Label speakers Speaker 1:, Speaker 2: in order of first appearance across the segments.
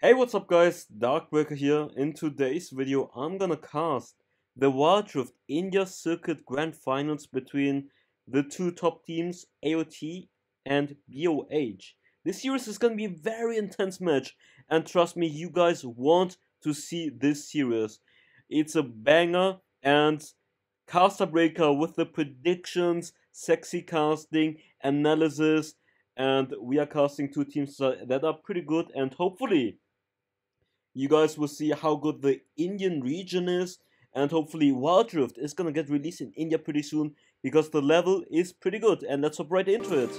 Speaker 1: Hey, what's up guys? Darkbreaker here. In today's video, I'm gonna cast the Wild Rift India Circuit Grand Finals between the two top teams, AOT and BOH. This series is gonna be a very intense match, and trust me, you guys want to see this series. It's a banger, and Casterbreaker with the predictions, sexy casting, analysis, and we are casting two teams that are pretty good, and hopefully you guys will see how good the Indian region is, and hopefully Wild Rift is gonna get released in India pretty soon because the level is pretty good. And let's hop right into it.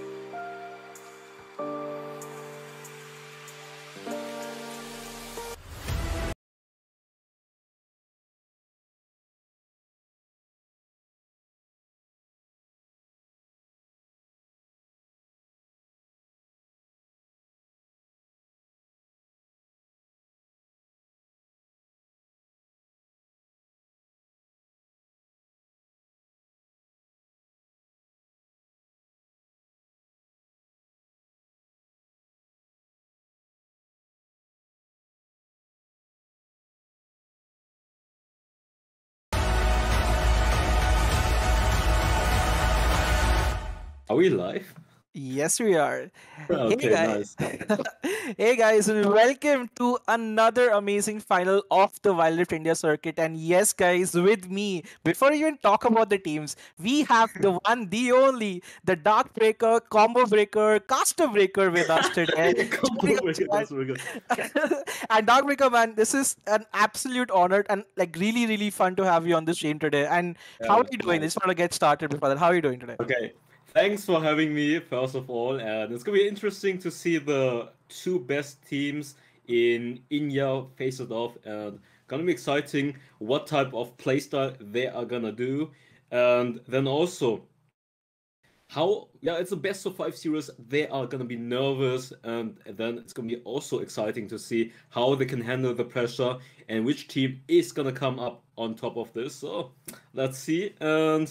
Speaker 2: Are we live?
Speaker 3: Yes, we are. Hey
Speaker 2: Okay,
Speaker 3: guys.
Speaker 2: nice.
Speaker 3: Hey guys, welcome to another amazing final of the Wild Rift India circuit. And yes, guys, with me, before you even talk about the teams, we have the one, the only, the Darkbreaker, Combo Breaker, Caster Breaker with us today.
Speaker 2: Combo breaker, that's very good.
Speaker 3: And Darkbreaker, man, this is an absolute honor and like really, really fun to have you on the stream today. And how are you doing? I
Speaker 2: Nice.
Speaker 3: just want to get started before that. How are you doing today?
Speaker 2: Okay, thanks for having me, first of all. And it's gonna be interesting to see the two best teams in India face it off, and gonna be exciting what type of playstyle they are gonna do. And then also, it's a best of five series. They are gonna be nervous, and then it's gonna be also exciting to see how they can handle the pressure and which team is gonna come up on top of this. So let's see and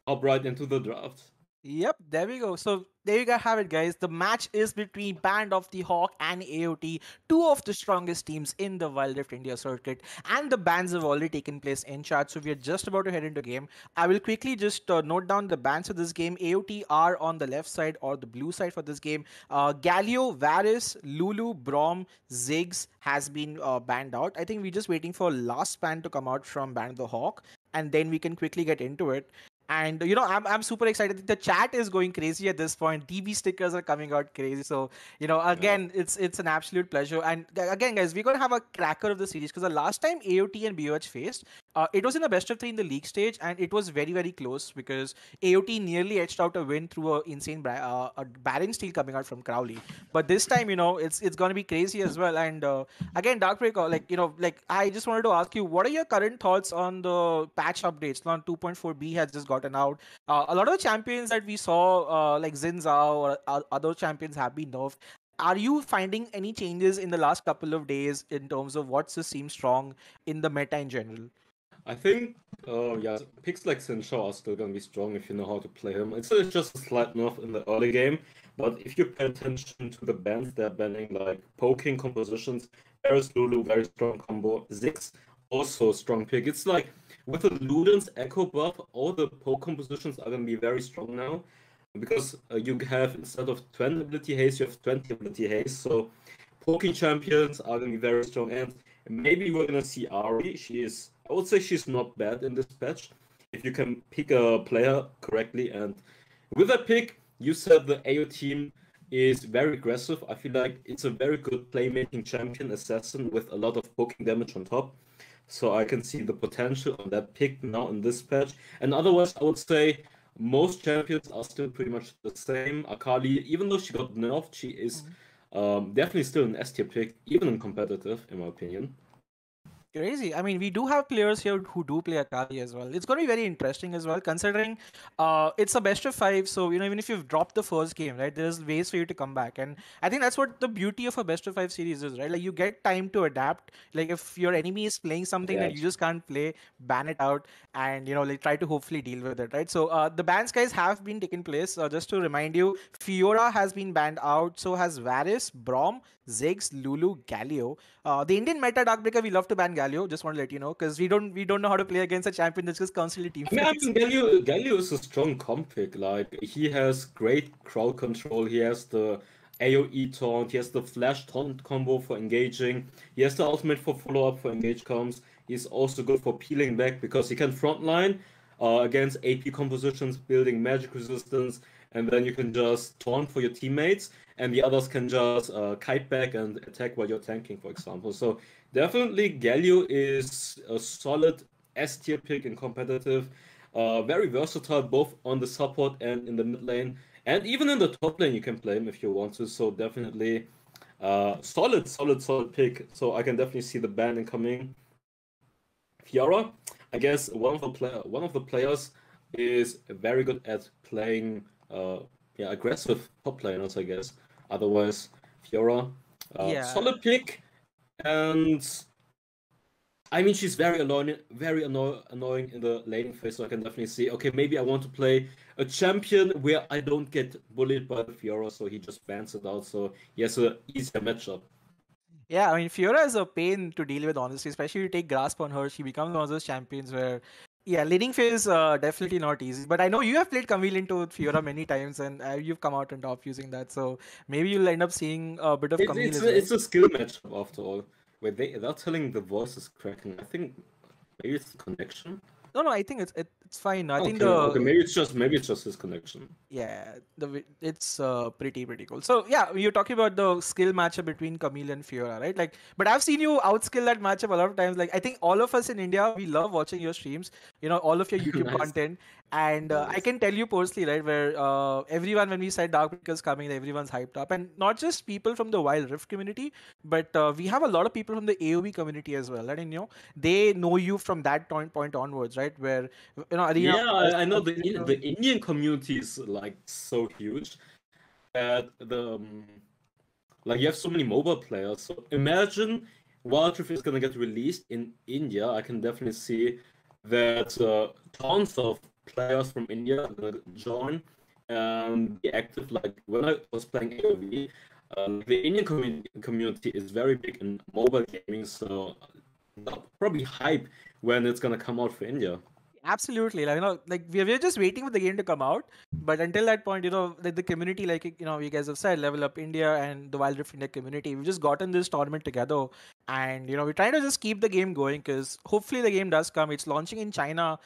Speaker 2: hop right into the draft.
Speaker 3: Yep, there we go. So there you go, have it, guys. The match is between Band of the Hawk and AOT, two of the strongest teams in the Wild Rift India circuit, and the bans have already taken place in chat. So we are just about to head into game. I will quickly just note down the bans for this game. AOT are on the left side or the blue side for this game. Galio, Varys, Lulu, Brom, Ziggs has been banned out. I think we're just waiting for last ban to come out from Band of the Hawk, and then we can quickly get into it. And I'm super excited. The chat is going crazy at this point. DB stickers are coming out crazy. So
Speaker 2: Yeah.
Speaker 3: again, it's an absolute pleasure. And again, guys, we're gonna have a cracker of the series because the last time AOT and BOH faced, it was in a best of three in the league stage, and it was very very close because AOT nearly edged out a win through a insane a Baron steal coming out from Crowley. But this time, it's gonna be crazy as well. And again, Darkbreaker, like I just wanted to ask you, what are your current thoughts on the patch updates? On 2.4b has just gotten out. A lot of the champions that we saw, like Xin Zhao or other champions, have been nerfed. Are you finding any changes in the last couple of days in terms of what just seems strong in the meta in general?
Speaker 2: I think, picks like Sincho are still gonna be strong if you know how to play him. It's just a slight nerf in the early game, but if you pay attention to the bans they're banning, like poking compositions, there's Lulu, very strong combo. Ziggs, also a strong pick. It's like with the Luden's Echo buff, all the poke compositions are gonna be very strong now because you have, instead of 20 ability haste, you have 20 ability haste. So poking champions are gonna be very strong, and maybe we're gonna see Ari. I would say she's not bad in this patch if you can pick a player correctly. And with that pick, you said the AO team is very aggressive. I feel like it's a very good playmaking champion assassin with a lot of poking damage on top. So I can see the potential on that pick now in this patch. And otherwise, I would say most champions are still pretty much the same. Akali, even though she got nerfed, she is definitely still an S tier pick, even in competitive, in my opinion.
Speaker 3: Crazy. I mean, we do have players here who do play Akali as well. It's going to be very interesting as well, considering it's a best of five. So, even if you've dropped the first game, right, there's ways for you to come back. And I think that's what the beauty of a best of five series is, right? Like, you get time to adapt. Like, if your enemy is playing something that you
Speaker 2: Yes.
Speaker 3: just can't play, ban it out and, like, try to hopefully deal with it, right? So, the bans, guys, have been taking place. Just to remind you, Fiora has been banned out. So has Varus, Braum, Ziggs, Lulu, Galio. The Indian meta Darkbreaker, we love to ban Galio. Just want to let you know, because we don't know how to play against a champion that's just constantly team
Speaker 2: I
Speaker 3: fights.
Speaker 2: mean, Galio is a strong comp pick. Like, he has great crowd control. He has the AoE taunt. He has the flash taunt combo for engaging. He has the ultimate for follow up for engage comms. He's also good for peeling back because he can frontline against AP compositions, building magic resistance, and then you can just taunt for your teammates, and the others can just kite back and attack while you're tanking, for example. So definitely Galio is a solid S tier pick in competitive. Very versatile both on the support and in the mid lane. And even in the top lane you can play him if you want to. So definitely solid pick. So I can definitely see the ban incoming. Fiora, I guess one of the players is very good at playing aggressive top laners, I guess. Otherwise, Fiora,
Speaker 3: Yeah.
Speaker 2: solid pick. And I mean, she's very annoying in the laning phase, so I can definitely see, okay, maybe I want to play a champion where I don't get bullied by the Fiora, so he just bans it out, so he has an easier matchup.
Speaker 3: Yeah, I mean, Fiora is a pain to deal with, honestly. Especially if you take grasp on her, she becomes one of those champions where, yeah, laning phase definitely not easy. But I know you have played Camille into Fiora many times, and you've come out on top using that. So maybe you'll end up seeing a bit of
Speaker 2: It's
Speaker 3: Camille
Speaker 2: it's
Speaker 3: as
Speaker 2: a,
Speaker 3: well.
Speaker 2: it's a skill matchup after all. Where they're telling the voice is cracking. I think maybe it's the connection.
Speaker 3: No, I think it's fine. I think
Speaker 2: Okay,
Speaker 3: the
Speaker 2: maybe it's just his connection.
Speaker 3: Yeah, it's pretty cool. So yeah, you're talking about the skill matchup between Camille and Fiora, right? Like, but I've seen you outskill that matchup a lot of times. Like, I think all of us in India, we love watching your streams. All of your YouTube
Speaker 2: Nice,
Speaker 3: content, and I
Speaker 2: nice.
Speaker 3: can tell you personally, right, where everyone when we said Darkbreaker's coming, everyone's hyped up, and not just people from the Wild Rift community, but we have a lot of people from the AOV community as well. And they know you from that point onwards, right? Where Arena.
Speaker 2: Yeah, I know the Indian community is like so huge that like you have so many mobile players. So imagine Wild Rift is gonna get released in India. I can definitely see that tons of players from India are gonna join and be active. Like when I was playing AoV, the Indian community is very big in mobile gaming, so they'll probably hype when it's gonna come out for India.
Speaker 3: Absolutely, like we're just waiting for the game to come out. But until that point, like the community, like you guys have said, Level Up India and the Wild Rift India community, we've just gotten this tournament together, and we're trying to just keep the game going because hopefully the game does come. It's launching in China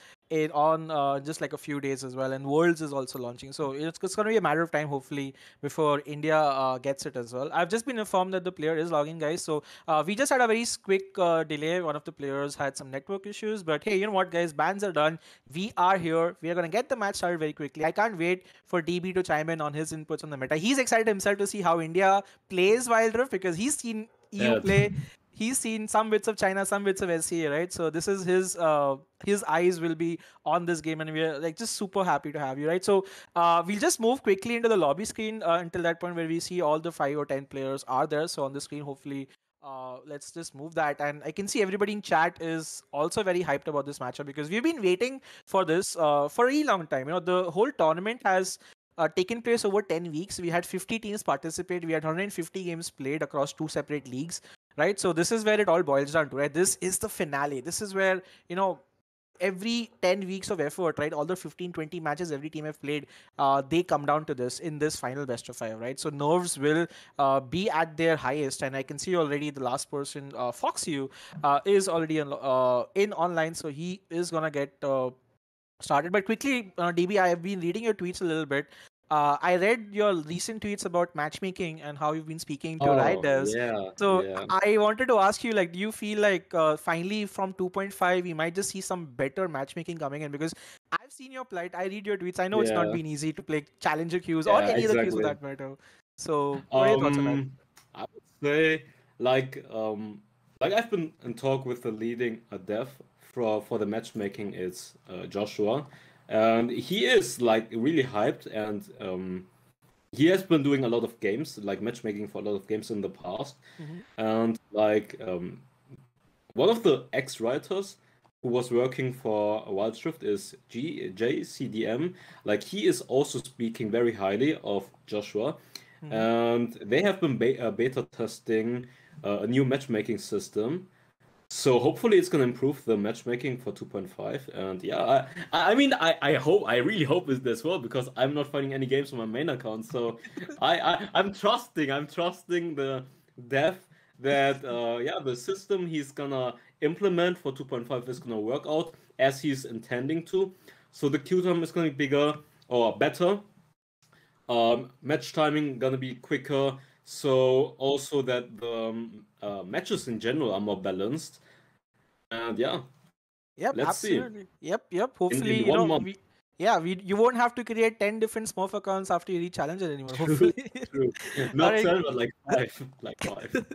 Speaker 3: on just like a few days as well, and Worlds is also launching. So it's going to be a matter of time, hopefully, before India gets it as well. I've just been informed that the player is logging, guys. So we just had a very quick delay. One of the players had some network issues, but hey, you know what, guys? Bans are done. We are here. We are going to get the match started very quickly. I can't wait for DB to chime in on his inputs on the meta. He's excited himself to see how India plays Wild Rift because he's seen EU
Speaker 2: Yeah.
Speaker 3: play. He's seen some bits of China, some bits of SCA, right? So this is his eyes will be on this game, and we're like just super happy to have you, right? So we'll just move quickly into the lobby screen until that point where we see all the 5 or 10 players are there. So on the screen, hopefully, let's just move that, and I can see everybody in chat is also very hyped about this matchup because we've been waiting for this for a really long time. The whole tournament has taken place over 10 weeks. We had 50 teams participate. We had 150 games played across 2 separate leagues, right? So this is where it all boils down to, right? This is the finale. This is where every 10 weeks of effort, right, all the 15-20 matches every team have played, they come down to this in this final best of 5, right? So nerves will be at their highest, and I can see already the last person, FoxU, is already in online, so he is gonna get started. But quickly, DB, I have been reading your tweets a little bit. I read your recent tweets about matchmaking and how you've been speaking to Riot
Speaker 2: Oh,
Speaker 3: devs.
Speaker 2: yeah,
Speaker 3: So
Speaker 2: yeah.
Speaker 3: I wanted to ask you, like, do you feel like finally from 2.5 we might just see some better matchmaking coming in? Because I've seen your plight, I read your tweets. I know it's not
Speaker 2: Yeah,
Speaker 3: been easy to play challenger queues or
Speaker 2: yeah,
Speaker 3: any other queues for
Speaker 2: exactly.
Speaker 3: that matter. So what are your thoughts on that?
Speaker 2: I would say like Like I've been in talk with the leading dev for the matchmaking is Joshua, and he is like really hyped, and he has been doing a lot of games, like matchmaking for a lot of games in the past, and like one of the ex-writers who was working for Wildrift is JCDM. Like he is also speaking very highly of Joshua, and they have been beta testing a new matchmaking system. So hopefully it's gonna improve the matchmaking for 2.5. And yeah, I mean I really hope it as well, because I'm not finding any games on my main account. So I'm trusting the dev that yeah, the system he's gonna implement for 2.5 is gonna work out as he's intending to. So the queue time is gonna be bigger or better. Match timing gonna be quicker. So also that the matches in general are more balanced. And yeah,
Speaker 3: Yep,
Speaker 2: let's see.
Speaker 3: absolutely. Yep. Hopefully,
Speaker 2: In
Speaker 3: you
Speaker 2: 1
Speaker 3: know,
Speaker 2: month.
Speaker 3: you won't have to create 10 different Smurf accounts after you reach Challenger anymore.
Speaker 2: True,
Speaker 3: Hopefully.
Speaker 2: true. Not
Speaker 3: Alright.
Speaker 2: 10, but like 5. Like 5.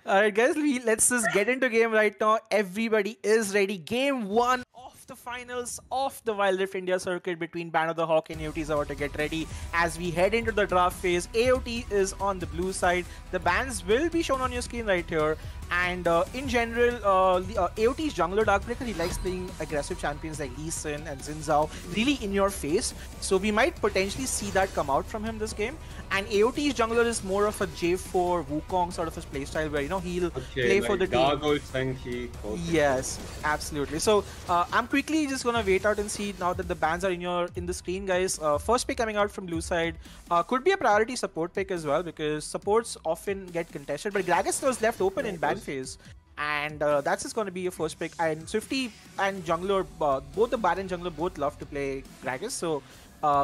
Speaker 3: Alright, guys, let's just get into game right now. Everybody is ready. Game 1 of the finals of the Wild Rift India circuit between Band of the Hawk and AOT is about to get ready. As we head into the draft phase, AOT is on the blue side. The bans will be shown on your screen right here. And in general, AOT's jungler Darkbreaker, he likes playing aggressive champions like Lee Sin and Xin Zhao, really in your face. So we might potentially see that come out from him this game. And AOT's jungler is more of a J4 Wukong sort of a playstyle where, you know, he'll play for the team.
Speaker 2: Gargoyle, tanky.
Speaker 3: Yes, absolutely. So I'm quickly just gonna wait out and see now that the bans are in the screen, guys. First pick coming out from blue side could be a priority support pick as well, because supports often get contested. But Gragas was left open in ban phase, and that's just gonna be your first pick. And Swifty and jungler, both the Baron and jungler both love to play Gragas, so.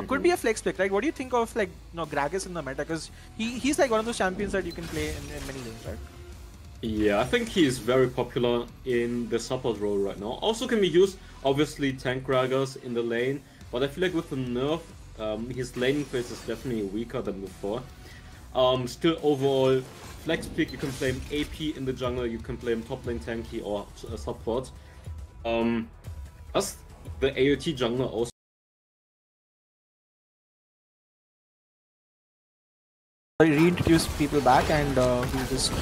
Speaker 3: Could be a flex pick, right? What do you think of like Gragas in the meta? Because he's like one of those champions that you can play in many lanes, right?
Speaker 2: Yeah, I think he's very popular in the support role right now. Also can be used, obviously, tank Gragas in the lane, but I feel like with the nerf, his laning phase is definitely weaker than before. Still overall, flex pick, you can play him AP in the jungle, you can play him top lane tanky or support. Plus the AOT jungler also.
Speaker 3: Reintroduce people back, and we'll just.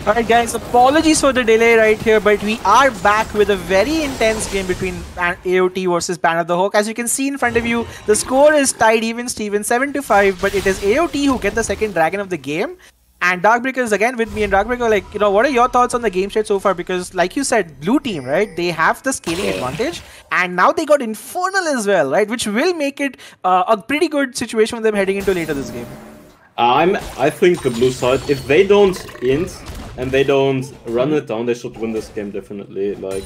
Speaker 3: Alright guys, apologies for the delay right here, but we are back with a very intense game between AOT versus Band of the Hawk. As you can see in front of you, the score is tied even Steven 7-5, but it is AOT who get the second dragon of the game. And Darkbreaker is again with me, and Darkbreaker, like, what are your thoughts on the game state so far? Because like you said, blue team, right? They have the scaling advantage, and now they got Infernal as well, right? Which will make it a pretty good situation for them heading into later this game.
Speaker 2: I think the blue side, if they don't int and they don't run it down, they should win this game definitely. Like,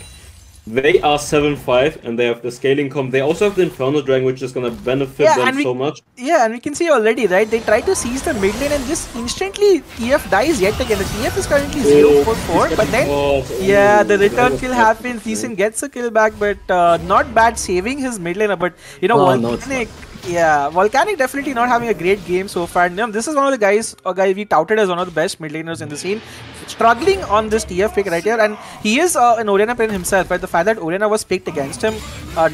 Speaker 2: they are 7-5 and they have the scaling comp. They also have the Infernal Dragon, which is gonna benefit them so much.
Speaker 3: Yeah, and we can see already, right? They try to seize the mid lane and just instantly TF dies yet again. The TF is currently 0-4-4, but then yeah, the return kill happens. Lee Sin gets a kill back, but not bad saving his mid laner. But Volcanic. Yeah, Volcanic definitely not having a great game so far. This is one of the guys we touted as one of the best mid laners in the scene. Struggling on this TF pick right here, and he is an Orianna player himself, right? The fact that Orianna was picked against him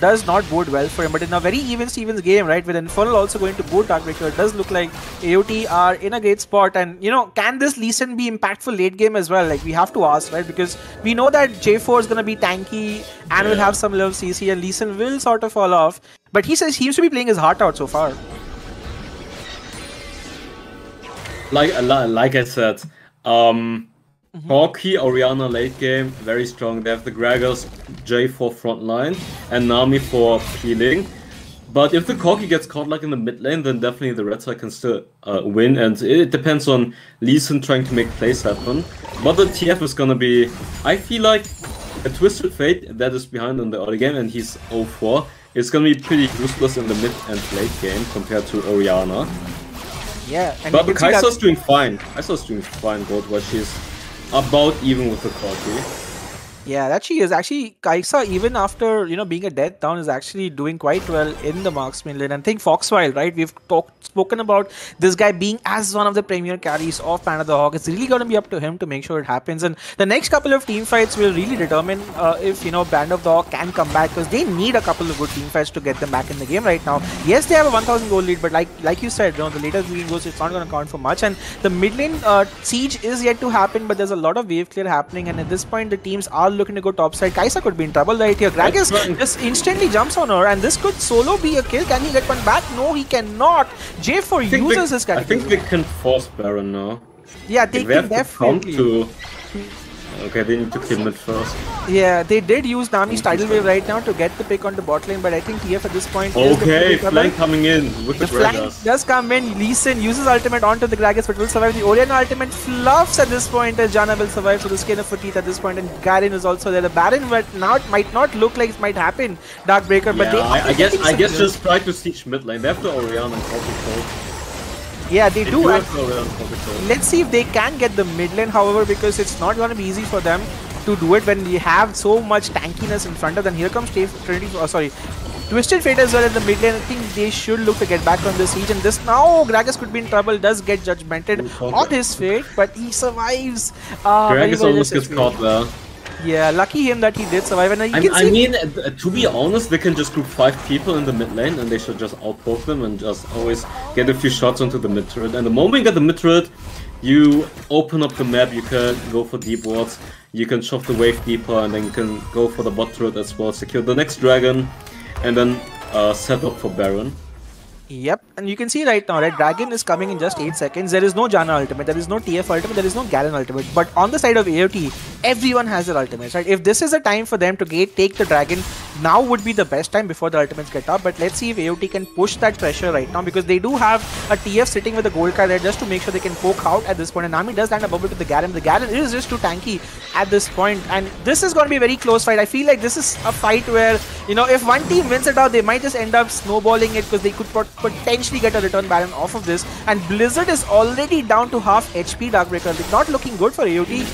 Speaker 3: does not bode well for him. But in a very even Stevens game, right, with Infernal also going to boot Darkbreaker, it does look like AOT are in a great spot. And can this Lee Sin be impactful late game as well? Like, we have to ask, right? Because we know that J4 is going to be tanky and will have some level CC, and Lee Sin will sort of fall off. But he says he seems to be playing his heart out so far.
Speaker 2: Like I said, Corki, Orianna late game, very strong. They have the Gragas, J for front line, and Nami for healing. But if the Corki gets caught like in the mid lane, then definitely the red side can still win. And it depends on Lee Sin trying to make plays happen. But the TF is gonna be, I feel like, a Twisted Fate that is behind in the early game, and he's 0-4. It's gonna be pretty useless in the mid and late game compared to Orianna.
Speaker 3: Yeah, and
Speaker 2: but Kai'Sa's doing fine. Kai'Sa's doing fine, gold, where she's about even with the Corki.
Speaker 3: Yeah, that she is. Actually, Kaisa, even after, being a death down, is actually doing quite well in the marksman lane. And think Foxwile, right? We've spoken about this guy being as one of the premier carries of Panda the Hawk. It's really going to be up to him to make sure it happens. And the next couple of team fights will really determine if, Band of the Hawk can come back, because they need a couple of good team fights to get them back in the game right now. Yes, they have a 1,000 goal lead, but like you said, the later leading goals, it's not going to count for much. And the mid lane siege is yet to happen, but there's a lot of wave clear happening. And at this point, the teams are looking to go top side. Kaisa could be in trouble right here. Gragas just instantly jumps on her, and this could solo be a kill. Can he get one back? No, he cannot. J4 uses his category.
Speaker 2: I think they can force Baron now.
Speaker 3: Yeah, they can definitely.
Speaker 2: Okay, they need to kill mid first.
Speaker 3: Yeah, they did use Nami's tidal wave right now to get the pick on the bot lane, but I think TF at this point.
Speaker 2: Okay, flank coming in with the
Speaker 3: flank does come in. Lee Sin uses ultimate onto the Gragas, but will survive. The Orion ultimate fluffs at this point, as Janna will survive for the skin of her teeth at this point, and Garen is also there. The Baron might not look like it might happen, Darkbreaker, but they.
Speaker 2: I guess just try to siege mid lane. They have the Orion and Corki.
Speaker 3: Yeah, they do. Let's see if they can get the mid lane, however, because it's not going to be easy for them to do it when you have so much tankiness in front of them. Here comes Twisted Fate as well in the mid lane. I think they should look to get back on the siege, and this now Gragas could be in trouble. Does get judgmented on his fate, but he survives.
Speaker 2: Gragas almost gets caught there.
Speaker 3: Yeah, lucky him that he did survive. And
Speaker 2: I mean, to be honest, they can just group 5 people in the mid lane and they should just outpoke them and just always get a few shots onto the mid turret. And the moment you get the mid turret, you open up the map, you can go for deep wards, you can shove the wave deeper, and then you can go for the bot turret as well, secure the next dragon, and then set up for Baron.
Speaker 3: Yep, and you can see right now, right, Dragon is coming in just 8 seconds. There is no Janna ultimate, there is no TF ultimate, there is no Garen ultimate. But on the side of AOT, everyone has their ultimates, right? If this is a time for them to take the Dragon, now would be the best time before the ultimates get up. But let's see if AOT can push that pressure right now, because they do have a TF sitting with a gold card there just to make sure they can poke out at this point. And Nami does land a bubble to the Garen. The Garen is just too tanky at this point, and this is going to be a very close fight. I feel like this is a fight where, if one team wins it out, they might just end up snowballing it, because they could potentially get a return Baron off of this. And Blizzard is already down to half HP. Darkbreaker not looking good for AOT,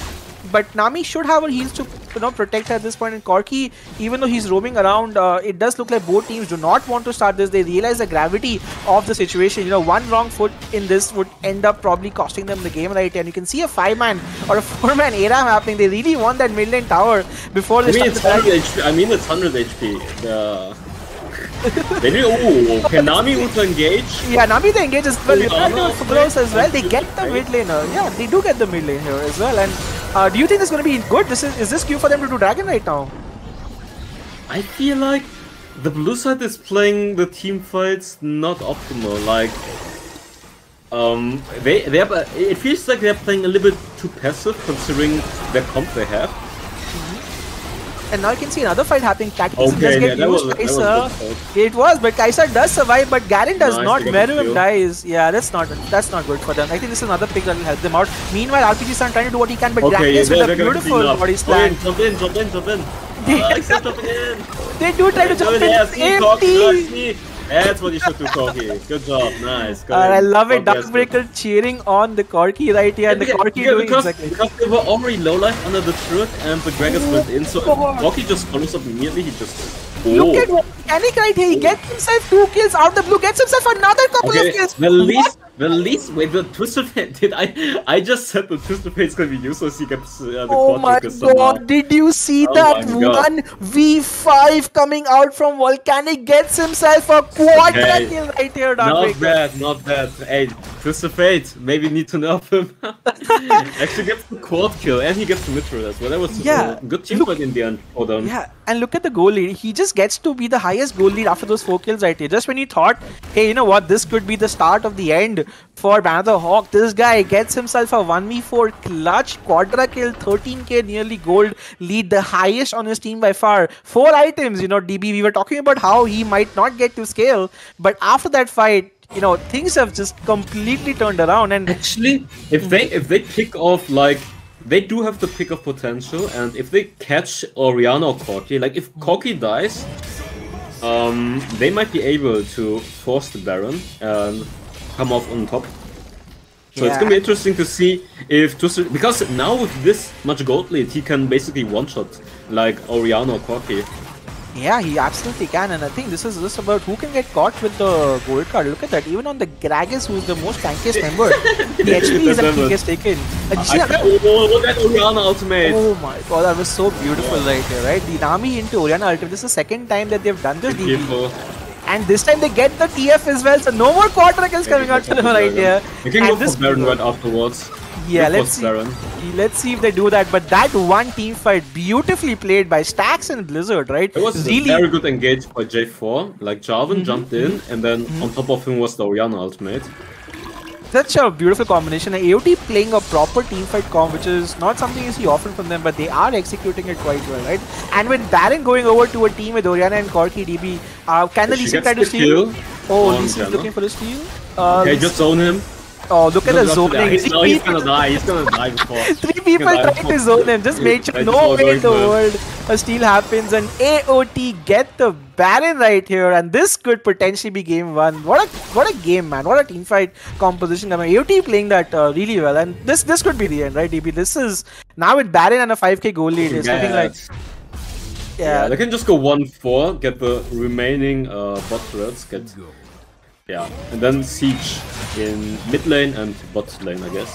Speaker 3: but Nami should have her heals to protect her at this point. And Corki, even though he's roaming around, it does look like both teams do not want to start this. They realize the gravity of the situation. One wrong foot in this would end up probably costing them the game right here. And you can see a 5-man or a 4-man ARAM happening. They really want that mid lane tower before they start
Speaker 2: it's 100 HP. I mean, it's 100 HP. They do. Oh, can Nami to engage?
Speaker 3: Yeah, Nami to engage as well. As well. They get the mid laner. Yeah, they do get the mid lane here as well. And do you think this is going to be good? Is this queue for them to do Dragon right now?
Speaker 2: I feel like the blue side is playing the team fights not optimal. Like, it feels like they're playing a little bit too passive considering the comp they have.
Speaker 3: And now you can see another fight happening. Cataclysm does get used. Kaisa. It was, but Kaisa does survive, but Garen does not. Meruem dies. Yeah, that's not good for them. I think this is another pick that will help them out. Meanwhile, RPG Sun trying to do what he can, but Gragas with a beautiful body slam.
Speaker 2: Jump in.
Speaker 3: They do try to jump in. Empty.
Speaker 2: That's what you should do, Corki. Good job, nice.
Speaker 3: I love it. Darkbreaker cheering on the Corki right here, and the Corki doing exactly.
Speaker 2: Because they were already low life under the turret, and the Gragas went in, so Corki just follows up immediately. He just.
Speaker 3: Look at what mechanic right here. He gets himself 2 kills out the blue, gets himself another couple of kills.
Speaker 2: Wait, the Twisted Fate, I just said the Twisted Fate is going to be useless. He gets the
Speaker 3: oh my god, did you see that? 1v5 coming out from Volcanic, gets himself a quadra kill right here, Darkbreaker.
Speaker 2: Not bad. Hey, Twisted Fate, maybe need to nerf him. Actually gets the quad kill, and he gets the mid as well. That was a good team fight in the end for them.
Speaker 3: Yeah, and look at the goal lead. He just gets to be the highest goal lead after those 4 kills right here. Just when you thought, hey, you know what, this could be the start of the end for Panda the Hawk, this guy gets himself a 1v4 clutch quadra kill, 13k nearly gold lead, the highest on his team by far. 4 items, DB, we were talking about how he might not get to scale, but after that fight, things have just completely turned around. And
Speaker 2: actually, if they pick off, like, they do have the pick of potential, and if they catch Orianna or Corki, like if Corki dies, they might be able to force the Baron and come off on top. So it's gonna be interesting to see if because now with this much gold lead, he can basically one-shot like Orianna or Corki.
Speaker 3: Yeah, he absolutely can, and I think this is just about who can get caught with the gold card. Look at that, even on the Gragas, who's the most tankiest member, the HP is that he gets taken.
Speaker 2: Oh, that Orianna ultimate!
Speaker 3: Oh my god, that was so beautiful right here, right? The Nami into Orianna ultimate. This is the second time that they've done this. And this time they get the TF as well, so no more quarter kills coming out to them right here.
Speaker 2: You can go for Baron right afterwards.
Speaker 3: Yeah, let's see if they do that. But that one team fight, beautifully played by Stax and Blizzard, right?
Speaker 2: It was really very good engaged by J4. Like Jarvan jumped in, and then on top of him was the Orianna ultimate.
Speaker 3: Such a beautiful combination. AOT playing a proper teamfight comp, which is not something you see often from them, but they are executing it quite well, right? And with Baron going over to a team with Orianna and Corki DB, can the Lee Sin try to steal? Oh, Lee Sin is looking for the steal.
Speaker 2: Okay, just zone him.
Speaker 3: Oh, look at the zoning.
Speaker 2: No, he's gonna die. He's gonna die before.
Speaker 3: 3 people trying to zone him. Just make sure no way in the world a steal happens. And AOT get the Baron right here. And this could potentially be game 1. What a game, man. What a team fight composition. I mean, AOT playing that really well. And this could be the end, right, DB? This is now with Baron and a 5k goal lead. It's looking like...
Speaker 2: Yeah, they can just go 1-4, get the remaining bot turrets, yeah, and then siege in mid lane and bot lane, I guess.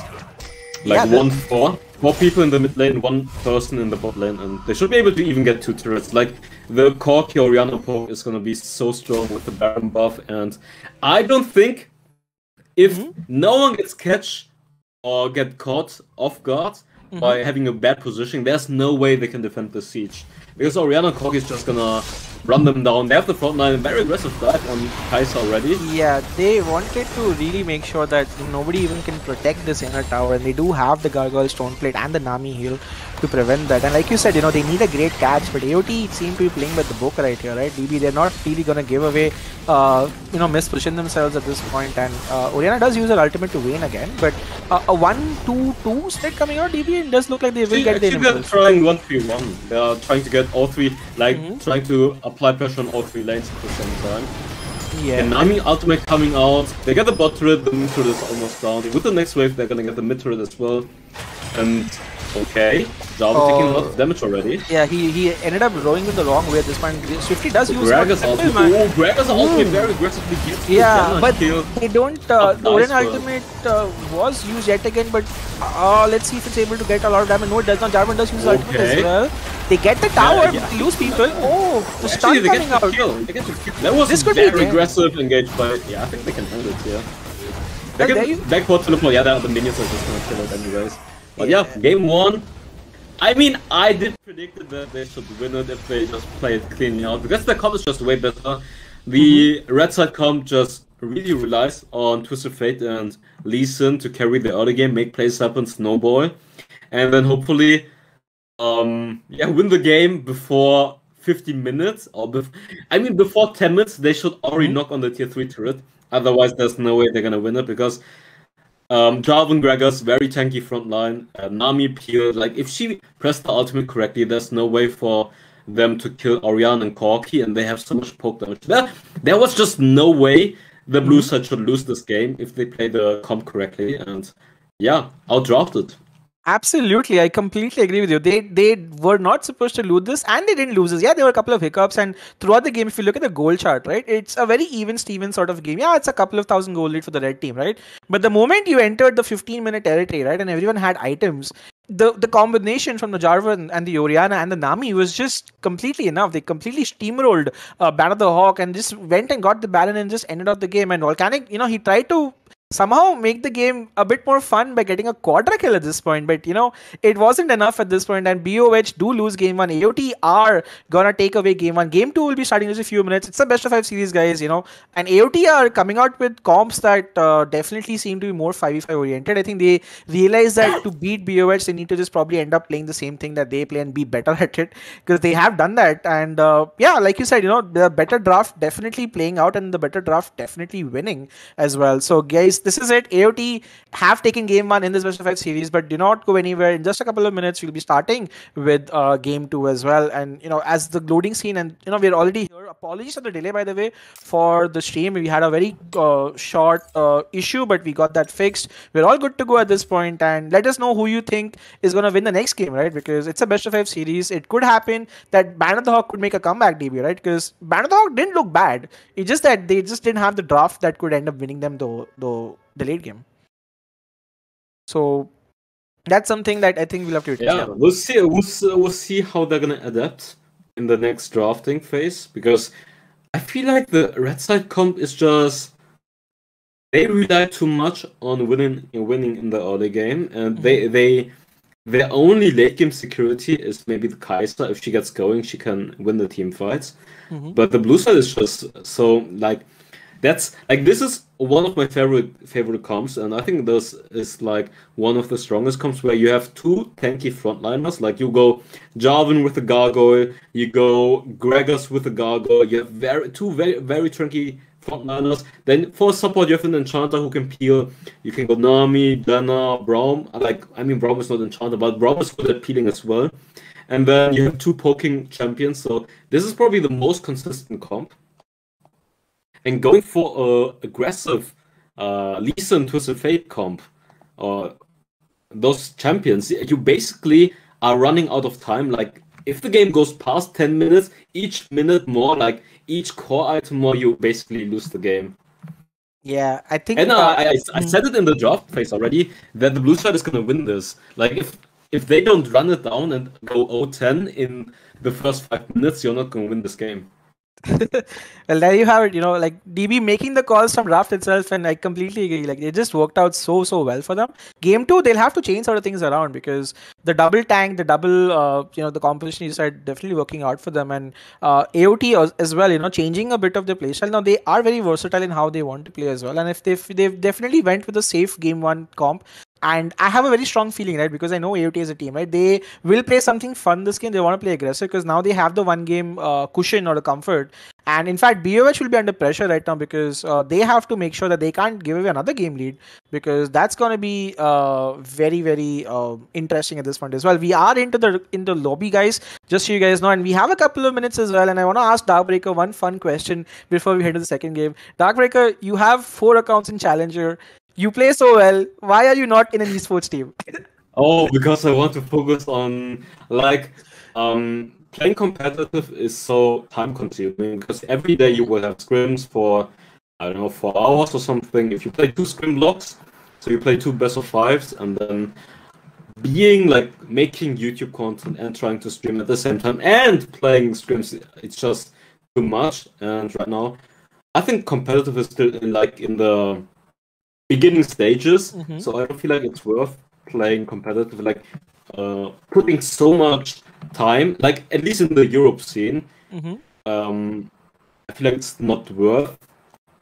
Speaker 2: Like 1-4. 4 people in the mid lane, 1 person in the bot lane, and they should be able to even get 2 turrets. Like, the Corki Orianna poke is gonna be so strong with the Baron buff, and I don't think if no one gets catch or get caught off guard by having a bad position, there's no way they can defend the siege. Because Orianna Corki is just gonna run them down. They have the front line, very aggressive dive on Kai'Sa already.
Speaker 3: Yeah, they wanted to really make sure that nobody even can protect this inner tower, and they do have the Gargoyle Stone Plate and the Nami heal to prevent that. And like you said, they need a great catch, but AOT seem to be playing with the book right here, right? DB, they're not really gonna give away, misposition themselves at this point. And Orianna does use her ultimate to win again, but a 1-2-2 split coming out, DB, it does look like they will get the
Speaker 2: they're trying 1-3-1. They are trying to get all 3, trying to apply pressure on all 3 lanes at the same time.
Speaker 3: Yeah.
Speaker 2: And Nami ultimate coming out. They get the bot turret, the mid turret is almost down. With the next wave, they're gonna get the mid turret as well. And okay, Jarvan taking a lot of damage already.
Speaker 3: Yeah, he ended up rowing in the wrong way at this point. Swifty does use
Speaker 2: Gragas ultimate. Gragas ultimate very aggressively gives
Speaker 3: but they don't. The Orianna ultimate was used yet again, but let's see if it's able to get a lot of damage. No, it does not. Jarvan does use ultimate as well. They get the tower, but they lose people. Oh, the stun coming out.
Speaker 2: They get to kill. That was very aggressive engaged, but yeah, I think they can handle it, yeah. They can backward teleport, yeah, the minions are just gonna kill it anyways. But yeah, game 1. I mean, I did predict that they should win it if they just play it cleanly out, because the comp is just way better. The red side comp just really relies on Twisted Fate and Lee Sin to carry the early game, make plays happen, snowball, and then hopefully win the game before 15 minutes, or before 10 minutes, they should already knock on the tier 3 turret. Otherwise, there's no way they're gonna win it, because Jarvan Gragas, very tanky front line, Nami peel, like if she pressed the ultimate correctly, there's no way for them to kill Orianna and Corki, and they have so much poke damage. There was just no way the blue side should lose this game if they play the comp correctly, and yeah, outdrafted.
Speaker 3: Absolutely, I completely agree with you. They were not supposed to lose this, and they didn't lose this. Yeah, there were a couple of hiccups, and throughout the game, if you look at the goal chart, right, it's a very even-Steven sort of game. Yeah, it's a couple of thousand goal lead for the red team, right? But the moment you entered the 15-minute territory, right, and everyone had items, the combination from the Jarvan and the Orianna and the Nami was just completely enough. They completely steamrolled Banner the Hawk and just went and got the Baron and just ended up the game. And Volcanic, he tried to somehow make the game a bit more fun by getting a quadra kill at this point, but it wasn't enough at this point, and BOH do lose game 1. AOT are gonna take away game 1. Game 2 will be starting in just a few minutes. It's a best of 5 series, guys, and AOT are coming out with comps that definitely seem to be more 5v5 oriented. I think they realize that to beat BOH, they need to just probably end up playing the same thing that they play and be better at it, because they have done that. And yeah, like you said, the better draft definitely playing out, and the better draft definitely winning as well. So guys, this is it. AOT have taken game 1 in this best of 5 series, but do not go anywhere. In just a couple of minutes, we'll be starting with game 2 as well. And as the loading scene, and we're already here. Apologies for the delay, by the way, for the stream. We had a very short issue, but we got that fixed. We're all good to go at this point, and let us know who you think is going to win the next game, right? Because it's a best of 5 series. It could happen that Band of the Hawk could make a comeback debut, right? Because Band of the Hawk didn't look bad. It's just that they just didn't have the draft that could end up winning them the late game. So that's something that I think we'll have to
Speaker 2: witness. Yeah, we'll see. We'll see how they're gonna adapt in the next drafting phase, because I feel like the red side comp is just, they rely too much on winning in the early game, and their only late game security is maybe the Kai'Sa. If she gets going, she can win the team fights. But the blue side is just so like, that's like, this is one of my favorite comps, and I think this is like one of the strongest comps, where you have two tanky frontliners. Like, you go Jarvan with the Gargoyle, you go Gragas with the Gargoyle. You have two very tanky frontliners. Then for support, you have an Enchanter who can peel. You can go Nami, Janna, Braum. Braum is not Enchanter, but Braum is good at peeling as well. And then you have two poking champions. So this is probably the most consistent comp. And going for aggressive Lee Sin Twisted Fate comp, or those champions, you basically are running out of time. Like, if the game goes past 10 minutes, each minute more, like each core item more, you basically lose the game.
Speaker 3: Yeah, I think.
Speaker 2: And I said it in the draft phase already, that the blue side is gonna win this. Like, if they don't run it down and go 0-10 in the first 5 minutes, you're not gonna win this game.
Speaker 3: Well, there you have it. Like DB making the calls from draft itself, and I completely agree. Like, it just worked out so well for them. Game 2, they'll have to change sort of things around, because the double tank, the double, the composition you said, definitely working out for them, and AOT as well. Changing a bit of their playstyle. Now they are very versatile in how they want to play as well, and if they've definitely went with a safe game 1 comp. And I have a very strong feeling, right? Because I know AOT as a team, right? They will play something fun this game. They want to play aggressive, because now they have the one game cushion or the comfort. And in fact, BOH will be under pressure right now, because they have to make sure that they can't give away another game lead, because that's going to be very interesting at this point as well. We are into the lobby, guys, just so you guys know, and we have a couple of minutes as well. And I want to ask Darkbreaker one fun question before we head to the second game. Darkbreaker, you have 4 accounts in Challenger. You play so well. Why are you not in an esports team?
Speaker 2: Oh, because I want to focus on, like, playing competitive is so time consuming, because every day you will have scrims for, I don't know, 4 hours or something. If you play 2 scrim blocks, so you play 2 best of 5s, and then making YouTube content and trying to stream at the same time and playing scrims, it's just too much. And right now, I think competitive is still in the beginning stages, so I don't feel like it's worth playing competitive, like putting so much time, like at least in the Europe scene. I feel like it's not worth.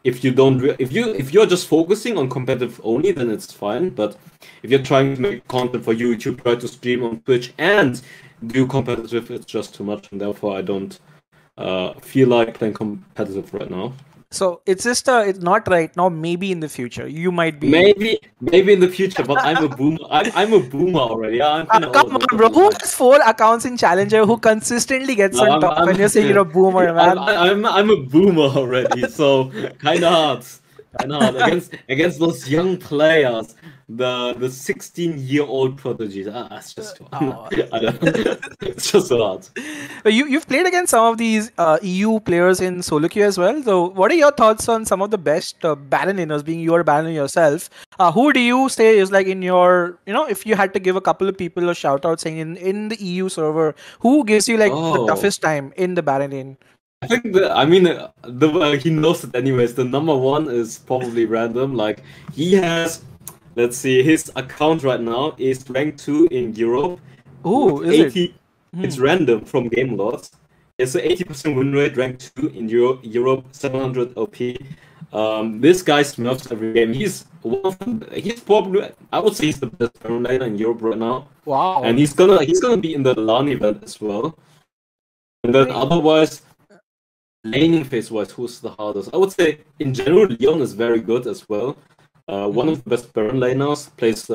Speaker 2: If you're just focusing on competitive only, then it's fine. But if you're trying to make content for YouTube, try to stream on Twitch and do competitive, it's just too much, and therefore I don't feel like playing competitive right now.
Speaker 3: So it's just it's not right now. Maybe in the future you might be.
Speaker 2: Maybe in the future, but I'm a boomer. I'm a boomer already. I'm
Speaker 3: come on, bro. Who has 4 accounts in Challenger who consistently gets on top? When you're saying you're a boomer, man.
Speaker 2: I'm a boomer already. So kind of hard. Against those young players, the 16-year-old prodigies. It's just it's just hard.
Speaker 3: You've played against some of these EU players in solo queue as well. So what are your thoughts on some of the best Baron laners, being you are Baron yourself? Who do you say is like in your, if you had to give a couple of people a shout out saying in the EU server, who gives you like the toughest time in the Baron lane?
Speaker 2: I think he knows it anyways. The number 1 is probably random. Like, he has, let's see, his account right now is rank 2 in Europe.
Speaker 3: Oh, is 80, it?
Speaker 2: It's random from Game Lords. It's an 80% win rate, rank 2 in Europe, 700 OP. This guy smurfs every game. He's probably, I would say he's the best Baron laner in Europe right now.
Speaker 3: Wow.
Speaker 2: And he's gonna be in the LAN event as well. And then otherwise, laning phase wise, who's the hardest? I would say in general Leon is very good as well. One of the best Baron laners, plays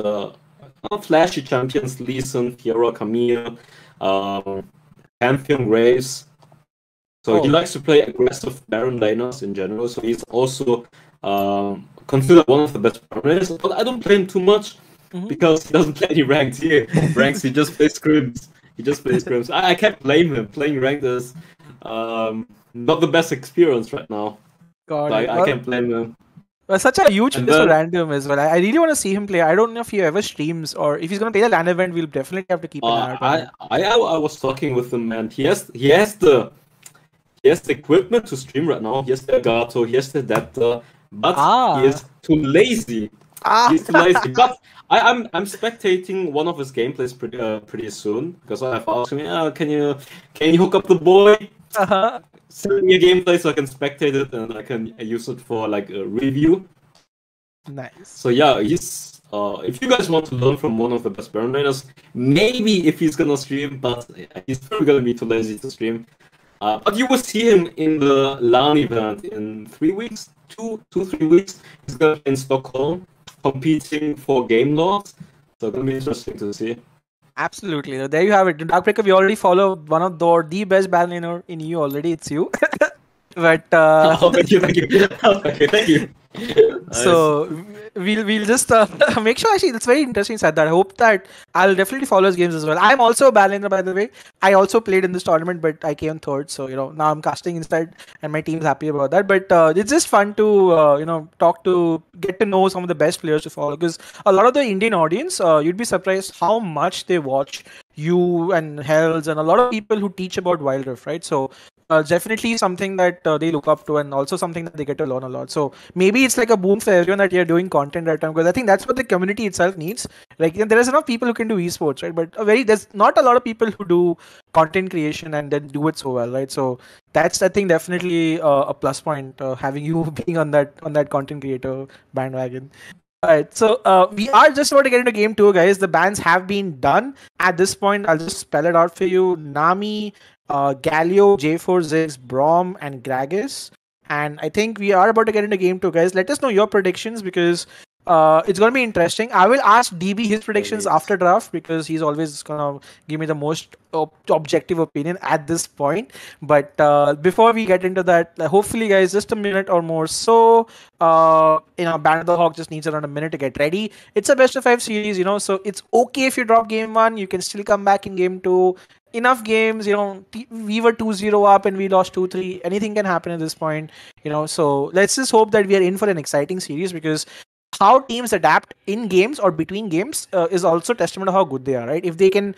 Speaker 2: flashy champions, Lee Sin, Fiora, Camille, Pantheon Graves. So he likes to play aggressive Baron laners in general. So he's also considered one of the best Baron laners. But I don't play him too much because he doesn't play any ranked here. Ranks, he just plays scrims. I can't blame him. Playing ranked is not the best experience right now. I can't blame him.
Speaker 3: Such a huge miss for Random as well. I really want to see him play. I don't know if he ever streams or if he's going to play the LAN event. We'll definitely have to keep an eye out on him.
Speaker 2: I was talking with him, man. He has the equipment to stream right now. He has the Elgato, he has the adapter, but he is too lazy. He's too lazy. But I'm spectating one of his gameplays pretty soon because I've asked him, can you hook up the boy? Send me a gameplay so I can spectate it and I can use it for like a review.
Speaker 3: Nice.
Speaker 2: So yeah, he's if you guys want to learn from one of the best Baron laners, maybe if he's gonna stream, but he's probably gonna be too lazy to stream. But you will see him in the LAN event in 3 weeks, 3 weeks. He's gonna be in Stockholm competing for Game Lords. So it's gonna be interesting to see.
Speaker 3: Absolutely. There you have it. Darkbreaker, we already follow one of the best Baron laner in EU already. It's you. But
Speaker 2: thank you.
Speaker 3: So we'll just make sure. Actually, it's very interesting. Said that. I hope that I'll definitely follow his games as well. I'm also a Baron laner, by the way. I also played in this tournament, but I came third. So now I'm casting instead, and my team's happy about that. But it's just fun to get to know some of the best players to follow, because a lot of the Indian audience, you'd be surprised how much they watch you and Hells and a lot of people who teach about Wild Rift, right? So definitely something that they look up to, and also something that they get to learn a lot. So maybe it's like a boon for everyone that you're doing content right now, because I think that's what the community itself needs. Like, there is enough people who can do esports, right? But there's not a lot of people who do content creation and then do it so well, right? So that's, I think, definitely a plus point, having you being on that content creator bandwagon. Alright, so we are just about to get into game 2, guys. The bans have been done. At this point, I'll just spell it out for you. Nami, Galio, J4, Ziggs, Brom, and Gragas. And I think we are about to get into game 2, guys. Let us know your predictions, because it's going to be interesting. I will ask DB his predictions after draft, because he's always going to give me the most objective opinion at this point. But before we get into that, hopefully, guys, just a minute or more. So, Band of the Hawk just needs around a minute to get ready. It's a best of 5 series, so it's okay if you drop game 1. You can still come back in game 2. Enough games, we were 2-0 up and we lost 2-3. Anything can happen at this point, So let's just hope that we are in for an exciting series, because how teams adapt in games or between games is also testament of how good they are, right? If they can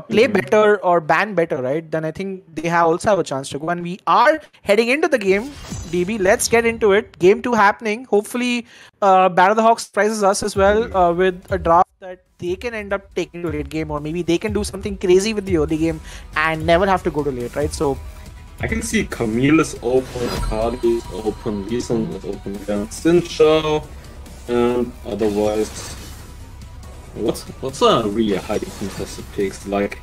Speaker 3: play better or ban better, right, then I think they also have a chance to go. And we are heading into the game, DB. Let's get into it. Game 2 happening. Hopefully, Band of the Hawk surprises us as well with a draft that they can end up taking to late game, or maybe they can do something crazy with the early game and never have to go to late, right? So
Speaker 2: I can see Camille is open, Carly is open, Lee Sin is open again, Sincho. And otherwise, what's a really highly contested picks like?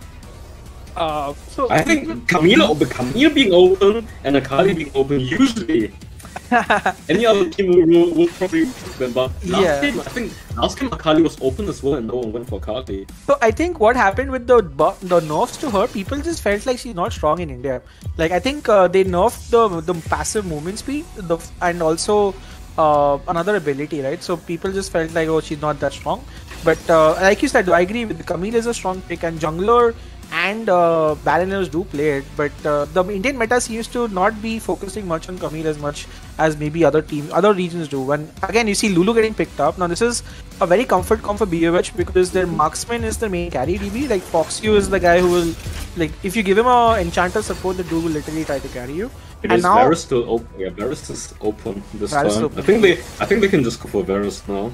Speaker 3: So
Speaker 2: I think Camille being open and Akali being open usually. Any other team will probably pick them, but last game Akali was open as well and no one went for Akali.
Speaker 3: So I think what happened with the nerfs to her, people just felt like she's not strong in India. Like, I think they nerfed the passive movement speed, and also another ability, right? So people just felt like, oh, she's not that strong. But like you said, I agree with Camille is a strong pick, and jungler and Baroners do play it. But the Indian meta seems to not be focusing much on Camille as much as maybe other regions do. And again, you see Lulu getting picked up. Now this is a very comfort comp for BOH, because their marksman is the main carry DB. Like, Foxyu is the guy who will, like, if you give him a enchanter support, the dude will literally try to carry you.
Speaker 2: Is Varus still open? Yeah, Varus is open this time. Open. I think they can just go for Varus now.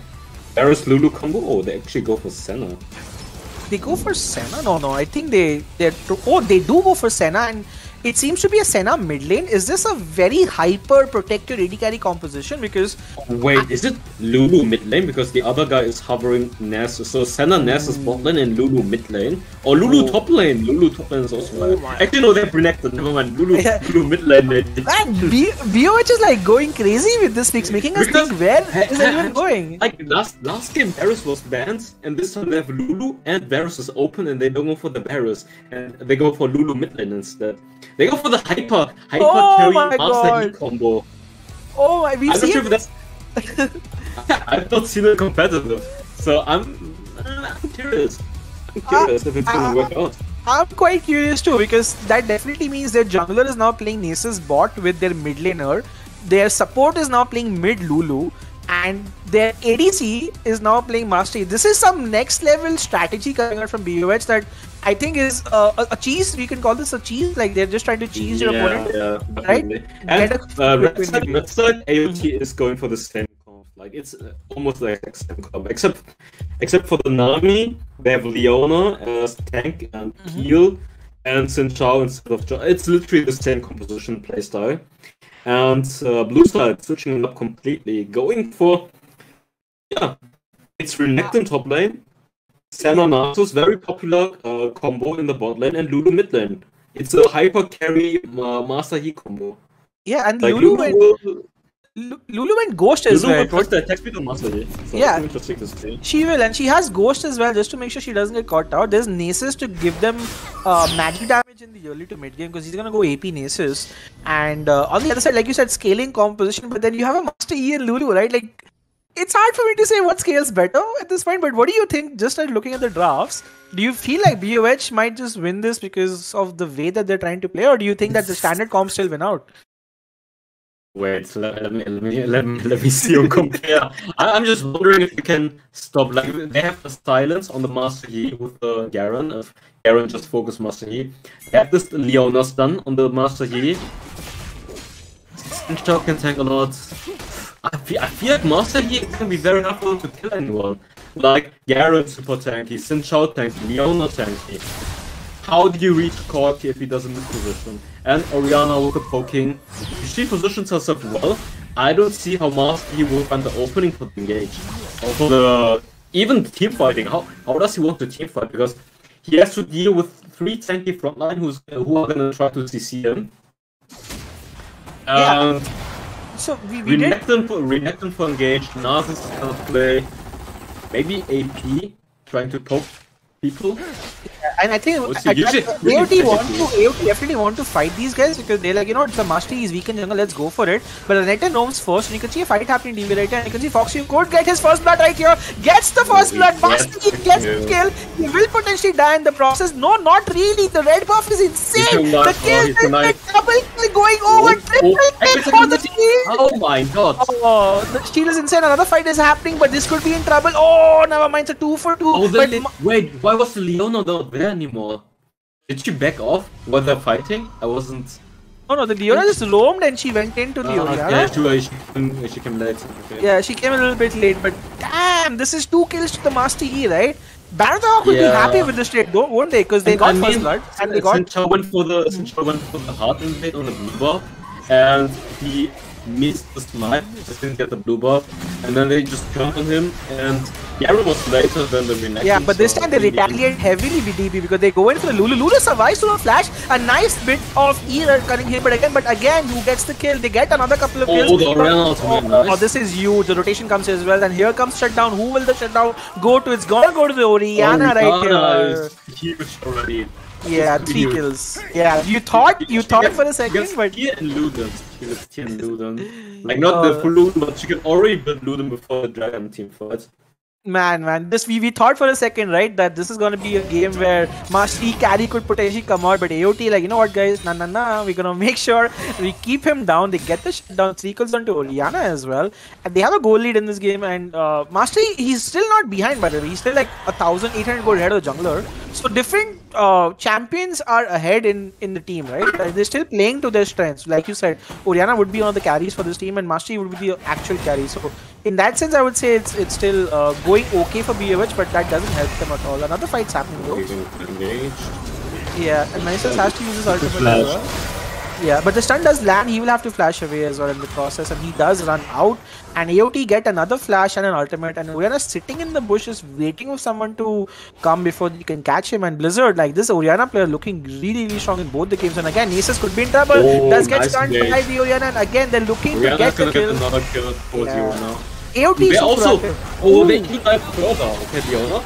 Speaker 2: Varus Lulu combo. Oh, they actually go for Senna.
Speaker 3: They go for Senna? No. I think they do go for Senna, and it seems to be a Senna mid lane. Is this a very hyper protected AD carry composition? Because
Speaker 2: wait, is it Lulu mid lane? Because the other guy is hovering Nasus. So Senna Nasus bot lane and Lulu mid lane. Or Lulu top lane. Lulu top lane is also actually no, they're connected. Never mind. Lulu mid lane.
Speaker 3: Man, BOH is like going crazy with this fix, making us think where is anyone going?
Speaker 2: Like last game Varus was banned, and this time they have Lulu and Varus is open, and they don't go for the Varus, and they go for Lulu mid lane instead. They go for the hyper carry master E combo.
Speaker 3: Oh my, we've seen
Speaker 2: that's I've not seen it competitive, so I'm curious. I'm curious if it's gonna work out.
Speaker 3: I'm quite curious too, because that definitely means their jungler is now playing Nasus bot with their mid laner, their support is now playing mid Lulu, and their ADC is now playing Master Yi. This is some next level strategy coming out from BOH that I think is a cheese. We can call this a cheese. Like they're just trying to cheese your opponent, right?
Speaker 2: And red side AOT is going for the same comp. Like it's almost like the same comp, except for the Nami. They have Leona as tank and heal, and Xin Zhao instead of Zhao. It's literally the same composition playstyle. And blue side switching it up completely, going for it's Renekton top lane. Senna Nasus, very popular combo in the bot lane, and Lulu mid lane. It's a hyper carry Master Yi combo.
Speaker 3: Yeah, and
Speaker 2: like
Speaker 3: Lulu went Ghost as well.
Speaker 2: Lulu the attack speed on Master Yi. So
Speaker 3: yeah,
Speaker 2: it's interesting to see.
Speaker 3: She will, and she has Ghost as well, just to make sure she doesn't get caught out. There's Nasus to give them magic damage in the early to mid game, because he's gonna go AP Nasus. And on the other side, like you said, scaling composition, but then you have a Master Yi and Lulu, right? Like, it's hard for me to say what scales better at this point, but what do you think, just looking at the drafts? Do you feel like BOH might just win this because of the way that they're trying to play, or do you think that the standard comps still win out?
Speaker 2: Wait, let me see you compare. I'm just wondering if you can stop. Like they have the silence on the Master Yi with the Garen. If Garen just focus Master Yi, they have this Leona stun on the Master Yi. Xin Zhao can tank a lot. I feel like Master Yi can be very helpful to kill anyone. Like Garen super tanky, Xin Zhao tanky, Leona tanky. How do you reach Corki if he doesn't mid position? And Orianna with the poking. If she positions herself well, I don't see how Master Yi will find the opening for the engage. Or for the even team fighting. How does he want to team fight? Because he has to deal with 3 tanky frontline who are gonna try to CC him. And
Speaker 3: so we
Speaker 2: Renekton for engage, Nasus is gonna play maybe AP, trying to poke people.
Speaker 3: And I think AOT definitely want to fight these guys, because they're like, you know, the Master Yi is weak in jungle, let's go for it. But Renekton roams first, and you can see a fight happening DB right here, and you can see Foxy could get his first blood right here, gets the first blood, Master Yi gets the kill, he will potentially die in the process. No, not really, the red buff is insane, the kill is double kill going over, triple kill for the team.
Speaker 2: Oh my god.
Speaker 3: Oh, the steal is insane, another fight is happening, but this could be in trouble. Oh, never mind, it's a 2 for 2.
Speaker 2: Oh, wait, why was the Leona not there anymore? Did she back off while they're fighting? I wasn't...
Speaker 3: No, the Leona just roamed and she went into the Orianna.
Speaker 2: Yeah, she came late. Okay.
Speaker 3: Yeah, she came a little bit late, but damn, this is 2 kills to the Master Yi, right? Baron will be happy with this trade, won't they? Because they got first blood and they got...
Speaker 2: Xin Zhao went for the heart invade on the blue buff, and he missed the smite, just didn't get the blue buff, and then they just jumped on him, and Garen was later than the Renekton.
Speaker 3: Yeah, but this time they retaliate heavily with DB, because they go in for the Lulu. Lulu survives to a flash, a nice bit of E cutting here, but again, who gets the kill? They get another couple of kills.
Speaker 2: Oh, the Orianna also nice.
Speaker 3: Oh, this is huge. The rotation comes as well, and here comes shutdown. Who will the shutdown go to? It's gonna go to the Orianna right here.
Speaker 2: Huge already.
Speaker 3: Yeah, 3 kills. Yeah, you thought for a second, but
Speaker 2: Tia and Luden. She was Tia and Luden. Like not the full Luden, but she can already build Luden before the Dragon team fight.
Speaker 3: Man, this we thought for a second, right, that this is gonna be a game where Master Yi carry could potentially come out, but AOT like, you know what, guys, nah, we're gonna make sure we keep him down. They get the shutdown, 3 kills onto Orianna as well, and they have a goal lead in this game. And Master Yi, he's still not behind, by the way. He's still like 1,800 gold ahead of the jungler. So different champions are ahead in the team, right? They're still playing to their strengths. Like you said, Orianna would be one of the carries for this team, and Master Yi would be the actual carry. So in that sense, I would say it's still going okay for BOH, but that doesn't help them at all. Another fight's happening though. Yeah, and Manisus has to use his ultimate as
Speaker 2: Flash.
Speaker 3: well. Yeah, but the stun does land. He will have to flash away as well in the process, and he does run out. And AOT get another flash and an ultimate, and Orianna sitting in the bushes waiting for someone to come before they can catch him. And Blizzard, like this Orianna player, looking really, really strong in both the games. And again, Nasus could be in trouble.
Speaker 2: Oh,
Speaker 3: Does get
Speaker 2: nice
Speaker 3: stunned
Speaker 2: play.
Speaker 3: by the Orianna, and again they're looking to
Speaker 2: Orianna's
Speaker 3: get the
Speaker 2: gonna get
Speaker 3: kill.
Speaker 2: another kill for
Speaker 3: Yeah.
Speaker 2: 0 now.
Speaker 3: AOT
Speaker 2: They
Speaker 3: is super
Speaker 2: also,
Speaker 3: active.
Speaker 2: oh,
Speaker 3: Ooh.
Speaker 2: they could dive further. Okay, Diona.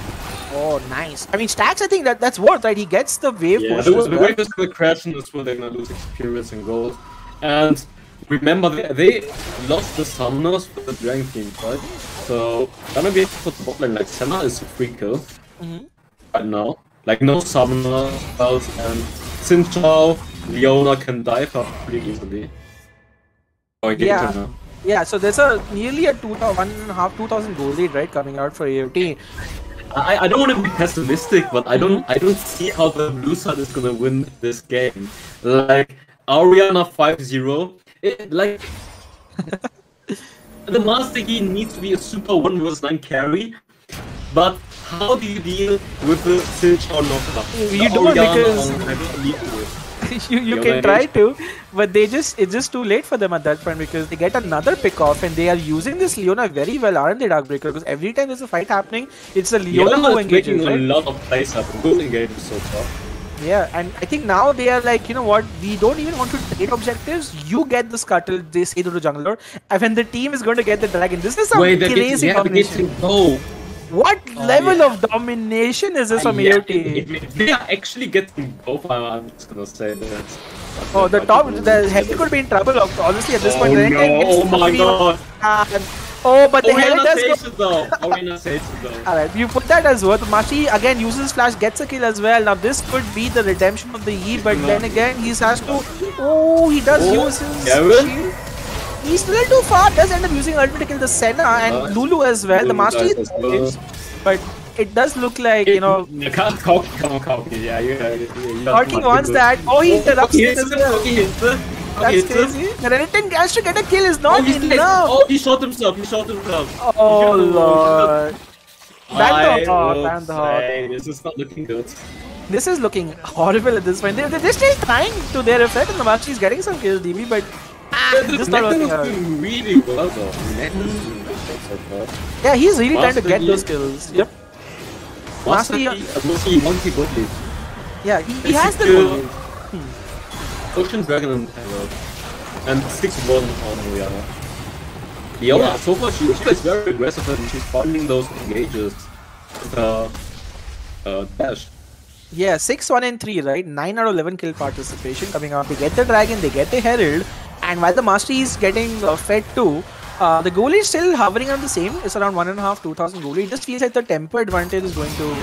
Speaker 3: Oh, nice. I mean, Stacks, I think that's worth, right? He gets the wave
Speaker 2: Yeah,
Speaker 3: push
Speaker 2: the
Speaker 3: as well.
Speaker 2: wave is gonna crash, and that's where they're gonna lose experience and gold. And remember, they lost the summoners for the Dragon team, right? So gonna be for the bot lane. Like Senna is a free kill right now. Like no summoner spells, and Xin Chao, Leona can dive up pretty easily. Oh,
Speaker 3: Yeah. Yeah, so there's a nearly a 2,000 gold lead, right, coming out for AOT.
Speaker 2: I don't want to be pessimistic, but I don't see how the blue side is gonna win this game. Like Orianna 5-0, like the Master Key needs to be a super 1 vs 9 carry, but how do you deal with the Silch or knockup?
Speaker 3: You don't, because you can try to, but it's just too late for them at that point because they get another pick off and they are using this Leona very well, aren't they, Darkbreaker? Because every time there's a fight happening, it's a Leona who
Speaker 2: is making
Speaker 3: engages,
Speaker 2: a
Speaker 3: right?
Speaker 2: lot of plays up, good engages so far.
Speaker 3: Yeah, and I think now they are like, you know what, we don't even want to trade objectives. You get the scuttle, they say to the jungler, and when the team is going to get the dragon, this is some crazy combination.
Speaker 2: Oh,
Speaker 3: What level of domination is this from AOT?
Speaker 2: If they are actually getting both, I'm just gonna say that.
Speaker 3: Oh, the heavy could be in trouble, honestly, at this point.
Speaker 2: Oh, no. Oh my god.
Speaker 3: Oh, but the heavy
Speaker 2: Orianna
Speaker 3: does
Speaker 2: saves
Speaker 3: go.
Speaker 2: it though. Orianna saves it though.
Speaker 3: Alright, you put that as worth. Mashi again uses flash, gets a kill as well. Now this could be the redemption of the E, but then again he has to. Oh, he does use his shield. He's still too far. Does end up using ultimate to kill the Senna and Lulu as well. The Master is, but it does look like, you know.
Speaker 2: You can't cocky. Yeah,
Speaker 3: Corki wants that. Oh, he interrupts it as well.
Speaker 2: That's
Speaker 3: That's crazy. The Renekton has to get a kill is not enough.
Speaker 2: Oh, he shot himself.
Speaker 3: Oh lord. Ban the hawk.
Speaker 2: This is not looking good.
Speaker 3: This is looking horrible at this point. They're still trying to their effect and the Machi is getting some kills, DB, but just not working out.
Speaker 2: Doing really well though.
Speaker 3: Yeah, he's really trying to get those kills. Yep.
Speaker 2: Master Yi, one kick good lead.
Speaker 3: Yeah, he has the goal.
Speaker 2: Ocean Dragon and Terror. And 6-1 on Orianna. Leona, so far she is very aggressive and she's finding those engages with dash.
Speaker 3: Yeah, 6-1 and 3, right? 9 out of 11 kill participation coming out. They get the dragon, they get the herald, and while the master is getting fed too, the goal is still hovering on the same. It's around 1.5, 2,000 goal. It just feels like the tempo advantage is going to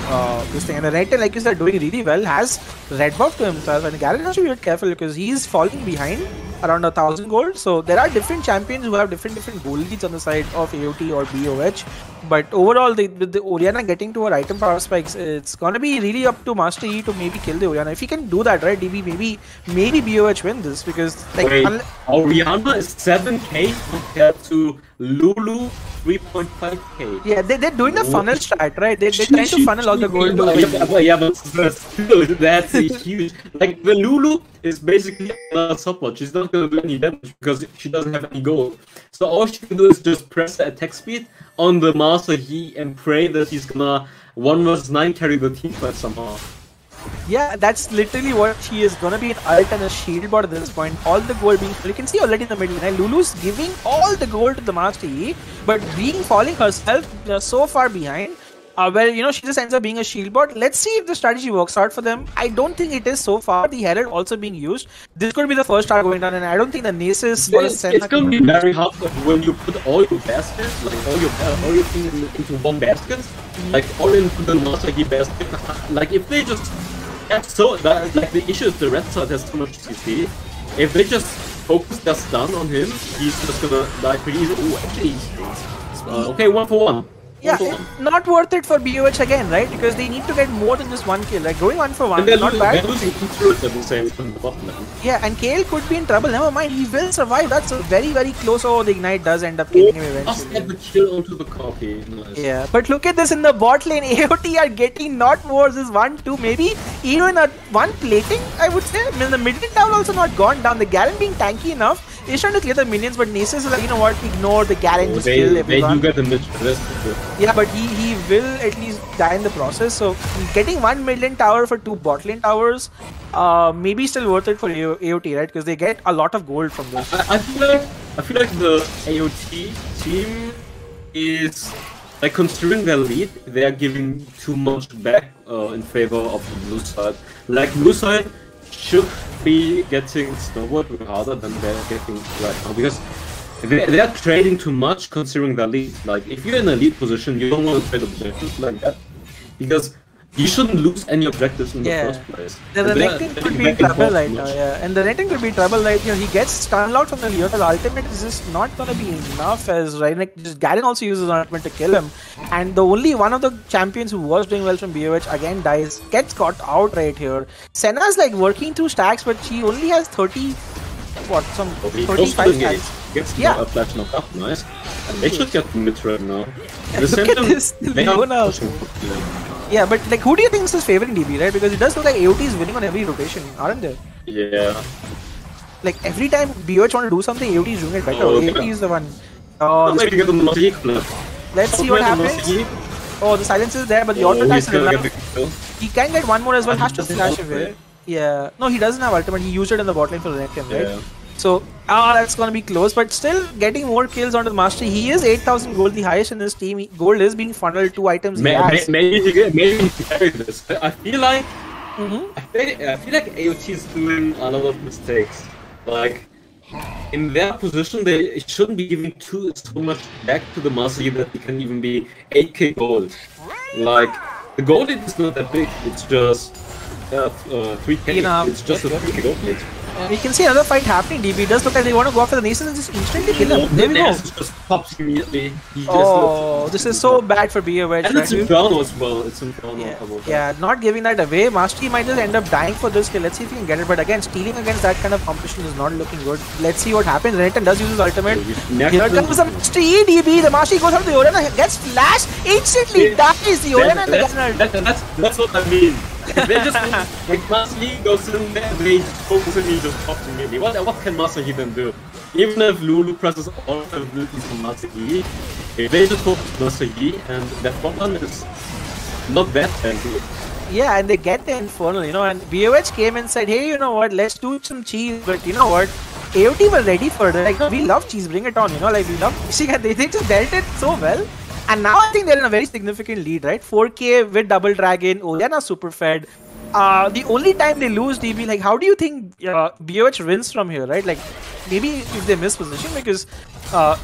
Speaker 3: this thing. And the Renekton, like you said, doing really well, has red buff to himself. And Garrett has to be a bit careful because he's falling behind around 1,000 gold. So there are different champions who have different goal leads on the side of AOT or BOH. But overall, with the Orianna getting to her item power spikes, it's gonna be really up to Master Yi to maybe kill the Orianna. If he can do that, right, DB, maybe BOH win this because like
Speaker 2: Orianna is 7k compared to Lulu 3.5k.
Speaker 3: Yeah, they're doing the funnel strat, right? They're trying to funnel all the gold to
Speaker 2: but still, that's huge. Like the Lulu is basically a support. She's not gonna do any damage because she doesn't have any gold. So all she can do is just press the attack speed on the Master Yi and pray that he's gonna 1 vs 9 carry the team fight somehow.
Speaker 3: Yeah, that's literally what she is gonna be, an ult and a shield bot at this point. All the gold being, you can see already in the middle, right? Lulu's giving all the gold to the Master Yi, but falling herself so far behind. Where, you know, she just ends up being a shield bot. Let's see if the strategy works out for them. I don't think it is so far. The Herald also being used. This could be the first star going down, and I don't think the Nasus or
Speaker 2: It's gonna be very hard when you put all your baskets, like all your things into one basket, like all into the Master Yi basket. Like if they just like the issue is the red side has too much CC. If they just focus their stun on him, he's just gonna die pretty easy. Oh, actually, okay, 1 for 1.
Speaker 3: Yeah, not worth it for BOH again, right? Because they need to get more than just one kill. Like going 1 for 1,
Speaker 2: And they're
Speaker 3: not
Speaker 2: losing,
Speaker 3: bad.
Speaker 2: they're losing turrets at the same time in the bottom lane.
Speaker 3: Yeah, and Kale could be in trouble. Never mind, he will survive. That's a very, very close. Oh, the Ignite does end up killing him
Speaker 2: Just
Speaker 3: eventually.
Speaker 2: get the kill onto the copy. Nice.
Speaker 3: Yeah, but look at this in the bot lane. AOT are getting not more. This 1-2, maybe even a 1 plating, I would say. I mean, the mid lane tower also not gone down. The Garen being tanky enough. He's trying to clear the minions, but Nasus is like, you know what, ignore the Garen, just kill everyone.
Speaker 2: They do get the mid rest.
Speaker 3: Yeah, but he will at least die in the process. So getting 1 mid lane tower for 2 bot lane towers, maybe still worth it for AOT, right? Because they get a lot of gold from this.
Speaker 2: I feel like the AOT team is like, considering their lead, they are giving too much back in favor of the blue side. Like, blue side should be getting snowboard harder than they're getting right now, because they are trading too much considering their lead. Like, if you're in a lead position, you don't want to trade objectives like that, because you shouldn't lose any objectives in the first place.
Speaker 3: The Renekton could be in trouble right now, and the Renekton could be in trouble right here. He gets stun locked from the Leota's ultimate is just not gonna be enough, as just Garen also uses ultimate to kill him. And the only one of the champions who was doing well from BOH again dies, gets caught out right here. Senna's like working through stacks, but she only has 30, what, some 35 stacks.
Speaker 2: Gets a flash knocked up, nice. And they should get mid right now.
Speaker 3: Look at this, Leona. Yeah, but like, who do you think is his favorite DB, right? Because it does look like AOT is winning on every rotation, aren't they?
Speaker 2: Yeah.
Speaker 3: Like, every time BOH want to do something, AOT is doing it better. AOT is the one. Oh,
Speaker 2: maybe get the
Speaker 3: let's see what happens. Oh, the silence is there, but the auto attack is enough. He can get one more as well, has to slash away. Yeah. No, he doesn't have ultimate. He used it in the bot lane for the Renekton, right? Yeah. So, that's gonna be close, but still getting more kills onto the Master. He is 8,000 gold, the highest in his team. Gold is being funneled 2 items.
Speaker 2: Maybe he carry this. I feel like I feel like AOT is doing a lot of mistakes. Like, in their position, they shouldn't be giving so much back to the Master that he can even be 8k gold. Like, the gold is not that big. It's just 3k. It's just a 3k gold lead.
Speaker 3: We can see another fight happening. DB does look like they want to go after the Nasus and just instantly kill him. There we go.
Speaker 2: Just pops immediately.
Speaker 3: Oh, this is so bad for BOH.
Speaker 2: And it's Inferno as well. It's Inferno.
Speaker 3: Yeah, not giving that away. Mastery might just end up dying for this kill. Let's see if he can get it. But again, stealing against that kind of competition is not looking good. Let's see what happens. Renekton does use his ultimate. Here comes some Mastery DB. The Mastery goes out to the Orianna, gets flashed, instantly dies the Orianna and the Gunner.
Speaker 2: That's what I mean. They just, like, Master Yi goes in there, they just focus on me, just pops immediately. What can Master Yi then do? Even if Lulu presses all of the abilities from Master Yi, if they just focus on Master Yi, and that front line is not that tanky.
Speaker 3: Yeah, and they get the Infernal, you know, and BOH came and said, hey, you know what, let's do some cheese, but you know what, AOT were ready for it. Like, we love cheese, bring it on, you know, like, we love cheese, and they just dealt it so well. And now I think they're in a very significant lead, right? 4k with Double Dragon, Orianna super fed. The only time they lose DB, like, how do you think BOH wins from here, right? Like, maybe if they miss position, because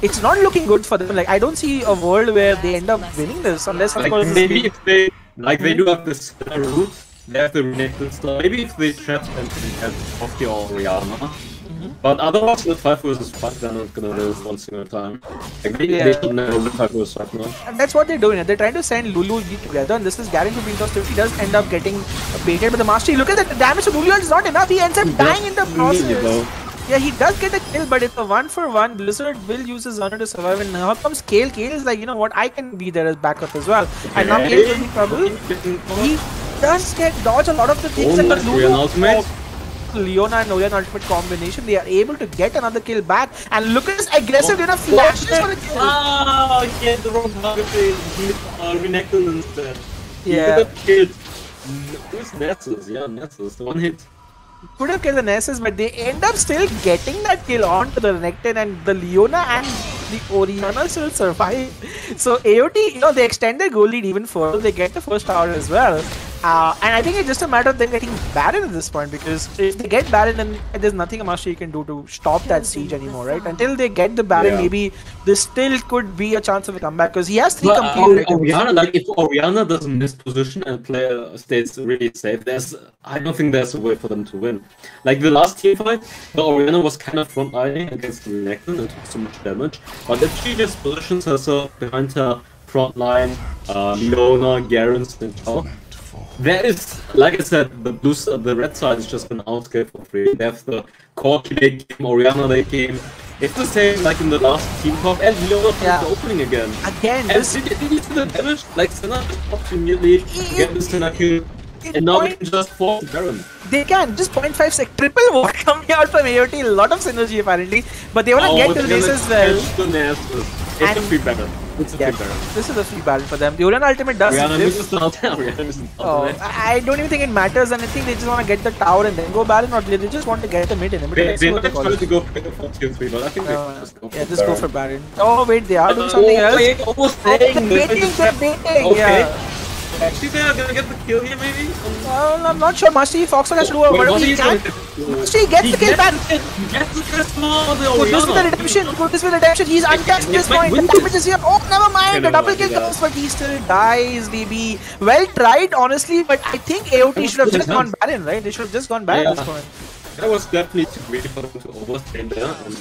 Speaker 3: it's not looking good for them. Like, I don't see a world where they end up winning this, unless, of course,
Speaker 2: maybe if they, like, they do have this route, they have the Renekton stuff. Maybe if they trap them to get Hockey or Orianna. But otherwise, with 5 vs 5, they're not gonna lose one single time. Like, they should never win 5 vs 5 now.
Speaker 3: And that's what they're doing. They're trying to send Lulu together, and this is Garen to being tossed. He does end up getting baited by the Mastery. Look at the damage to Lulu, and it's not enough. He ends up dying in the process. Yeah, he does get a kill, but it's a 1-for-1. Blizzard will use his honor to survive, and now comes Kale. Kale is like, you know what, I can be there as backup as well. And now Kale is in trouble. He does get dodge a lot of the things that Lulu. Leona and Orianna ultimate combination, they are able to get another kill back, and look at this aggressive Leona flashes for a kill.
Speaker 2: Oh, he had the wrong target to Renekton instead.
Speaker 3: Yeah.
Speaker 2: He could have killed. Who's Nessus? Yeah, Nessus. The one hit.
Speaker 3: Could have killed the Nessus, but they end up still getting that kill onto the Renekton, and the Leona and the Orianna still survive. So AOT, you know, they extend their goal lead even further. They get the first tower as well. And I think it's just a matter of them getting Baron at this point, because if they get Baron, then there's nothing a Master can do to stop that siege anymore, right? Until they get the Baron, maybe there still could be a chance of a comeback, because he has 3 complete
Speaker 2: Orianna, like, if Orianna doesn't miss position and stays really safe, I don't think there's a way for them to win. Like, the last team fight, the Orianna was kind of frontlining against the Renekton and took so much damage, but if she just positions herself behind her front line, Leona, Garen, Sincho. There is, like I said, the red side is just an outscale for free. They have the Corki late game, Orianna late game. It's the same like in the last team talk, and Leona
Speaker 3: Yeah.
Speaker 2: the opening again.
Speaker 3: Again,
Speaker 2: And
Speaker 3: this
Speaker 2: did you see the damage? Like Senna just popped immediately to get the Senna kill, and now they can just force Baron.
Speaker 3: they can just 0.5 sec triple ward coming out from AOT. A lot of synergy apparently, but they want to get to the base as well.
Speaker 2: It's a
Speaker 3: And-
Speaker 2: free Baron. It's a
Speaker 3: Yeah,
Speaker 2: free Baron.
Speaker 3: this is a free battle for them. The Orianna ultimate does
Speaker 2: Rihanna
Speaker 3: this.
Speaker 2: misses the ultimate. Rihanna misses the
Speaker 3: Oh,
Speaker 2: ultimate.
Speaker 3: I don't even think it matters, and I think they just want to get the tower and then go Baron, or they just want to get the mid in.
Speaker 2: They might try to go for tier 3, but I think they just go for
Speaker 3: Yeah, just go
Speaker 2: Baron.
Speaker 3: for Baron. Oh wait, they are doing something else.
Speaker 2: Wait, almost
Speaker 3: Oh, they're
Speaker 2: saying
Speaker 3: baiting, they're baiting.
Speaker 2: Okay.
Speaker 3: Yeah.
Speaker 2: Actually, they are gonna get the kill here, maybe?
Speaker 3: I'm not sure. Master Fox has to do whatever he can. Master gets the kill back.
Speaker 2: He gets the kill for the
Speaker 3: Put this with the
Speaker 2: Orianna.
Speaker 3: redemption. Put this with redemption. He's untouched at this point. The damage is here. Oh, never mind. The double kill comes, but he still dies, DB. Well tried, honestly, but I think AOT should have just gone Baron, right? They should have just gone Baron at this point.
Speaker 2: That was definitely too greedy for them to overstay there and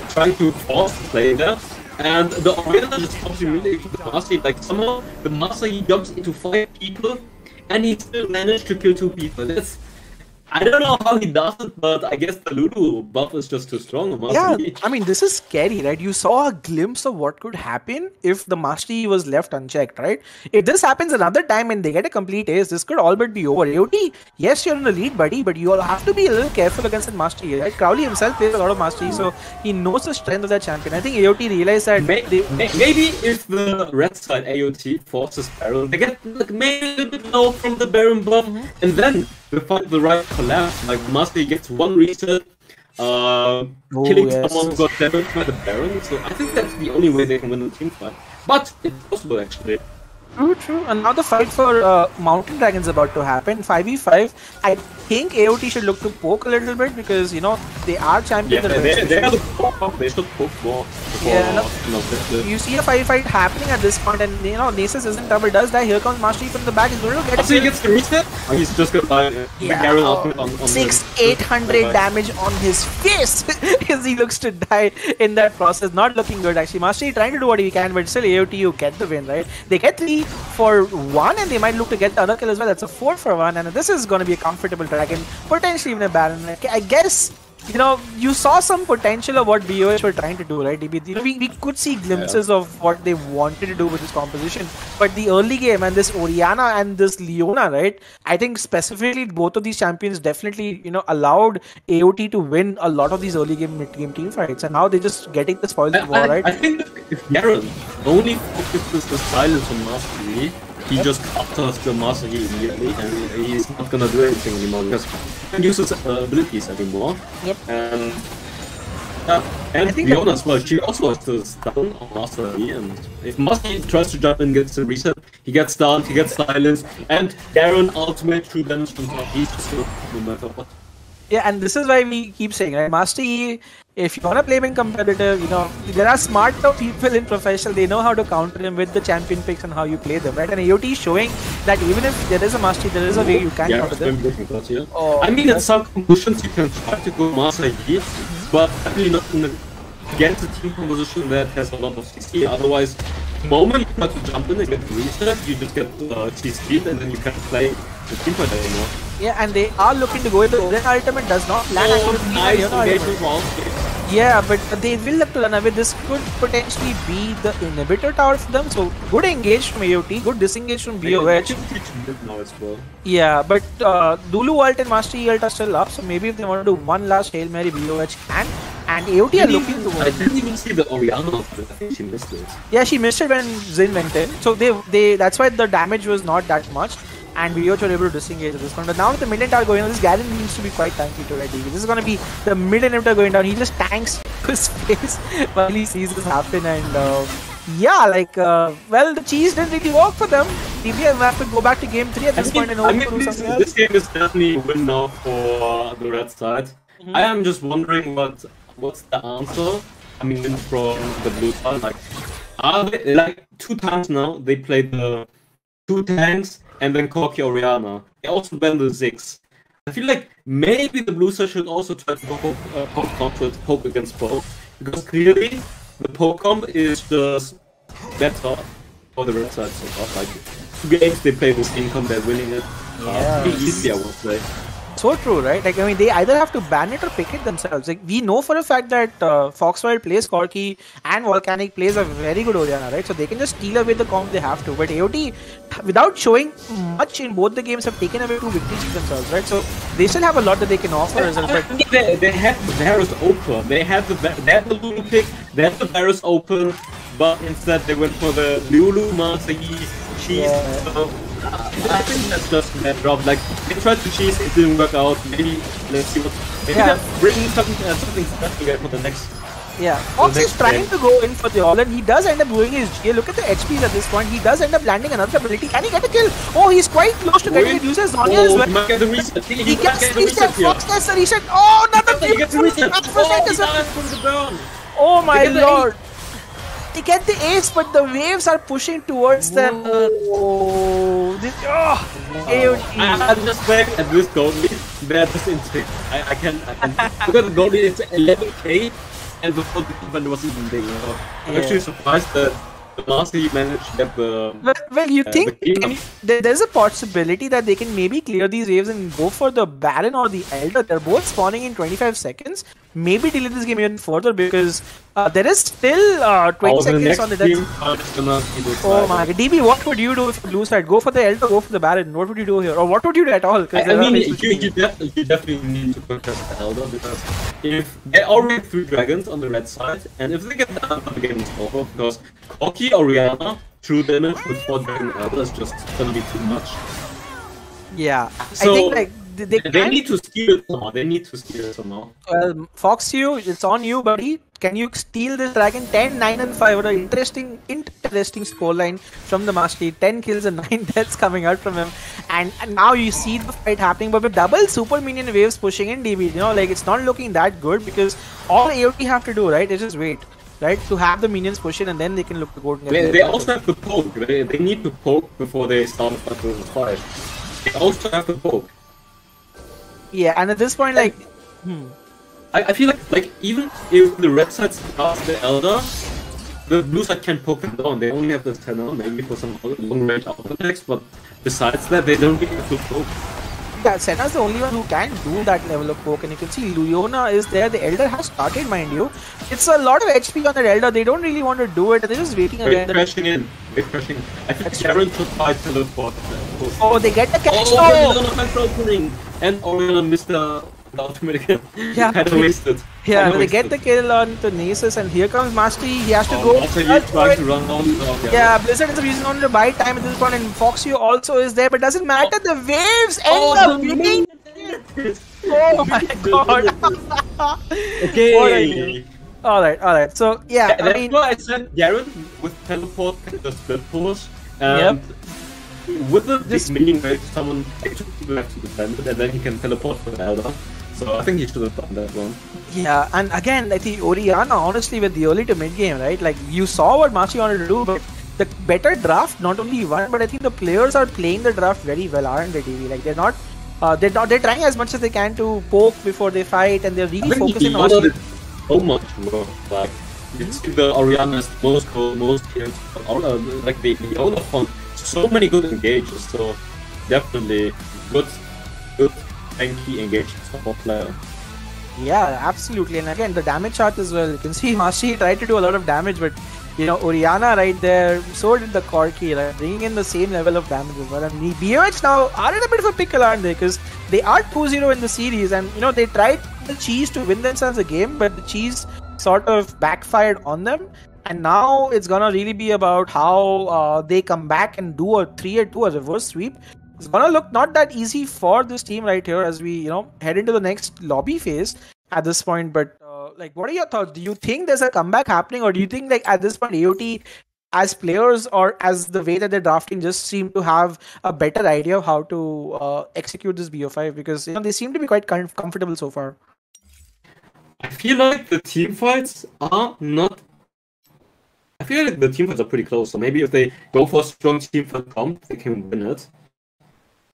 Speaker 2: trying to force the play there. And the Orianna just pops immediately to the Master. Like somehow the Master he jumps into 5 people and he still managed to kill 2 people. That's I don't know how he does it, but I guess the Lulu buff is just too strong on Master
Speaker 3: Yeah,
Speaker 2: Yi.
Speaker 3: I mean, this is scary, right? You saw a glimpse of what could happen if the Master Yi was left unchecked, right? If this happens another time and they get a complete ace, this could all but be over. AOT, yes, you're in the lead, buddy, but you all have to be a little careful against that Master Yi, right? Crowley himself plays a lot of Master Yi, so he knows the strength of that champion. I think AOT realized that
Speaker 2: Maybe if the red side AOT forces Baron, they get like maybe a little bit low from the Baron buff, and then they find the right collapse. Like Master gets one reset, killing
Speaker 3: yes.
Speaker 2: someone who got damaged by the Baron. So I think that's the only way they can win the team fight. But it's possible actually.
Speaker 3: True. And now the fight for Mountain Dragon is about to happen. 5v5. I think AOT should look to poke a little bit because, you know, they are champions.
Speaker 2: Yeah, they are the poke. They should poke more.
Speaker 3: Yeah, you see a 5v5 happening at this point, and you know, Nasus isn't double does die. Here comes Master Yi from the back. He's going to get
Speaker 2: So he gets the reset? Or he's just gonna die.
Speaker 3: Yeah,
Speaker 2: on
Speaker 3: 800 damage on his face as he looks to die in that process. Not looking good actually. Master Yi trying to do what he can, but still AOT you get the win, right? They get 3 for 1 and they might look to get the other kill as well. That's a 4 for 1, and this is going to be a comfortable dragon, potentially even a Baron. I guess, you know, you saw some potential of what BOH were trying to do, right? You know, we could see glimpses of what they wanted to do with this composition, but the early game and this Orianna and this Leona, right? I think specifically both of these champions definitely, you know, allowed AOT to win a lot of these early game, mid game team fights, and now they're just getting the spoils of war, right?
Speaker 2: I think if Garen only focuses the silence on Master Yi, he just counters the Master Yi immediately, and he's not gonna do anything anymore because he can't use his abilities anymore.
Speaker 3: Yep.
Speaker 2: And
Speaker 3: I think
Speaker 2: Leona as well, she also has to stun on Master Yi, and if Master Yi tries to jump in and gets a reset, he gets stunned, he gets silenced, and Garen ultimate through damage from top, he's just good no matter what.
Speaker 3: Yeah, and this is why we keep saying, right? Master Yi, if you want to play him in competitive, you know, there are smart people in professional, they know how to counter him with the champion picks and how you play them, right? And AOT is showing that even if there is a Master Yi, there is a way you can counter them. Oh,
Speaker 2: I mean, in some compositions you can try to go Master Yi, but definitely not against a team composition that has a lot of CC. Otherwise, the moment you try to jump in and get reset, you just get CC and then you can't play the team fight anymore.
Speaker 3: Yeah, and they are looking to go into Odin ultimate does not land. Yeah, but they will have to run away. This could potentially be the inhibitor tower for them. So good engage from AOT, good disengage from BOH. Yeah, but Dulu ult and Master Yi ult are still up. So maybe if they want to do one last Hail Mary, BOH can. And AOT are looking to
Speaker 2: I didn't even see the Orianna. I think she missed it.
Speaker 3: Yeah, she missed it when Zin went in. So they that's why the damage was not that much. And BOH were able to disengage at this point. But now with the mid tower going on, this Garen needs to be quite tanky to ready. This is going to be the mid inhibitor going down. He just tanks his face while he sees this happen. And yeah, like, well, the cheese didn't really work for them. DBM have to go back to game 3 at this point and hope to do something else.
Speaker 2: This game is definitely a win now for the red side. I am just wondering what's the answer. I mean, from the blue side, like, are they, like 2 times now they played the 2 tanks and then Corki Orianna. They also banned the Ziggs. I feel like maybe the blue side should also try to poke against both, because clearly the poke comp is just better for the red side so far. Like 2 games they play with income, they're winning it. Pretty easy, I would say.
Speaker 3: So true, right? Like, I mean, they either have to ban it or pick it themselves. Like, we know for a fact that Foxwild plays Corki and Volcanic plays a very good Orianna, right? So they can just steal away the comp they have to. But AOT, without showing much in both the games, have taken away 2 victories for themselves, right? So they still have a lot that they can offer as well. But
Speaker 2: they have the Varus open. They have the Lulu pick, they have the Varus open, but instead they went for the Lulu, Master Yi, Cheese. So, I think that's just a matter of like they tried to cheese, it didn't work out. Maybe let's see what. Maybe they're bringing something special for the next.
Speaker 3: Yeah, Fox is trying to go in for the all, and he does end up doing his GA. Look at the HPs at this point. He does end up landing another ability. Can he get a kill? Oh, he's quite close to getting it. Uses Zonya as well.
Speaker 2: He might get the reset.
Speaker 3: He gets the reset. Fox gets the reset. Oh, another
Speaker 2: He gets the reset.
Speaker 3: Oh my lord. They get the ace, but the waves are pushing towards them. Oh, AOT.
Speaker 2: I'm just playing at this goalie. They're just instinct. I can because the goalie is 11k, and before the event was even big. I'm actually surprised that the Master managed to get the.
Speaker 3: Well, you think there's a possibility that they can maybe clear these waves and go for the Baron or the Elder. They're both spawning in 25 seconds. Maybe delay this game even further because there is still 20 seconds on the death. Oh my god. DB, what would you do if you lose that? Go for the Elder, go for the Baron. What would you do here? Or what would you do at all?
Speaker 2: I mean, you definitely need to contest the Elder because if they already 3 dragons on the red side, and if they get the Elder, the game is over because Corki Orianna, true damage with 4 dragon Elder is just gonna be too much.
Speaker 3: Yeah,
Speaker 2: so,
Speaker 3: I think like
Speaker 2: they need to steal it somehow. They need to steal it somehow.
Speaker 3: Well, Fox, it's on you, buddy. Can you steal this dragon? 10, 9, and 5. What an interesting scoreline from the Marshvll. 10 kills and 9 deaths coming out from him. And now you see the fight happening, but with double super minion waves pushing in DB, you know, like it's not looking that good because all AOT have to do, right, is just wait. Right, to have the minions push in and then they can look to go.
Speaker 2: They also have to poke. They need to poke before they start the fight versus 5. They also have to poke.
Speaker 3: Yeah, and at this point, like,
Speaker 2: I feel like even if the red side starts the Elder, the blue side can poke them down. They only have the Tenor, maybe for some long range auto attacks, but besides that, they don't really have to poke.
Speaker 3: Yeah, Senna's the only one who can do that level of poke, and you can see Leona is there. The Elder has started, mind you. It's a lot of HP on that Elder. They don't really want to do it. They're just waiting again.
Speaker 2: They're crashing in. I think Sharon should try to teleport.
Speaker 3: Oh, they get the catch.
Speaker 2: Oh, opening. And Orianna missed the ultimate again.
Speaker 3: Yeah.
Speaker 2: Kind of wasted.
Speaker 3: Yeah, but they get the kill on to Nasus, and here comes Mastery. He has to go.
Speaker 2: Trying to run on.
Speaker 3: Yeah, Blizzard is using on to buy time at this point, and Foxy also is there, but doesn't matter. The waves end up winning. Oh my god.
Speaker 2: Okay.
Speaker 3: Alright. So, yeah,
Speaker 2: that's why I said Garen with teleport can just split push. And with the big minion wave, someone actually have to defend it, and then he can teleport for the Elder. So I think he should have done that one.
Speaker 3: Yeah, and again, I think Orianna, honestly, with the early to mid game, right? Like, you saw what Marshvll wanted to do, but the better draft, not only won, but I think the players are playing the draft very well, aren't they, TV? Like, they're trying as much as they can to poke before they fight, and they're really focusing on
Speaker 2: so much work. Like, you see the Orianna's most goals, most kills, like the Leona found so many good engages, so definitely good tanky engaged support player.
Speaker 3: Yeah, absolutely. And again, the damage chart as well. You can see Marshvll tried to do a lot of damage, but you know, Orianna right there, so did the Corki, like, bringing in the same level of damage as well. And the BOH now are in a bit of a pickle, aren't they? Because they are 2-0 in the series, and you know, they tried the cheese to win themselves a game, but the cheese sort of backfired on them. And now it's gonna really be about how they come back and do a 3-2, a reverse sweep. It's gonna look not that easy for this team right here as we, you know, head into the next lobby phase at this point. But like, what are your thoughts? Do you think there's a comeback happening, or do you think like at this point AOT as players or as the way that they're drafting just seem to have a better idea of how to execute this BO5, because you know they seem to be quite comfortable so far?
Speaker 2: I feel like the team fights are not. I feel like the team fights are pretty close. So maybe if they go for a strong team fight comp, they can win it.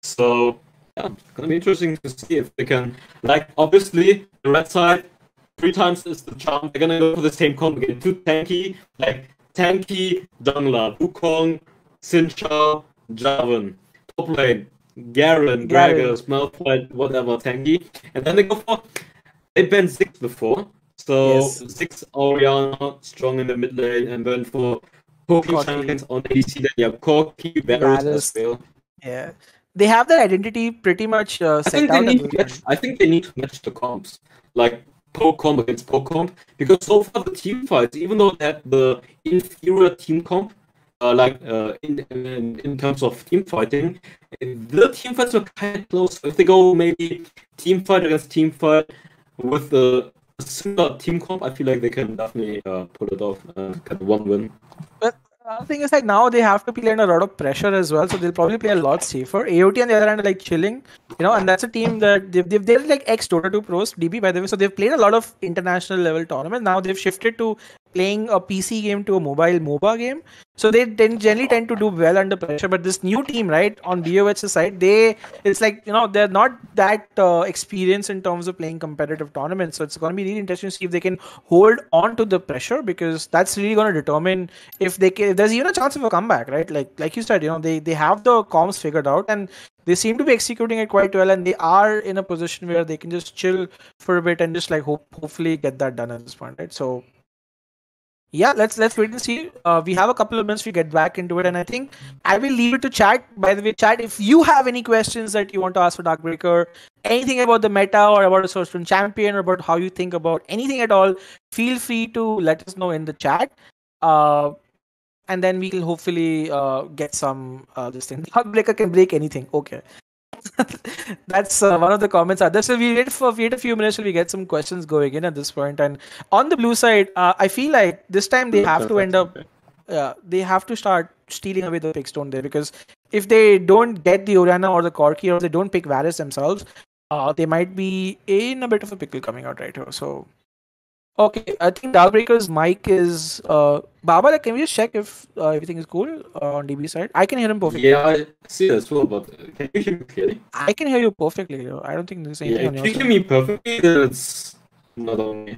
Speaker 2: So yeah, it's gonna be interesting to see if they can. Like, obviously the red side 3 times is the charm. They're gonna go for the same comp again. Too tanky. Like, tanky jungler, Wukong, Xin Zhao, Jarvan. Top lane, Garen,
Speaker 3: Garen.
Speaker 2: Gragas, Malphite, whatever, tanky. And then they banned Ziggs before. So
Speaker 3: Yes.
Speaker 2: Ziggs, Orianna, strong in the mid lane. And then for poking
Speaker 3: Corki.
Speaker 2: champions on ADC, then you have Corki, Varus as
Speaker 3: Varus.
Speaker 2: well.
Speaker 3: Yeah. They have their identity pretty much
Speaker 2: I
Speaker 3: set
Speaker 2: think they
Speaker 3: out at
Speaker 2: need
Speaker 3: this
Speaker 2: to
Speaker 3: point.
Speaker 2: match. I think they need to match the comps, like pro comp against pro comp, because so far the team fights, even though they had the inferior team comp, in terms of team fighting, the team fights were kind of close. If they go maybe team fight against team fight with a similar team comp, I feel like they can definitely pull it off and get one win.
Speaker 3: But the thing is, like, now they have to play under a lot of pressure as well, so they'll probably play a lot safer. AOT on the other hand are like chilling, and that's a team that they're like ex Dota 2 pros, DB by the way, so they've played a lot of international level tournaments. Now they've shifted to playing a PC game to a mobile MOBA game, so they generally tend to do well under pressure. But this new team, right, on BOH's side, it's like they're not that experienced in terms of playing competitive tournaments, so it's going to be really interesting to see if they can hold on to the pressure, because that's really going to determine if if there's even a chance of a comeback, right? Like you said, they have the comms figured out, and they seem to be executing it quite well, and they are in a position where they can just chill for a bit and just like hopefully get that done at this point, right? So yeah, let's wait and see. We have a couple of minutes to get back into it, and I think I will leave it to chat. By the way, chat, if you have any questions that you want to ask for Darkbreaker, anything about the meta or about a certain champion or about how you think about anything at all, feel free to let us know in the chat. And then we will hopefully get some this thing. Darkbreaker can break anything. Okay. That's one of the comments. So we wait a few minutes till we get some questions going in at this point. And on the blue side, I feel like this time they have to end up. They have to start stealing away the picks, don't they? Because if they don't get the Orianna or the Corki, or they don't pick Varus themselves, they might be in a bit of a pickle coming out right here. So okay, I think Darkbreaker's mic is Baba. Like, can we just check if everything is cool on DB side? I can hear him perfectly.
Speaker 2: Yeah, I see as well, but can you hear me clearly?
Speaker 3: I can hear you perfectly. I don't think there's anything
Speaker 2: Yeah,
Speaker 3: on
Speaker 2: if
Speaker 3: your
Speaker 2: you hear
Speaker 3: side.
Speaker 2: me perfectly, then it's not on me.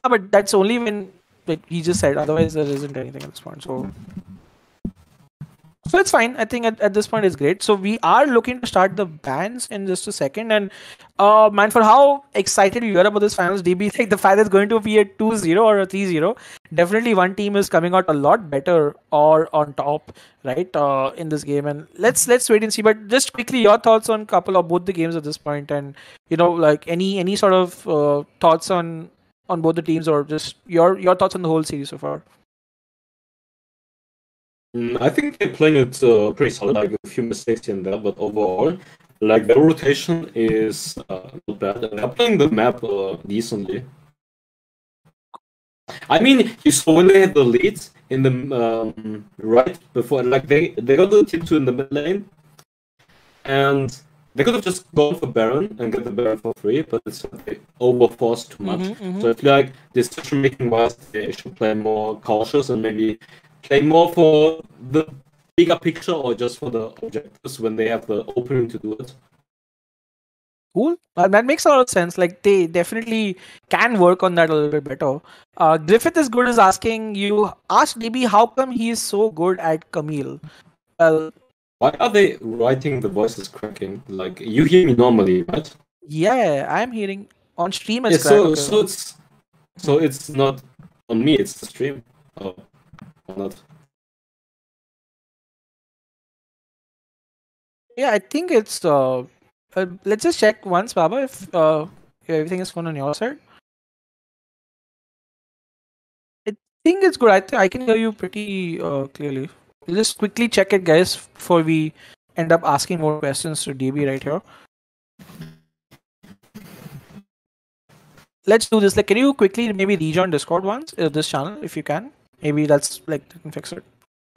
Speaker 3: But that's only when he just said. Otherwise, there isn't anything at this point. So it's fine. I think at this point it's great. So we are looking to start the bans in just a second. And man, for how excited you are about this finals, DB, like the fact that it's going to be a 2-0 or a 3-0, definitely one team is coming out a lot better or on top, right? In this game. And let's wait and see. But just quickly, your thoughts on couple of both the games at this point, and like any sort of thoughts on both the teams, or just your thoughts on the whole series so far.
Speaker 2: I think they're playing it pretty solid, like a few mistakes here and there, but overall, like their rotation is not bad, and they're playing the map decently. I mean, you saw when they had the lead in the right before, like they got the team 2 in the mid lane, and they could have just gone for Baron and get the Baron for free, but instead they overforced too much. So I feel like decision making wise, they should play more cautious and maybe play more for the bigger picture or just for the objectives when they have the opening to do it.
Speaker 3: Cool. That makes a lot of sense. Like, they definitely can work on that a little bit better. Griffith is good is asking you, ask DB how come he is so good at Camille. Well,
Speaker 2: why are they writing the voices cracking? Like, you hear me normally, right?
Speaker 3: Yeah, I'm hearing on stream as
Speaker 2: yeah,
Speaker 3: crack.
Speaker 2: So it's not on me, it's the stream. Oh, or not.
Speaker 3: Yeah, I think it's let's just check once, Baba, if everything is fine on your side. I think it's good. I can hear you pretty clearly. We'll just quickly check it, guys, before we end up asking more questions to DB right here. Let's do this. Like, can you quickly maybe rejoin Discord once, this channel, if you can? Maybe that's like, you can fix it.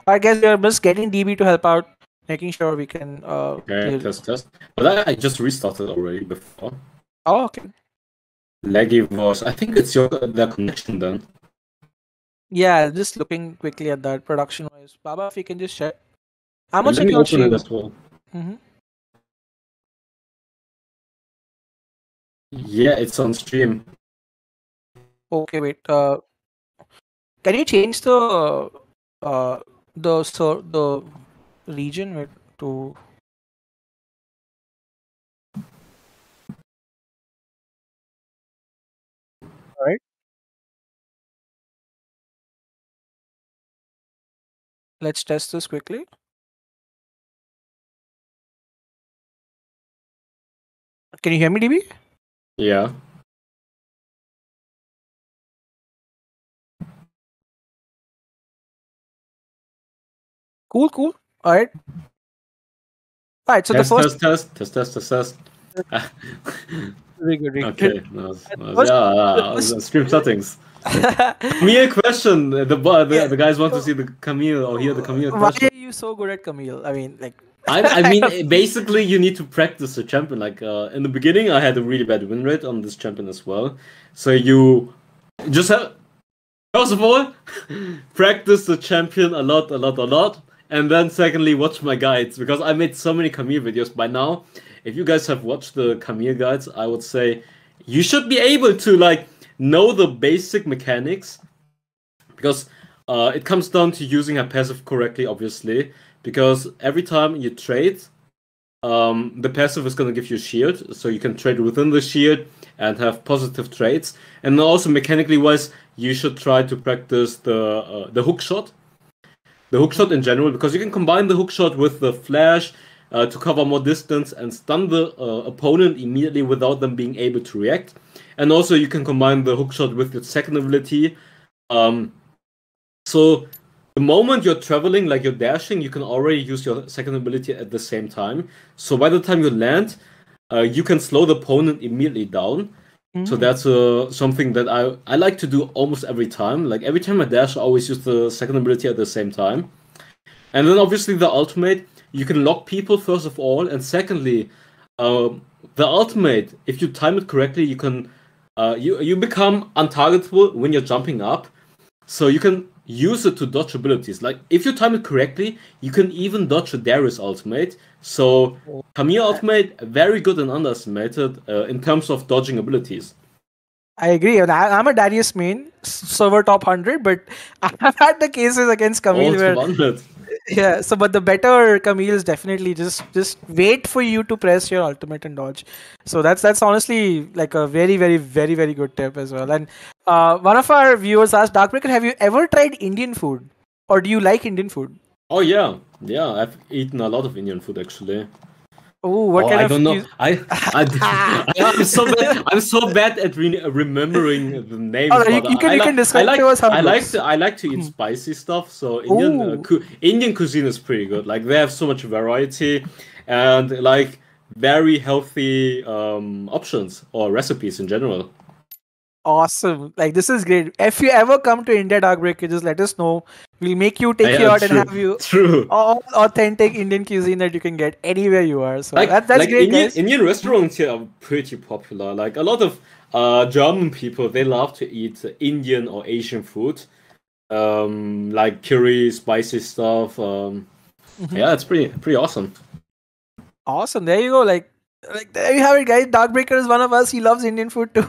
Speaker 3: I guess we're just getting DB to help out, making sure we can.
Speaker 2: Okay, test. But I just restarted already before.
Speaker 3: Oh, okay.
Speaker 2: Laggy was. I think it's their connection then.
Speaker 3: Yeah, just looking quickly at that production wise. Baba, if you can just check. I'm
Speaker 2: Let me open it as well. Yeah, it's on stream.
Speaker 3: Okay, wait. Can you change the the region to? All right. Let's test this quickly. Can you hear me, DB?
Speaker 2: Yeah.
Speaker 3: Cool, cool. All right. All right. So
Speaker 2: Test,
Speaker 3: the first.
Speaker 2: test.
Speaker 3: Very good. Very good.
Speaker 2: Okay, nice.
Speaker 3: First, the
Speaker 2: Yeah,
Speaker 3: first-
Speaker 2: stream settings. Camille question.
Speaker 3: Yeah.
Speaker 2: The guys want to see the Camille or hear the Camille
Speaker 3: Why
Speaker 2: question.
Speaker 3: are you so good at Camille? I mean, like.
Speaker 2: I mean, basically, you need to practice the champion. Like in the beginning, I had a really bad win rate on this champion as well. So you just have, first of all, practice the champion a lot, and then secondly, watch my guides because I made so many Camille videos by now. If you guys have watched the Camille guides, I would say you should be able to like know the basic mechanics because it comes down to using her passive correctly, obviously. Because every time you trade, the passive is going to give you a shield, so you can trade within the shield and have positive trades. And also mechanically wise, you should try to practice the hook shot. The hook shot in general, because you can combine the hook shot with the flash to cover more distance and stun the opponent immediately without them being able to react. And also you can combine the hook shot with your second ability. So the moment you're traveling, like you're dashing, you can already use your second ability at the same time. So by the time you land, you can slow the opponent immediately down. So that's something that I like to do almost every time. Like every time I dash, I always use the second ability at the same time. And then obviously the ultimate, you can lock people first of all, and secondly, the ultimate, if you time it correctly, you can you become untargetable when you're jumping up. So you can use it to dodge abilities. Like if you time it correctly, you can even dodge a Darius ultimate. So Camille ultimate, very good and underestimated in terms of dodging abilities.
Speaker 3: I agree. And I'm a Darius main, server top 100, but I've had the cases against Camille
Speaker 2: All
Speaker 3: where
Speaker 2: 200.
Speaker 3: yeah. So, but the better Camille is definitely just wait for you to press your ultimate and dodge. So that's honestly like a very good tip as well. And one of our viewers asked, Darkbreaker, have you ever tried Indian food, or do you like Indian food?
Speaker 2: Oh yeah, I've eaten a lot of Indian food actually.
Speaker 3: Oh, what kind
Speaker 2: I
Speaker 3: of
Speaker 2: don't know. I'm so bad. I'm so bad at remembering the names.
Speaker 3: Oh,
Speaker 2: but
Speaker 3: you can describe to us how it looks.
Speaker 2: I like to eat spicy stuff. So Indian Indian cuisine is pretty good. Like they have so much variety, and like very healthy options or recipes in general.
Speaker 3: Awesome. Like this is great. If you ever come to India, Darkbreaker, just let us know. We'll make you take you out and have you all authentic Indian cuisine that you can get anywhere you are. So
Speaker 2: like,
Speaker 3: that's
Speaker 2: like
Speaker 3: great,
Speaker 2: Indian,
Speaker 3: guys.
Speaker 2: Indian restaurants here are pretty popular. Like a lot of German people, they love to eat Indian or Asian food. Like curry, spicy stuff. Yeah, it's pretty awesome.
Speaker 3: Awesome. There you go. Like there you have it, guys. Darkbreaker is one of us. He loves Indian food too.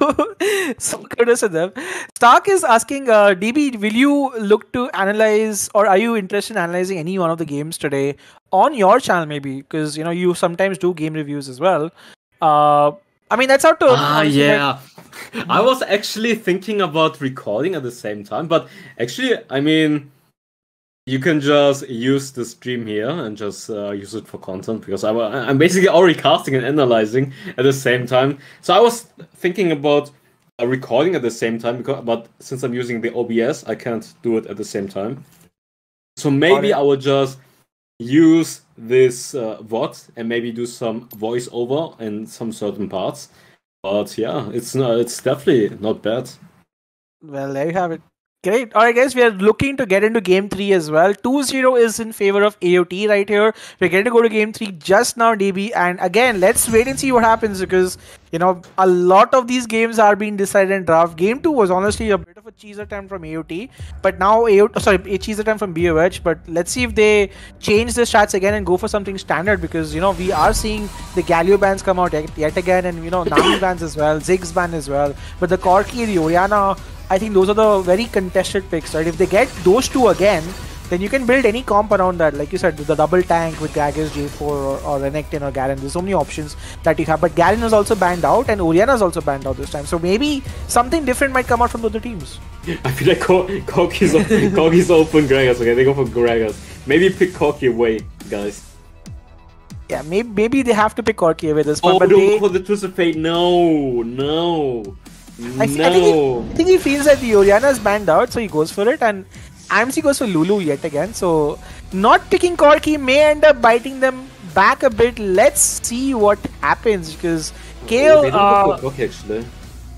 Speaker 3: So kudos to them. Stark is asking, DB, will you look to analyze, or are you interested in analyzing any one of the games today on your channel, maybe? Because you sometimes do game reviews as well. I mean, that's out to honestly,
Speaker 2: Yeah. I was actually thinking about recording at the same time, but actually, I mean, you can just use the stream here and just use it for content because I'm basically already casting and analyzing at the same time. So I was thinking about recording at the same time, but since I'm using the OBS, I can't do it at the same time. So maybe I will just use this VOD and maybe do some voiceover in some certain parts. But yeah, it's definitely not bad.
Speaker 3: Well, there you have it. Great. All right, guys, we are looking to get into game 3 as well. 2-0 is in favor of AOT right here. We're getting to go to game 3 just now, DB. And again, let's wait and see what happens because, a lot of these games are being decided in draft. Game 2 was honestly a bit of of a cheese attempt from AOT, but now a cheese attempt from BOH. But let's see if they change the stats again and go for something standard, because we are seeing the Galio bans come out yet again, and Nami bans as well, Ziggs ban as well. But the Corki, the Orianna, I think those are the very contested picks, right? If they get those two again, then you can build any comp around that. Like you said, the double tank with Gragas, J4 or Renekton or Garen. There's so many options that you have. But Garen is also banned out and Orianna is also banned out this time. So maybe something different might come out from the other teams.
Speaker 2: I feel like Corki's open Gragas. Okay, they go for Gragas. Maybe pick Corki away, guys.
Speaker 3: Yeah, maybe they have to pick Corki away this one.
Speaker 2: Oh,
Speaker 3: but
Speaker 2: don't go for the Twisted Fate. No.
Speaker 3: I think he feels that the Orianna is banned out, so he goes for it. And IMC goes for Lulu yet again, so not picking Corki may end up biting them back a bit. Let's see what happens, because KO,
Speaker 2: they don't go for Corki actually.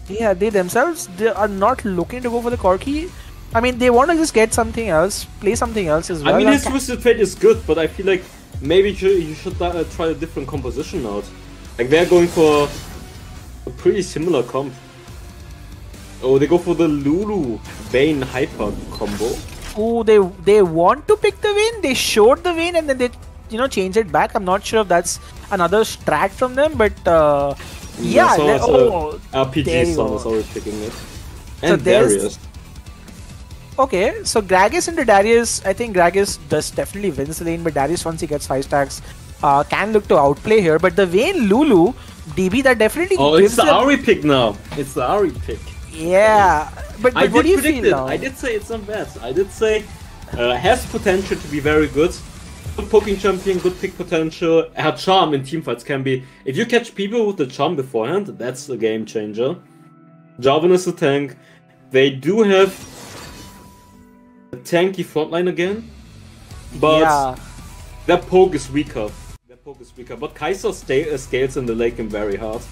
Speaker 3: Yeah, they themselves are not looking to go for the Corki. I mean, they want to just get something else, play something else as well.
Speaker 2: I mean, his Twisted Fate is good, but I feel like maybe you should try a different composition out. Like, they're going for a pretty similar comp. Oh, they go for the Lulu Vayne Hyper combo.
Speaker 3: Oh, they want to pick the Vayne. They showed the Vayne and then they change it back. I'm not sure if that's another strat from them, but yeah.
Speaker 2: RPG Son is always picking it. And so Darius.
Speaker 3: Okay, so Gragas into Darius. I think Gragas does definitely wins the lane, but Darius, once he gets 5 stacks, can look to outplay here. But the Vayne Lulu DB, that definitely
Speaker 2: gives it's the Ahri pick now. It's the Ahri pick.
Speaker 3: Yeah, but what do you feel now?
Speaker 2: I did say it's not bad. I did say has potential to be very good. Good poking champion, good pick potential. Her charm in teamfights can be... If you catch people with the charm beforehand, that's a game changer. Jarvan is a tank. They do have a tanky frontline again, but their poke is weaker. But Kai'Sa scales in the late game very hard.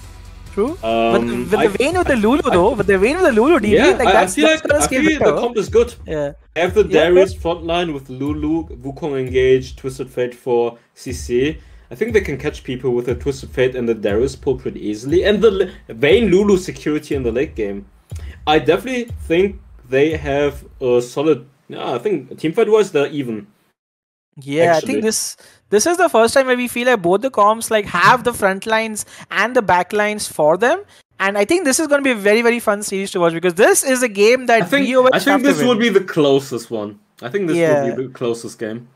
Speaker 3: True. But with the Vayne with the Lulu though, with the Vayne with the Lulu DB,
Speaker 2: I feel the comp is good.
Speaker 3: Yeah.
Speaker 2: Have the Darius frontline with Lulu, Wukong engage, Twisted Fate for CC. I think they can catch people with the Twisted Fate and the Darius pull pretty easily. And the Vayne Lulu security in the late game. I definitely think they have a solid... I think teamfight wise they're even.
Speaker 3: Yeah, actually. I think this is the first time where we feel like both the comps have the front lines and the back lines for them, and I think this is going to be a very, very fun series to watch, because this is a game that
Speaker 2: I think this will be the closest one. I think this will be the closest game.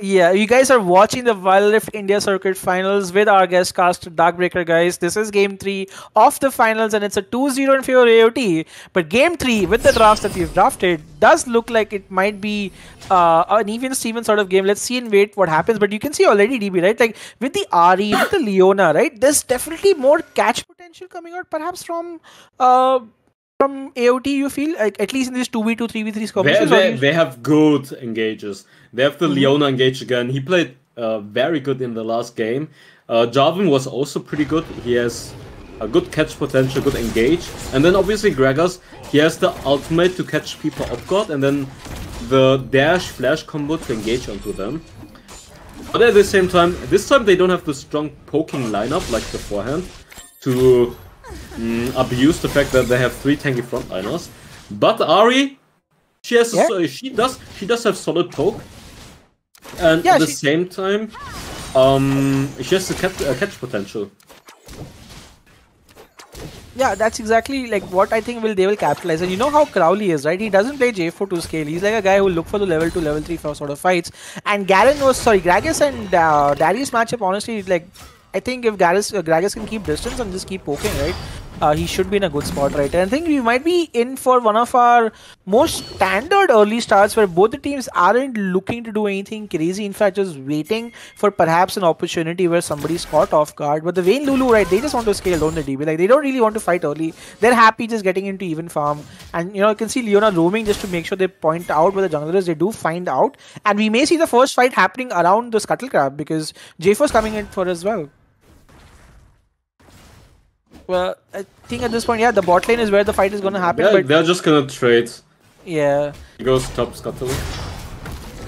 Speaker 3: Yeah, you guys are watching the Wild Rift India Circuit Finals with our guest cast Darkbreaker, guys. This is Game 3 of the finals, and it's a 2-0 in favor of AOT. But Game 3, with the drafts that we've drafted, does look like it might be an even-Steven sort of game. Let's see and wait what happens. But you can see already, DB, right? Like, with the Ahri, with the Leona, right? There's definitely more catch potential coming out, perhaps from AOT, you feel? Like, at least in these 2v2, 3v3 combinations?
Speaker 2: They have good engages. They have the Leona engage again. He played very good in the last game. Jarvan was also pretty good. He has a good catch potential, good engage. And then obviously Gragas, he has the ultimate to catch people off guard, and then the dash flash combo to engage onto them. But at the same time, this time they don't have the strong poking lineup like beforehand to abuse the fact that they have 3 tanky frontliners. But Ahri, she does have solid poke, and at the same time, she has the catch potential.
Speaker 3: Yeah, that's exactly like what I think they will capitalize. And you know how Crowley is, right? He doesn't play J4 to scale. He's like a guy who will look for the level 2, level 3 for sort of fights. And Gragas and Darius matchup, honestly, like, I think if Gragas can keep distance and just keep poking, right, he should be in a good spot, right? And I think we might be in for one of our most standard early starts where both the teams aren't looking to do anything crazy. In fact, just waiting for perhaps an opportunity where somebody's caught off guard. But the Vayne Lulu, right, they just want to scale, don't they, DB? Like, they don't really want to fight early. They're happy just getting into even farm. And, you can see Leona roaming just to make sure they point out where the jungler is. They do find out. And we may see the first fight happening around the Scuttle Crab, because J4's coming in for as well. Well, I think at this point, the bot lane is where the fight is going to happen. But
Speaker 2: they're just going to trade.
Speaker 3: Yeah.
Speaker 2: He goes top Scuttle.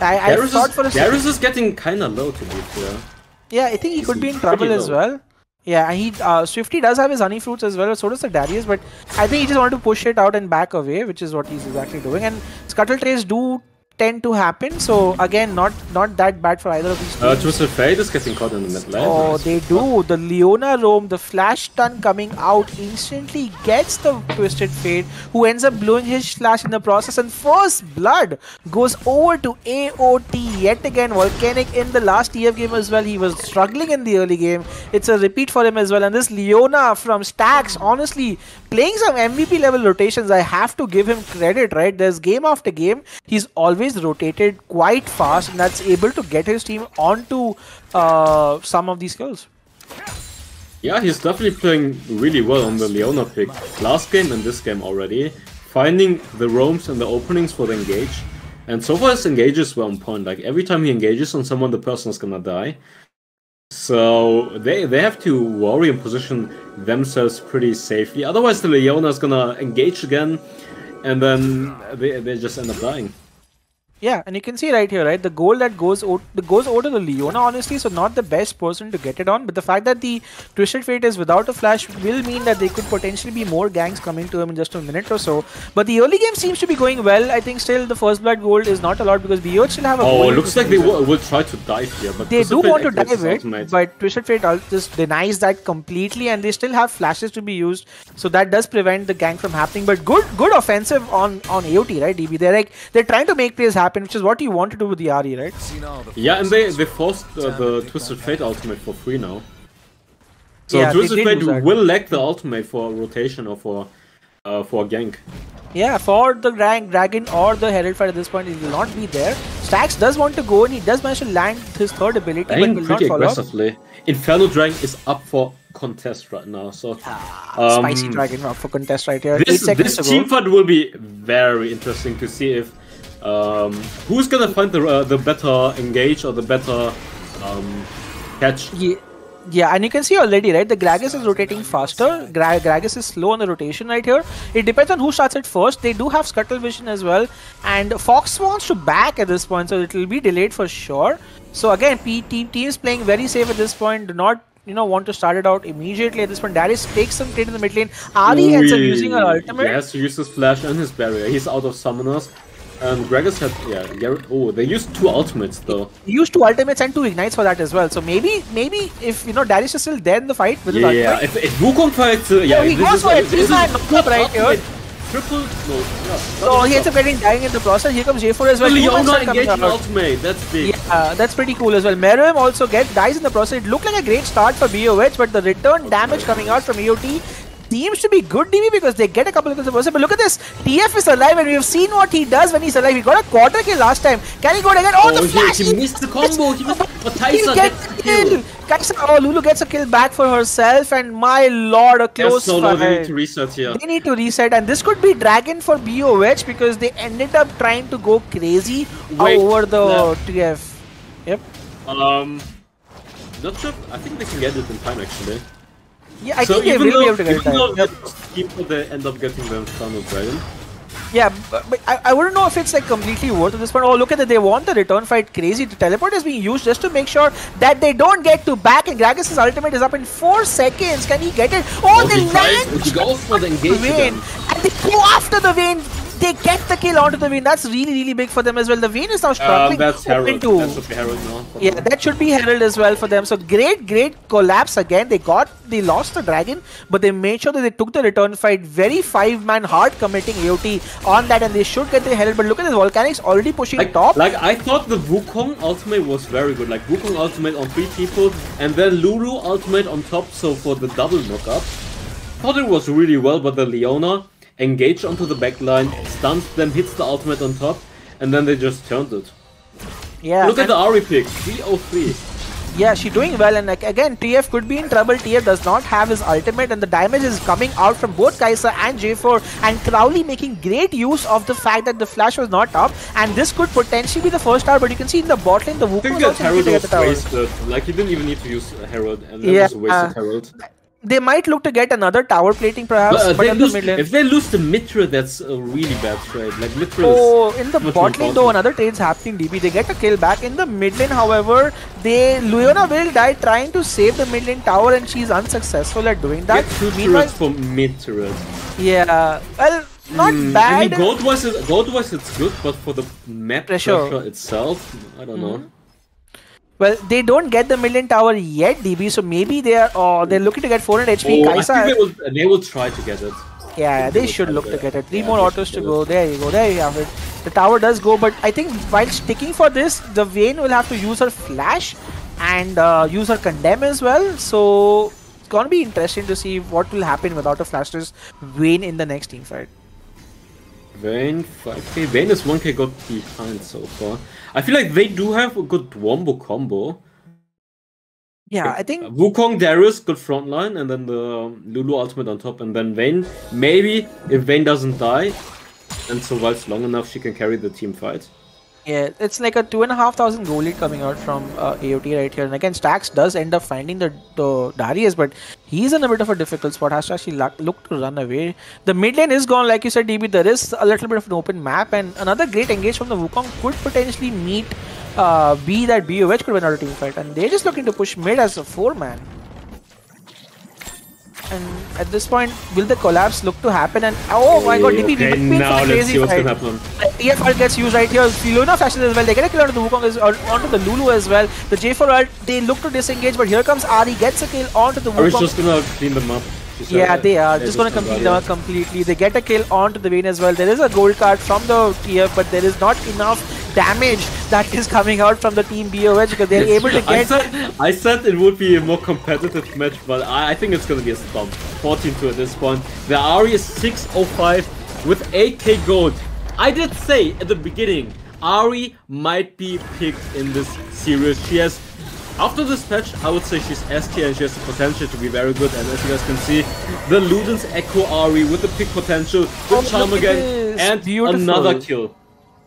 Speaker 3: I thought for a second.
Speaker 2: Darius is getting kind of low, to be fair.
Speaker 3: Yeah, I think he could be in trouble as well. Yeah, and Swifty does have his honey fruits as well, so does the Darius, but I think he just wanted to push it out and back away, which is what he's exactly doing. And scuttle trays do tend to happen, so again, not that bad for either of these teams.
Speaker 2: Twisted Fate is getting caught in the mid lane.
Speaker 3: Oh,
Speaker 2: Nice.
Speaker 3: they do. The Leona roam, the flash stun coming out instantly gets the Twisted Fate, who ends up blowing his flash in the process, and first blood goes over to AOT yet again. Volcanic in the last TF game as well. He was struggling in the early game. It's a repeat for him as well. And this Leona from Stacks, honestly, playing some MVP level rotations, I have to give him credit, right? There's game after game, he's always rotated quite fast, and that's able to get his team onto some of these kills.
Speaker 2: Yeah, he's definitely playing really well on the Leona pick. Last game and this game already. Finding the roams and the openings for the engage. And so far his engages were on point. Like every time he engages on someone, the person is gonna die. So they have to worry and position themselves pretty safely. Otherwise the Leona is gonna engage again, and then they just end up dying.
Speaker 3: Yeah, and you can see right here, right, the goal that goes over to the Leona, honestly, so not the best person to get it on, but the fact that the Twisted Fate is without a flash will mean that there could potentially be more ganks coming to him in just a minute or so. But the early game seems to be going well. I think still the first blood gold is not a lot because BOH still have a goal.
Speaker 2: Oh, looks like they will try to dive here, but
Speaker 3: they do want to dive it,
Speaker 2: ultimate.
Speaker 3: but Twisted Fate just denies that completely, and they still have flashes to be used, so that does prevent the gank from happening. But good offensive on AOT, right, DB? They're trying to make plays happen, which is what you want to do with the RE, right?
Speaker 2: Yeah, and they forced the Twisted Fate ultimate for free now. So
Speaker 3: Yeah,
Speaker 2: Twisted Fate
Speaker 3: will
Speaker 2: lack the ultimate for rotation or for a gank.
Speaker 3: Yeah, for the Dragon or the Herald fight at this point, it will not be there. Stacks does want to go, and he does manage to land his third ability, but will not
Speaker 2: Pretty
Speaker 3: follow up.
Speaker 2: aggressively. Inferno Dragon is up for contest right now, so
Speaker 3: Spicy Dragon up for contest right here. 8
Speaker 2: this
Speaker 3: seconds to
Speaker 2: team
Speaker 3: go.
Speaker 2: fight will be very interesting to see if who's gonna find the better engage or the better catch.
Speaker 3: Yeah, and you can see already, right, the Gragas is rotating faster. Gragas is slow on the rotation right here. It depends on who starts it first. They do have Scuttle Vision as well. And Fox wants to back at this point, so it will be delayed for sure. So again, team is playing very safe at this point. Do not, want to start it out immediately at this point. Darius takes some trade in the mid lane. Ari ends up using her ultimate.
Speaker 2: He has to use his flash and his barrier. He's out of summoners. And Gragas had, Garrett. Oh, they used 2 ultimates though.
Speaker 3: He used 2 ultimates and 2 ignites for that as well. So maybe if Darius is still there in the fight with his ultimate.
Speaker 2: Yeah, if Wukong fights, yeah.
Speaker 3: He goes for a 3-man knock-up right here.
Speaker 2: Triple, no, yeah.
Speaker 3: So he ends up dying in the process. Here comes J4 as well.
Speaker 2: Leona engaging ultimate, that's big.
Speaker 3: Yeah, that's pretty cool as well. Meruem also dies in the process. It looked like a great start for BOH, but the return damage coming out from AOT seems to be good, DB, because they get a couple of kills. But look at this. TF is alive, and we've seen what he does when he's alive. He got a quarter kill last time. Can he go again? Oh, the flash!
Speaker 2: He missed the combo. He missed
Speaker 3: He'll get the kill. Oh, Lulu gets a kill back for herself, and my lord, a close fight.
Speaker 2: They need to reset here.
Speaker 3: They need to reset, and this could be Dragon for BOH because they ended up trying to go crazy over the TF. Yep.
Speaker 2: Not sure. I think they can get it in time actually.
Speaker 3: Yeah, I think they will be able to get it.
Speaker 2: Yep. People they end up getting the Thunder Dragon.
Speaker 3: Yeah, but I wouldn't know if it's like completely worth at this point. Oh, look at that. They want the return fight crazy. The teleport is being used just to make sure that they don't get to back, and Gragas' ultimate is up in 4 seconds. Can he get it? Oh, they land!
Speaker 2: He goes for the engagement.
Speaker 3: And they go after the Vayne. They get the kill onto the Vayne. That's really, really big for them as well. The Vayne is now struggling.
Speaker 2: That's Herald. That should be Herald now.
Speaker 3: Yeah, that should be Herald as well for them. So great collapse again. They lost the Dragon, but they made sure that they took the return fight. Very 5-man hard committing AOT on that, and they should get the Herald. But look at this, Volcanics already pushing top.
Speaker 2: Like I thought the Wukong ultimate was very good. Like Wukong ultimate on 3 people, and then Lulu ultimate on top. So for the double knockup, thought it was really well. But the Leona engaged onto the backline, stuns them, hits the ultimate on top, and then they just turned it.
Speaker 3: Yeah.
Speaker 2: Look at the Ari pick, 303.
Speaker 3: Yeah, she's doing well, and like again, TF could be in trouble. TF does not have his ultimate, and the damage is coming out from both Kai'Sa and J4, and Crowley making great use of the fact that the flash was not up, and this could potentially be the first tower. But you can see in the bot lane, the Wukong
Speaker 2: I think that Herald was wasted. Like, he didn't even need to use Herald, and then just wasted Herald.
Speaker 3: They might look to get another tower plating perhaps, but in the mid lane.
Speaker 2: If they lose the mid trade, that's a really bad trade. Like mid trade
Speaker 3: in the bot lane though, another trade's happening, DB. They get a kill back. In the mid lane, however, Leona will die trying to save the mid lane tower, and she's unsuccessful at doing that.
Speaker 2: Get 2 turrets for mid turret.
Speaker 3: Yeah, well, not bad.
Speaker 2: I mean, gold-wise it's good, but for the map pressure itself, I don't know.
Speaker 3: Well, they don't get the mid lane tower yet, DB. So maybe they're looking to get 400 HP. Kai'Sa,
Speaker 2: I think they will try to get it.
Speaker 3: Yeah, they should look to get it. 3 more autos to go. There you go. There you have it. The tower does go, but I think while sticking for this, the Vayne will have to use her flash and use her condemn as well. So it's gonna be interesting to see what will happen without a flashless Vayne in the next team fight.
Speaker 2: Vayne 5k. Vayne is 1k got behind so far. I feel like they do have a good wombo combo.
Speaker 3: Yeah, I think
Speaker 2: Wukong, Darius, good frontline, and then the Lulu ultimate on top, and then Vayne. Maybe if Vayne doesn't die and survives long enough, she can carry the team fight.
Speaker 3: Yeah, it's like a 2,500 gold lead coming out from AOT right here. And again, Stax does end up finding the Darius, but he's in a bit of a difficult spot. Has to actually look to run away. The mid lane is gone, like you said, DB. There is a little bit of an open map, and another great engage from the Wukong could potentially meet B that BOH could win out a team fight. And they're just looking to push mid as a 4-man. And at this point, will the collapse look to happen? And oh my god, DB,
Speaker 2: okay, now let's see what's gonna happen.
Speaker 3: TF gets used right here. Leona flashes as well. They get a kill onto the Wukong onto the Lulu as well. The J4 ult, they look to disengage, but here comes Ari, gets a kill onto the Wukong.
Speaker 2: Ari's just gonna clean them up.
Speaker 3: Yeah, they are just gonna complete them up completely. They get a kill onto the Vayne as well. There is a gold card from the TF, but there is not enough damage that is coming out from the team BOH because they're able to get...
Speaker 2: I said it would be a more competitive match, but I think it's gonna be a stomp. 14-2 at this point. The Ari is 605 with 8k gold. I did say at the beginning, Ari might be picked in this series. She has... After this patch, I would say she's S tier and she has the potential to be very good. And as you guys can see, the Luden's Echo Ari with the pick potential, the charm again, and another kill.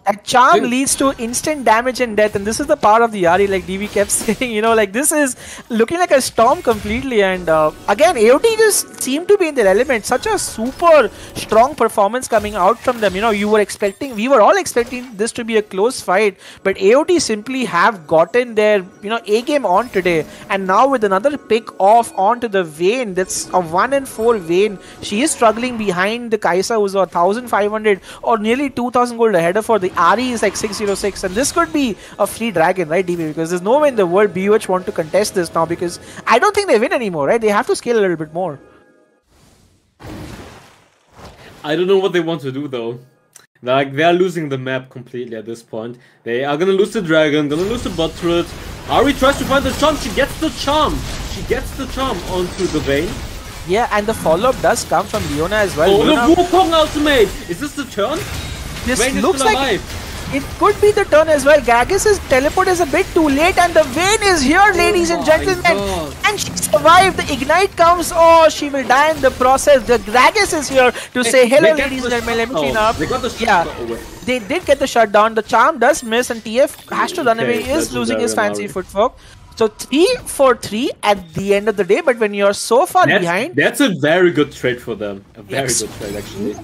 Speaker 3: That charm leads to instant damage and death, and this is the part of the Ari, like DB kept saying, you know, like this is looking like a storm completely. And again, AOT just seemed to be in their element. Such a super strong performance coming out from them. You know, we were all expecting this to be a close fight, but AOT simply have gotten their, you know, A game on today. And now with another pick off onto the Vayne, that's a 1-4 Vayne. She is struggling behind the Kai'Sa, who's 1,500 or nearly 2,000 gold ahead of her. The Ari is like 606, and this could be a free dragon, right, DB? Because there's no way in the world BOH want to contest this now, because I don't think they win anymore, right? They have to scale a little bit more.
Speaker 2: I don't know what they want to do though. Like, they are losing the map completely at this point. They are gonna lose the dragon, gonna lose the bot turret. Ari tries to find the charm, she gets the charm! She gets the charm onto the Vayne.
Speaker 3: Yeah, and the follow-up does come from Leona as well.
Speaker 2: Oh, Leona... the Wukong ultimate! Is this the turn?
Speaker 3: This looks like it could be the turn as well. Gragas's teleport is a bit too late, and the Vayne is here, ladies and gentlemen. God. And she survived. The ignite comes. Oh, she will die in the process. The Gragas is here to say hello, ladies and gentlemen. Let me clean up.
Speaker 2: They got the
Speaker 3: they did get the shutdown. The charm does miss, and TF has to run away. He is losing his fancy footwork. So 3 for 3 at the end of the day, but when you're so far behind...
Speaker 2: That's a very good trade for them. A very good trade, actually.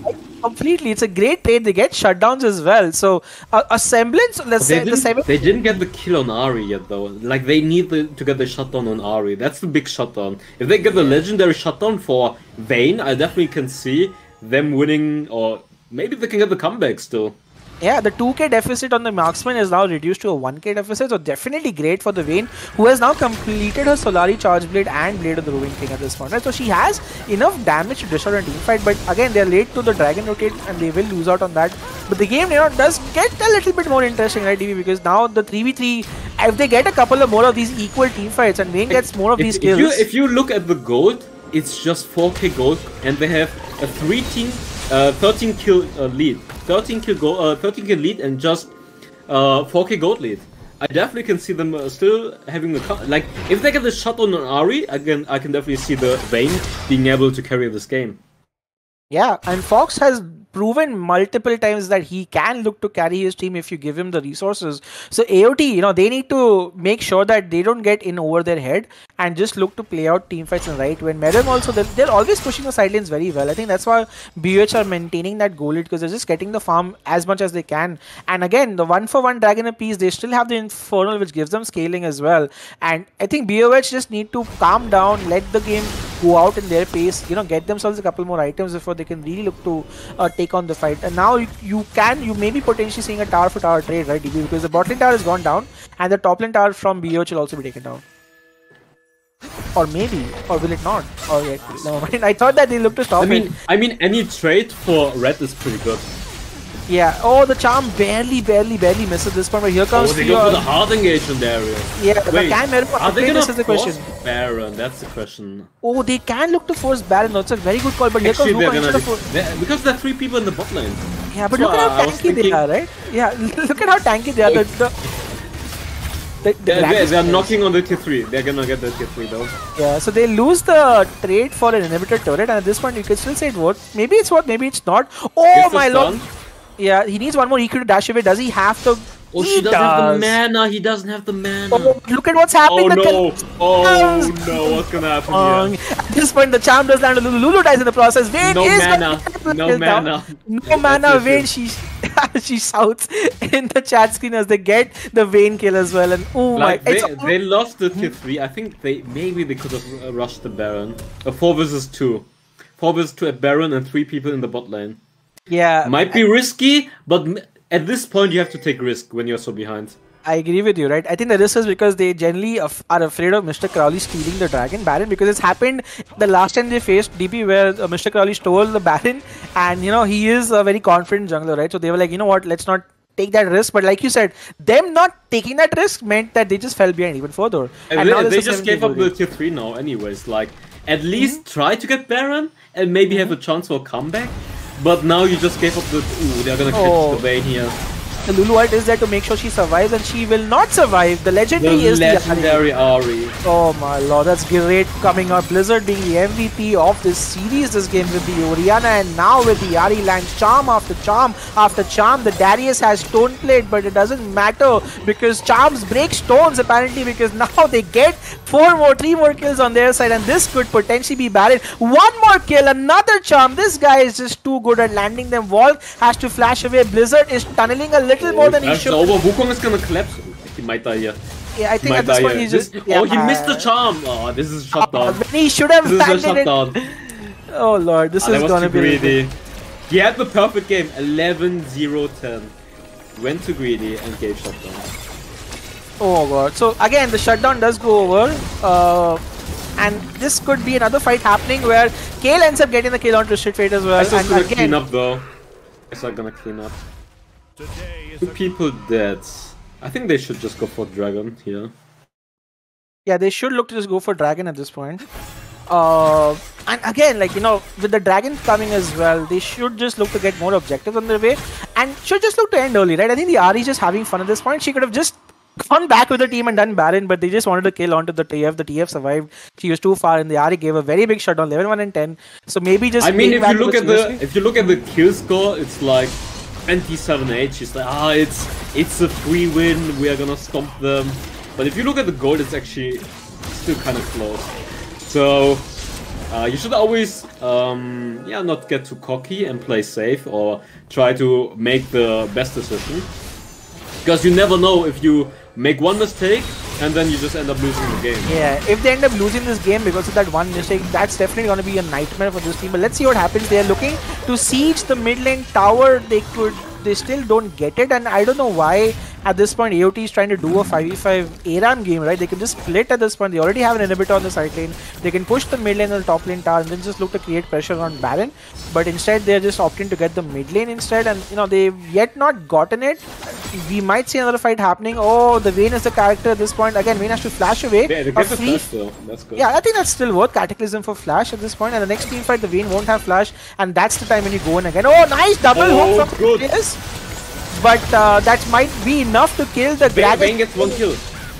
Speaker 3: Completely. It's a great trade. They get shutdowns as well. So a semblance, let's say...
Speaker 2: They didn't get the kill on Ari yet, though. Like, they need to get the shutdown on Ari. That's the big shutdown. If they get the legendary shutdown for Vayne, I definitely can see them winning, or maybe they can get the comeback still.
Speaker 3: Yeah, the 2k deficit on the marksman is now reduced to a 1k deficit, so definitely great for the Vayne, who has now completed her Solari Charge Blade and Blade of the Roving King at this point. Right? So she has enough damage to destroy a team fight, but again, they're late to the Dragon Rotate and they will lose out on that. But the game, you know, does get a little bit more interesting, right, DB? Because now the 3v3, if they get a couple of more of these equal team fights and Vayne gets more of these kills...
Speaker 2: If you look at the gold, it's just 4k gold, and they have a 13 kill lead. 13 kill lead and just 4k gold lead. I definitely can see them still having the like, if they get the shutdown on Ari, again, I can definitely see the Vayne being able to carry this game.
Speaker 3: Yeah, and Fox has proven multiple times that he can look to carry his team if you give him the resources. So AOT, they need to make sure that they don't get in over their head and just look to play out team fights in the right way. And Meron also, they're always pushing the side lanes very well. I think that's why BH are maintaining that goal lead, because they're just getting the farm as much as they can. And again, the 1-for-1 dragon apiece, they still have the Infernal, which gives them scaling as well. And I think BOH just need to calm down, let the game go out in their pace, get themselves a couple more items before they can really look to take on the fight. And now you may be potentially seeing a tower for tower trade, right, DB, because the bot lane tower has gone down and the top lane tower from BOH will also be taken down. Or maybe, or will it not? Or yet, no, I thought that they looked to stop it.
Speaker 2: I mean, any trade for red is pretty good.
Speaker 3: Yeah. Oh, the charm barely misses this point, but here comes.
Speaker 2: Oh, they go for the hard engagement area.
Speaker 3: Yeah,
Speaker 2: wait,
Speaker 3: but can Meron upgrade? This is the question.
Speaker 2: Baron, that's the question.
Speaker 3: Oh, they can look to force Baron. That's a very good call, but
Speaker 2: actually,
Speaker 3: here comes Luca
Speaker 2: because there are 3 people in the bot lane.
Speaker 3: Yeah, but look at how tanky they are, right? Yeah, look at how tanky they are.
Speaker 2: They're knocking on the tier 3. They're gonna get the tier 3 though.
Speaker 3: Yeah, so they lose the trade for an inhibitor turret, and at this point you can still say it worked. Maybe it's worth, maybe it's not. Oh my lord! Yeah, he needs one more EQ to dash away. Does he have to?
Speaker 2: Oh, he doesn't have the mana. He doesn't have the mana.
Speaker 3: Oh, look at what's happening.
Speaker 2: Oh no, what's gonna happen here?
Speaker 3: At this point, the charm does land. Lulu dies in the process. Vayne
Speaker 2: no
Speaker 3: is
Speaker 2: mana. No mana.
Speaker 3: No mana. Vayne, she shouts in the chat screen as they get the Vayne kill as well. And oh
Speaker 2: like
Speaker 3: my!
Speaker 2: They lost the tier 3. I think maybe they could have rushed the Baron. A 4 versus 2. 4 versus 2 at Baron and 3 people in the bot lane.
Speaker 3: Yeah,
Speaker 2: might be risky, but at this point you have to take risk when you're so behind.
Speaker 3: I agree with you, right? I think the risk is because they generally are afraid of Mr. Crowley stealing the Dragon Baron, because it's happened the last time they faced DP where Mr. Crowley stole the Baron, and he is a very confident jungler, right? So they were like, you know what, let's not take that risk. But like you said, them not taking that risk meant that they just fell behind even further.
Speaker 2: And they just gave up the tier 3 now anyways. Like, at least try to get Baron and maybe have a chance for a comeback. But now you just gave up the... Ooh, they're gonna catch the Vayne here.
Speaker 3: The Lulu ult is there to make sure she survives, and she will not survive. The legendary is
Speaker 2: legendary Ahri.
Speaker 3: Oh my lord, that's great coming out. Blizzard being the MVP of this series this game with the Orianna, and now with the Ahri lands charm after charm after charm. The Darius has stone plate, but it doesn't matter because charms break stones apparently, because now they get 3 more kills on their side, and this could potentially be Baron. 1 more kill, another charm. This guy is just too good at landing them. Wall has to flash away. Blizzard is tunneling a little more than he should.
Speaker 2: Over. Wukong is gonna collapse. He might die here.
Speaker 3: Yeah, I think at this point he's just...
Speaker 2: Yeah, he missed the charm. Oh, this is shut down.
Speaker 3: He should have
Speaker 2: landed it.
Speaker 3: Oh lord, this is gonna be
Speaker 2: greedy. He had the perfect game. 11-0-10. Went to greedy and gave shutdown.
Speaker 3: Oh god. So again, the shutdown does go over. And this could be another fight happening where Kayle ends up getting the kill on Twisted Fate as well.
Speaker 2: It's gonna clean up though. It's not gonna clean up. 2 people dead. I think they should just go for Dragon here.
Speaker 3: Yeah, they should look to just go for Dragon at this point. And again, like, with the Dragon coming as well, they should just look to get more objectives on their way and should just look to end early, right? I think the Ahri is just having fun at this point. She could have just gone back with the team and done Baron, but they just wanted to kill onto the TF. The TF survived. She was too far, and the Ahri gave a very big shutdown, 11-1 and 10. So maybe just...
Speaker 2: I mean, if you look at the kill score, it's like 27-8. She's like, it's a free win. We are gonna stomp them. But if you look at the gold, it's actually still kind of close. So you should always, not get too cocky and play safe, or try to make the best decision. Because you never know if you make one mistake and then you just end up losing the game.
Speaker 3: Yeah, if they end up losing this game because of that one mistake, that's definitely going to be a nightmare for this team. But let's see what happens. They are looking to siege the mid lane tower. They still don't get it, and I don't know why at this point AOT is trying to do a 5v5 ARAM game, right? They can just split at this point. They already have an inhibitor on the side lane. They can push the mid lane and the top lane tower and then just look to create pressure on Baron. But instead they're just opting to get the mid lane instead, and they've yet not gotten it. We might see another fight happening. Oh, the Vayne is the character at this point. Again, Vayne has to flash away.
Speaker 2: Yeah, they get the flash though. That's good.
Speaker 3: Yeah, I think that's still worth Cataclysm for flash at this point. And the next team fight, the Vayne won't have flash, and that's the time when you go in again. Oh, nice double hook from Yes. But that might be enough to kill the dragon.
Speaker 2: Vayne gets 1 kill.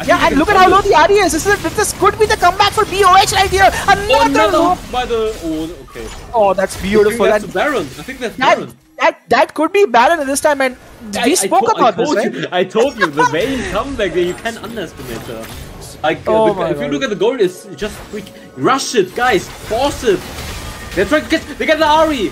Speaker 3: Yeah, and look at how low the Ahri is. This could be the comeback for BOH right here. Another hook
Speaker 2: by the... Oh, okay.
Speaker 3: Oh, that's beautiful.
Speaker 2: I think that's Baron.
Speaker 3: that could be Baron at this time, and we spoke about this, right?
Speaker 2: I told you, the Vayne comeback, you can't underestimate her. Like, if you look at the goal, it's just quick. Rush it, guys, force it. They're trying to get the Ari.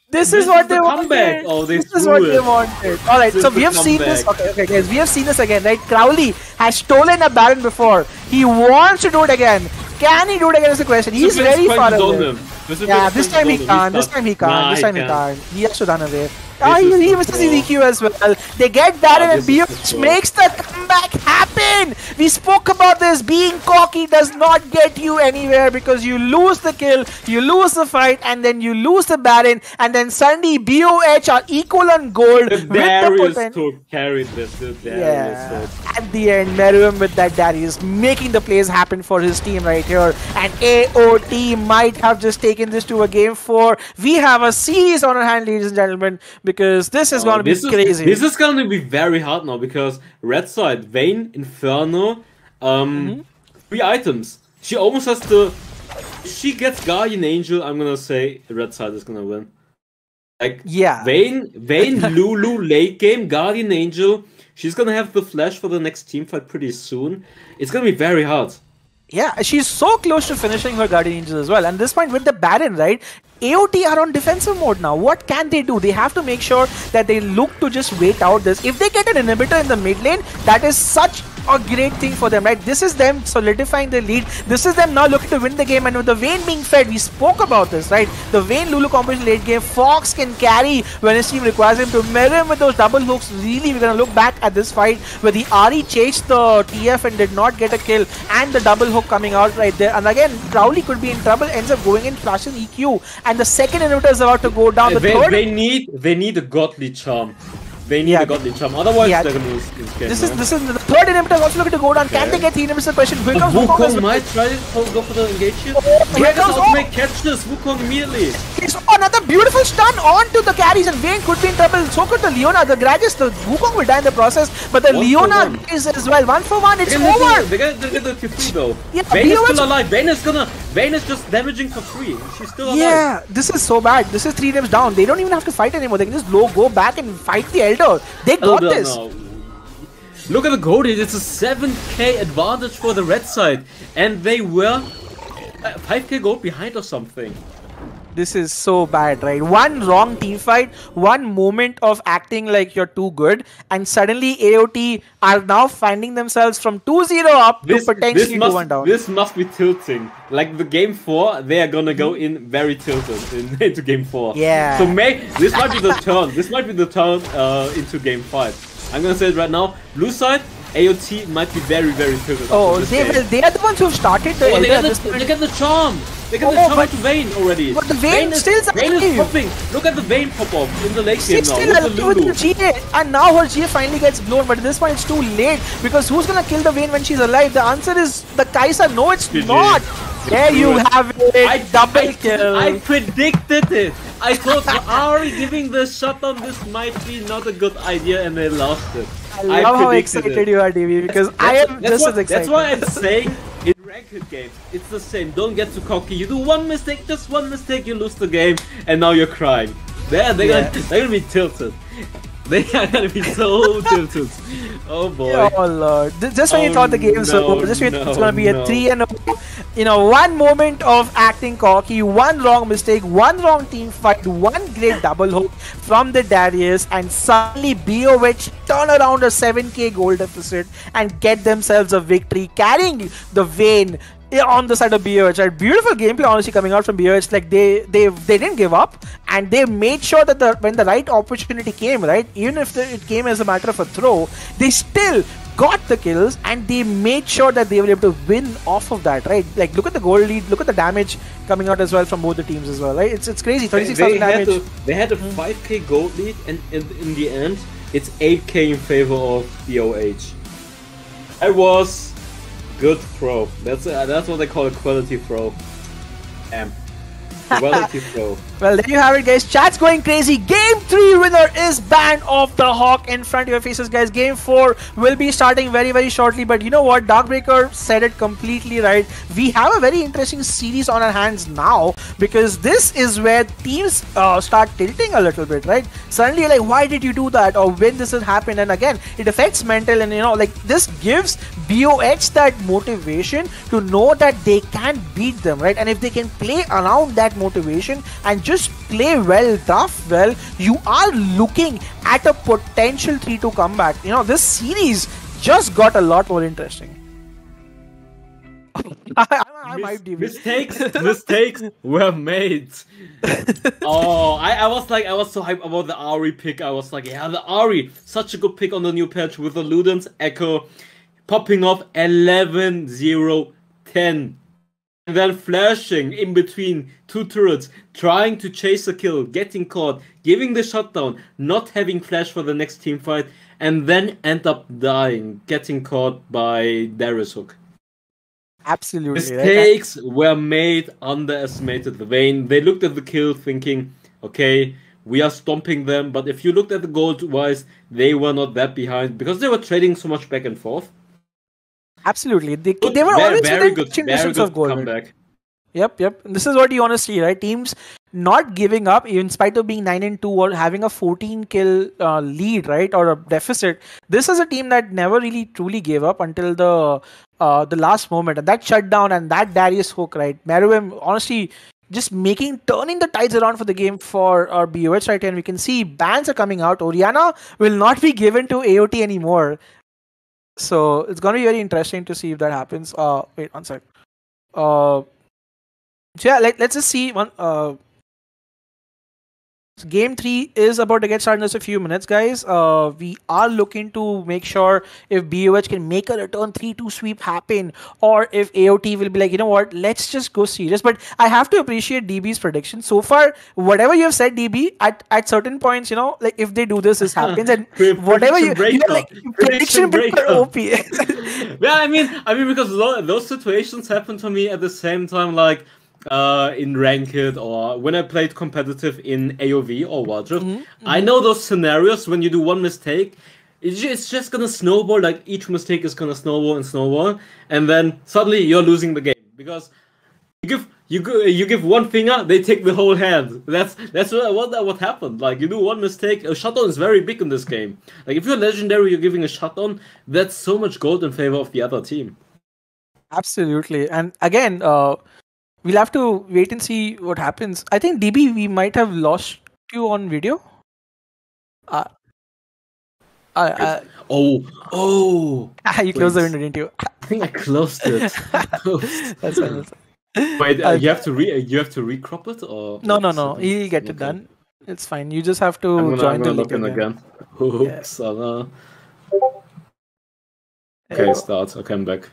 Speaker 3: This is what they wanted.
Speaker 2: Oh,
Speaker 3: this is what they wanted. All right, so we have seen this. Okay, guys, we have seen this again, right? Crowley has stolen a Baron before. He wants to do it again. Can he do it again is the question. He's very far away. Yeah, this time he can't. This time he can't. He has to run away. He misses his EQ as well. They get Baron and BH makes the comeback happen. We spoke about this. Being cocky does not get you anywhere because you lose the kill, you lose the fight, and then you lose the Baron, and then suddenly BOH are equal on gold.
Speaker 2: Darius carried this.
Speaker 3: At the end, Meruem with that Darius making the plays happen for his team right here. And AOT might have just taken this to a game 4. We have a series on our hand, ladies and gentlemen, because this is going to be crazy.
Speaker 2: This is going to be very hard now because red side, Vayne, Inferno, 3 items. She almost has to... If she gets Guardian Angel, I'm going to say red side is going to win. Like,
Speaker 3: yeah.
Speaker 2: Vayne, Lulu, late game, Guardian Angel. She's going to have the flash for the next team fight pretty soon. It's going to be very hard.
Speaker 3: Yeah, she's so close to finishing her Guardian Angel as well. And this point with the Baron, right? AOT are on defensive mode now. What can they do? They have to make sure that they look to just wait out this. If they get an inhibitor in the mid lane, that is such a great thing for them, right? This is them solidifying the lead. This is them now looking to win the game. And with the Vayne being fed, we spoke about this, right? The Vayne Lulu combination late game, Fox can carry when his team requires him to. Meruem with those double hooks. Really, we're going to look back at this fight where the Ari chased the TF and did not get a kill, and the double hook coming out right there. And again, Crowley could be in trouble, ends up going in, flashing EQ, and the second inhibitor is about to go down. The third...
Speaker 2: they need a godly charm. They need a godly charm, otherwise they're gonna lose this game.
Speaker 3: This is the third inhibitor also looking to go down. Can they get 3 inhibitors? The question.
Speaker 2: Wukong might try to go for the engagement. Here comes ultimate, catch this Wukong immediately.
Speaker 3: Another beautiful stun onto the carries, and Vayne could be in trouble. So could the Leona. The Gragas, the Wukong will die in the process, but the Leona is as well. 1 for 1. It's over.
Speaker 2: They're gonna get the Q3 though.
Speaker 3: Yeah,
Speaker 2: Vayne is still alive. Vayne is just damaging for free. She's still alive.
Speaker 3: Yeah, this is so bad. This is 3 times down. They don't even have to fight anymore. They can just go back and fight the Elder. They got this.
Speaker 2: No. Look at the gold. It's a 7k advantage for the red side, and they were 5k gold behind or something.
Speaker 3: This is so bad, right? One wrong team fight, one moment of acting like you're too good, and suddenly AOT are now finding themselves from 2-0 up to potentially 2-1 down.
Speaker 2: This must be tilting. Like the game 4, they are gonna go in very tilted into game 4.
Speaker 3: Yeah.
Speaker 2: So this might be the turn. This might be the turn into game 5. I'm gonna say it right now. Blue side, AOT might be very, very tilted.
Speaker 3: Oh, they are the ones who started the.
Speaker 2: Oh, they get the charm. They get the charm to Vayne already.
Speaker 3: But the Vayne is
Speaker 2: popping. Look at the Vayne pop off in the late game now.
Speaker 3: She's still with the GA, and now her GA finally gets blown. But at this point, it's too late because who's gonna kill the Vayne when she's alive? The answer is the Kai'Sa. No, it's not. There you have it. Double kill.
Speaker 2: I predicted it. I thought Ari giving the shot on this might be not a good idea, and they lost it.
Speaker 3: I love how excited you are, DB, because I am just as excited.
Speaker 2: That's why I'm saying in ranked games, it's the same. Don't get too cocky. You do one mistake, just one mistake, you lose the game, and now you're crying. They're gonna be tilted. They are gonna be so tilted. Oh boy.
Speaker 3: Oh lord. Just when you thought the game was over, just when you thought it's gonna be a 3-0. You know, one moment of acting cocky, one wrong mistake, one wrong team fight, one great double hook from the Darius, and suddenly BOH turn around a 7k goal deficit and get themselves a victory, carrying the Vayne on the side of BOH. Right? Beautiful gameplay honestly coming out from BOH. Like they didn't give up, and they made sure that when the right opportunity came, right, even if it came as a matter of a throw, they still got the kills, and they made sure that they were able to win off of that, right? Like look at the goal lead, look at the damage coming out as well from both the teams as well, right? It's crazy. 36,000 damage.
Speaker 2: They had a 5k gold lead, and in the end, it's 8k in favor of BOH. I was good throw. That's what they call a quality throw. Quality throw.
Speaker 3: Well, there you have it, guys. Chat's going crazy. Game 3 winner is Band of the Hawk in front of your faces, guys. Game 4 will be starting very, very shortly. But you know what? Darkbreaker said it completely right. We have a very interesting series on our hands now because this is where teams start tilting a little bit, right? Suddenly, you're like, why did you do that? Or when this has happened? And again, it affects mental, and like this gives BOH that motivation to know that they can beat them, right? And if they can play around that motivation and just play well, tough well, you are looking at a potential 3-2 comeback. This series just got a lot more interesting.
Speaker 2: Mistakes were made. I was so hyped about the Ari pick. I was like, yeah, the Ari, such a good pick on the new patch with the Ludens Echo popping off 11-0-10. And then flashing in between two turrets, trying to chase a kill, getting caught, giving the shutdown, not having flash for the next team fight, and then end up dying, getting caught by Darius Hook.
Speaker 3: Absolutely.
Speaker 2: Mistakes were made, underestimated the Vayne. They looked at the kill thinking, okay, we are stomping them, but if you looked at the gold-wise, they were not that behind because they were trading so much back and forth.
Speaker 3: Absolutely. They were always
Speaker 2: very
Speaker 3: within
Speaker 2: good
Speaker 3: distance of goal.
Speaker 2: comeback.
Speaker 3: Yep. This is what you want to see, right? Teams not giving up in spite of being 9-2 or having a 14 kill lead, right? Or a deficit. This is a team that never really truly gave up until the last moment. And that shutdown and that Darius Hook, right? Meruem, honestly, just turning the tides around for the game for our BOH right here. And we can see bans are coming out. Orianna will not be given to AOT anymore. So it's going to be very interesting to see if that happens. Wait, one sec. So yeah, let's just see one. Game 3 is about to get started in just a few minutes, guys. We are looking to make sure if BOH can make a return 3-2 sweep happen, or if AOT will be like, you know what, let's just go serious. But I have to appreciate DB's prediction. So far, whatever you have said, DB, at certain points, like if they do this happens, and whatever you're like, prediction breaker OP.
Speaker 2: Yeah, I mean, because those situations happen to me at the same time, like, in Ranked or when I played competitive in AOV or Warcraft. I know those scenarios when you do one mistake, it's just gonna snowball. Like each mistake is gonna snowball, and then suddenly you're losing the game because you give one finger, they take the whole hand. That's what happened. Like you do one mistake, a shutdown is very big in this game. Like if you're legendary, you're giving a shutdown. That's so much gold in favor of the other team.
Speaker 3: Absolutely, and again, we'll have to wait and see what happens. I think DB, we might have lost you on video.
Speaker 2: Oh.
Speaker 3: You closed the window, didn't you?
Speaker 2: I think I closed it.
Speaker 3: That's fine.
Speaker 2: Wait, you have to recrop it or
Speaker 3: no. He'll get it done. It's fine. You just have to join the link again.
Speaker 2: Oops. Okay, start. Okay, I'm back.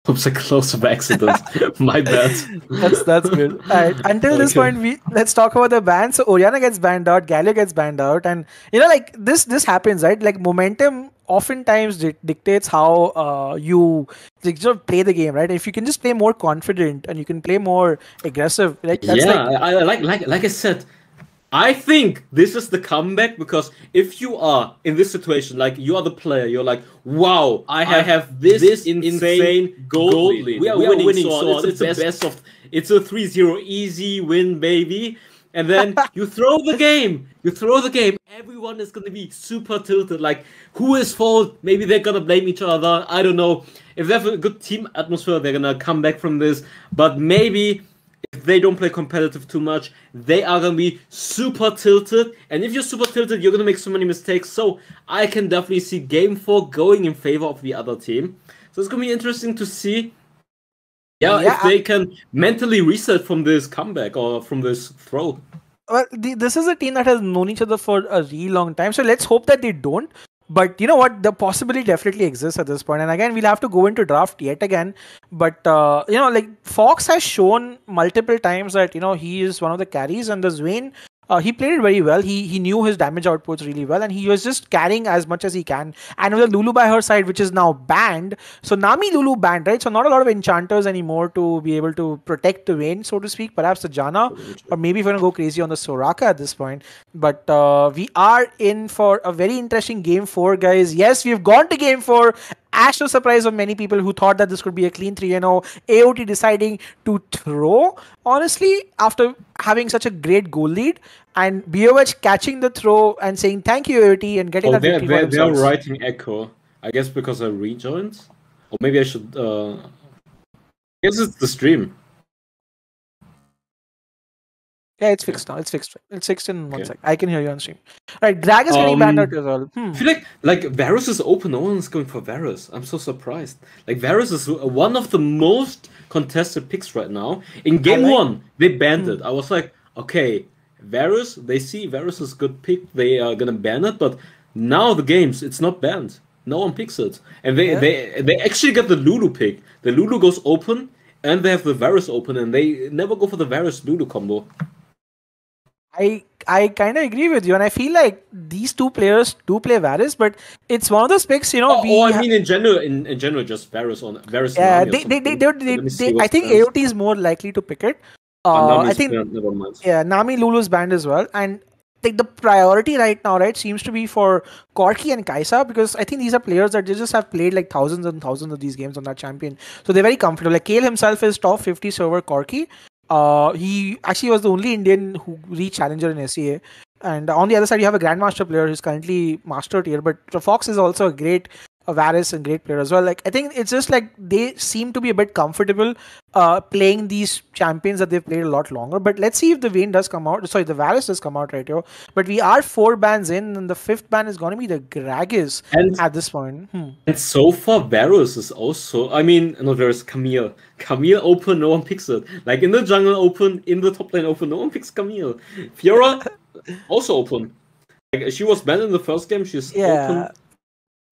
Speaker 2: Oops, I closed by accident. My bad.
Speaker 3: That's good. Alright, until this point, let's talk about the ban. So Orianna gets banned out, Galio gets banned out, and like this happens, right? Like momentum oftentimes dictates how you play the game, right? If you can just play more confident and you can play more aggressive, like that's
Speaker 2: like I said. I think this is the comeback because if you are in this situation, like you are the player, you're like, wow, I have this insane gold lead. We are winning, so it's the best of. It's a 3-0 easy win, baby. And then you throw the game. Everyone is gonna be super tilted. Like, who is fault? Maybe they're gonna blame each other. I don't know. If they have a good team atmosphere, they're gonna come back from this. But maybe if they don't play competitive too much, they are going to be super tilted. And if you're super tilted, you're going to make so many mistakes. So I can definitely see Game 4 going in favor of the other team. So it's going to be interesting to see if they can mentally reset from this comeback or from this throw.
Speaker 3: Well, this is a team that has known each other for a really long time. So let's hope that they don't. But you know what? The possibility definitely exists at this point. And again, we'll have to go into draft yet again. But, like Fox has shown multiple times that, he is one of the carries. And the Zwain He played it very well. He knew his damage outputs really well, and he was just carrying as much as he can. And with the Lulu by her side, which is now banned, so Nami Lulu banned, right? So not a lot of enchanters anymore to be able to protect the Vayne, so to speak. Perhaps the Janna, or maybe if we're gonna go crazy on the Soraka at this point. But we are in for a very interesting game 4, guys. Yes, we've gone to game 4. Ash to surprise of many people who thought that this could be a clean 3-0. AOT deciding to throw, honestly, after having such a great goal lead, and BOH catching the throw and saying thank you AOT and getting that victory for
Speaker 2: they're
Speaker 3: themselves.
Speaker 2: writing Echo. I guess because I rejoined. Or maybe I should... I guess it's the stream.
Speaker 3: Yeah, it's fixed now. It's fixed. It's fixed in 1 sec. I can hear you on stream. Alright, Drag is getting banned out as well.
Speaker 2: I feel like Varus is open. No one is going for Varus. I'm so surprised. Like Varus is one of the most contested picks right now. In game 1, they banned it. I was like, okay, Varus. They see Varus is a good pick. They are gonna ban it. But now the games, it's not banned. No one picks it, and they actually get the Lulu pick. The Lulu goes open, and they have the Varus open, and they never go for the Varus Lulu combo.
Speaker 3: I kind of agree with you, and I feel like these two players do play Varus, but it's one of those picks, you know.
Speaker 2: I mean, in general, just Varus on Varus.
Speaker 3: Yeah, I think AOT is more likely to pick it. I think
Speaker 2: never mind.
Speaker 3: Yeah, Nami Lulu's banned as well, and I think the priority right now, right, seems to be for Corki and Kaisa, because I think these are players that they just have played like thousands and thousands of these games on that champion, so they're very comfortable. Like Kale himself is top 50 server Corki. He actually was the only Indian who reached Challenger in SEA. And on the other side, you have a Grandmaster player who's currently Master tier. But Fox is also a great Varus and great player as well. Like I think it's just like they seem to be a bit comfortable playing these champions that they've played a lot longer. But let's see if the Vayne does come out. Sorry, the Varus does come out right here. But we are 4 bans in, and the 5th ban is going to be the Gragas at this point.
Speaker 2: And so far, Varus is also, I mean, not Varus, Camille. Camille open, no one picks it. Like in the jungle open, in the top lane open, no one picks Camille. Fiora also open. Like she was banned in the first game, she's open.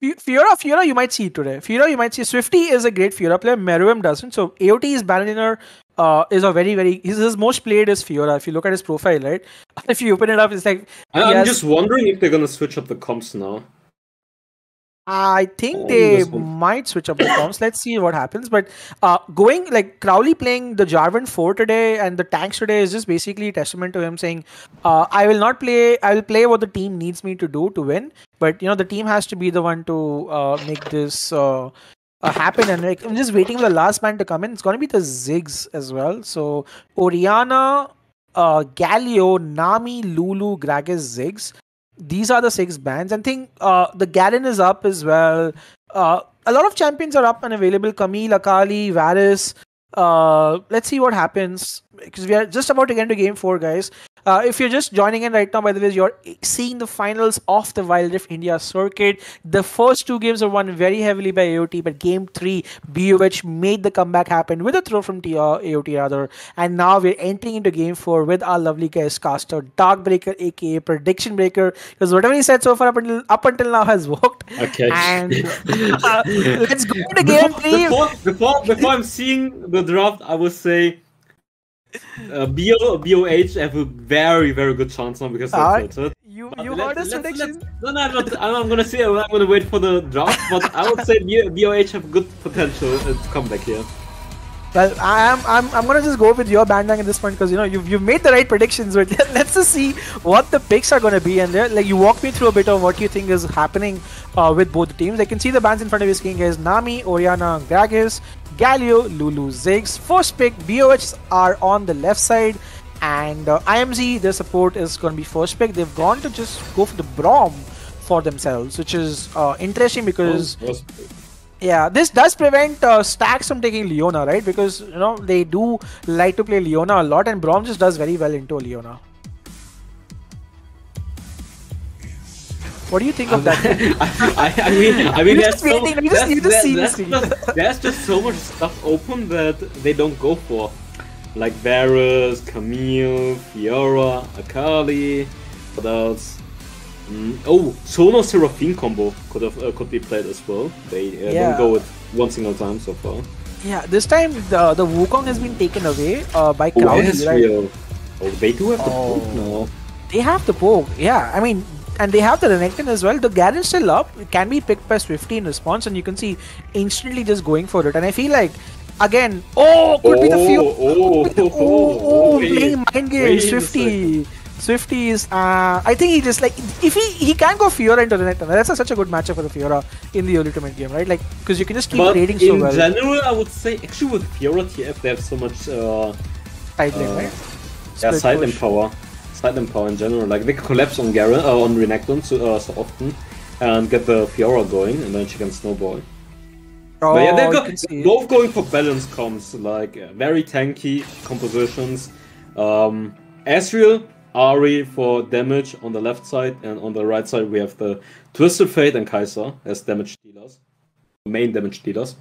Speaker 3: Fiora, you might see it today. Fiora, you might see. Swifty is a great Fiora player. Meruem doesn't. So AOT is banned in her. Is a very his most played is Fiora. If you look at his profile, right? If you open it up, it's like
Speaker 2: I'm just wondering if they're gonna switch up the comps now.
Speaker 3: I think they might switch up the comps. Let's see what happens. But going like Crowley playing the Jarvan 4 today and the tanks today is just basically a testament to him saying, I will not play. I will play what the team needs me to do to win. But you know the team has to be the one to make this happen. And like, I'm just waiting for the last man to come in. It's going to be the Ziggs as well. So Orianna, Galio, Nami, Lulu, Gragas, Ziggs. These are the 6 bans. And I think the Garen is up as well. A lot of champions are up and available. Camille, Akali, Varus. Let's see what happens, because we are just about to get into game 4, guys. If you're just joining in right now, by the way, you're seeing the finals of the Wild Rift India circuit. The first 2 games are won very heavily by AOT, but game 3, BOH made the comeback happen with a throw from AOT rather. And now we're entering into game 4 with our lovely guest caster, Darkbreaker, aka Prediction Breaker, because whatever he said so far up until now has worked.
Speaker 2: Okay.
Speaker 3: And let's go to game 3.
Speaker 2: Before I'm seeing the draft, I would say BOH have a very good chance now because they tilted.
Speaker 3: You heard his prediction?
Speaker 2: No, I'm gonna say I'm gonna wait for the draft, but I would say BOH have good potential to come back here.
Speaker 3: Well, I'm gonna just go with your bandang at this point, because you know you've made the right predictions. But let's just see what the picks are gonna be, and like you walk me through a bit of what you think is happening with both the teams. I can see the bans in front of your screen, guys. Nami, Orianna, Gragas, Galio, Lulu, Ziggs. First pick, BOH are on the left side, and IMZ, their support is gonna be first pick. They've gone to just go for the Braum for themselves, which is interesting because. Yeah, this does prevent Stacks from taking Leona, right? Because, you know, they do like to play Leona a lot, and Braum just does very well into Leona. What do you think of that?
Speaker 2: I mean, there's just so much stuff open that they don't go for. Like Varus, Camille, Fiora, Akali, what else? Oh, Sono Seraphine combo could be played as well. They don't go with one single time so far.
Speaker 3: Yeah, this time the Wukong has been taken away by Crowley, right?
Speaker 2: Oh, they do have the boot now.
Speaker 3: They have the poke, yeah. I mean, and they have the Renekton as well. The Garen's still up. It can be picked by Swifty in response, and you can see instantly just going for it. And I feel like, again, could be the few. Playing mind games, Swifty. Swifty is, I think he just like, if he can go Fiora into Renekton. That's such a good matchup for the Fiora in the ultimate game, right? Like, because you can just keep trading so well.
Speaker 2: In general, I would say, actually with Fiora TF, they have so much
Speaker 3: side lane, right?
Speaker 2: Yeah, side lane power. Side lane power in general. Like, they collapse on Garen, on Renekton so often and get the Fiora going, and then she can snowball. But yeah, they're both going for balance comps, like very tanky compositions. Ezreal, Ahri for damage on the left side, and on the right side we have the Twisted Fate and Kai'Sa as damage dealers, main damage dealers.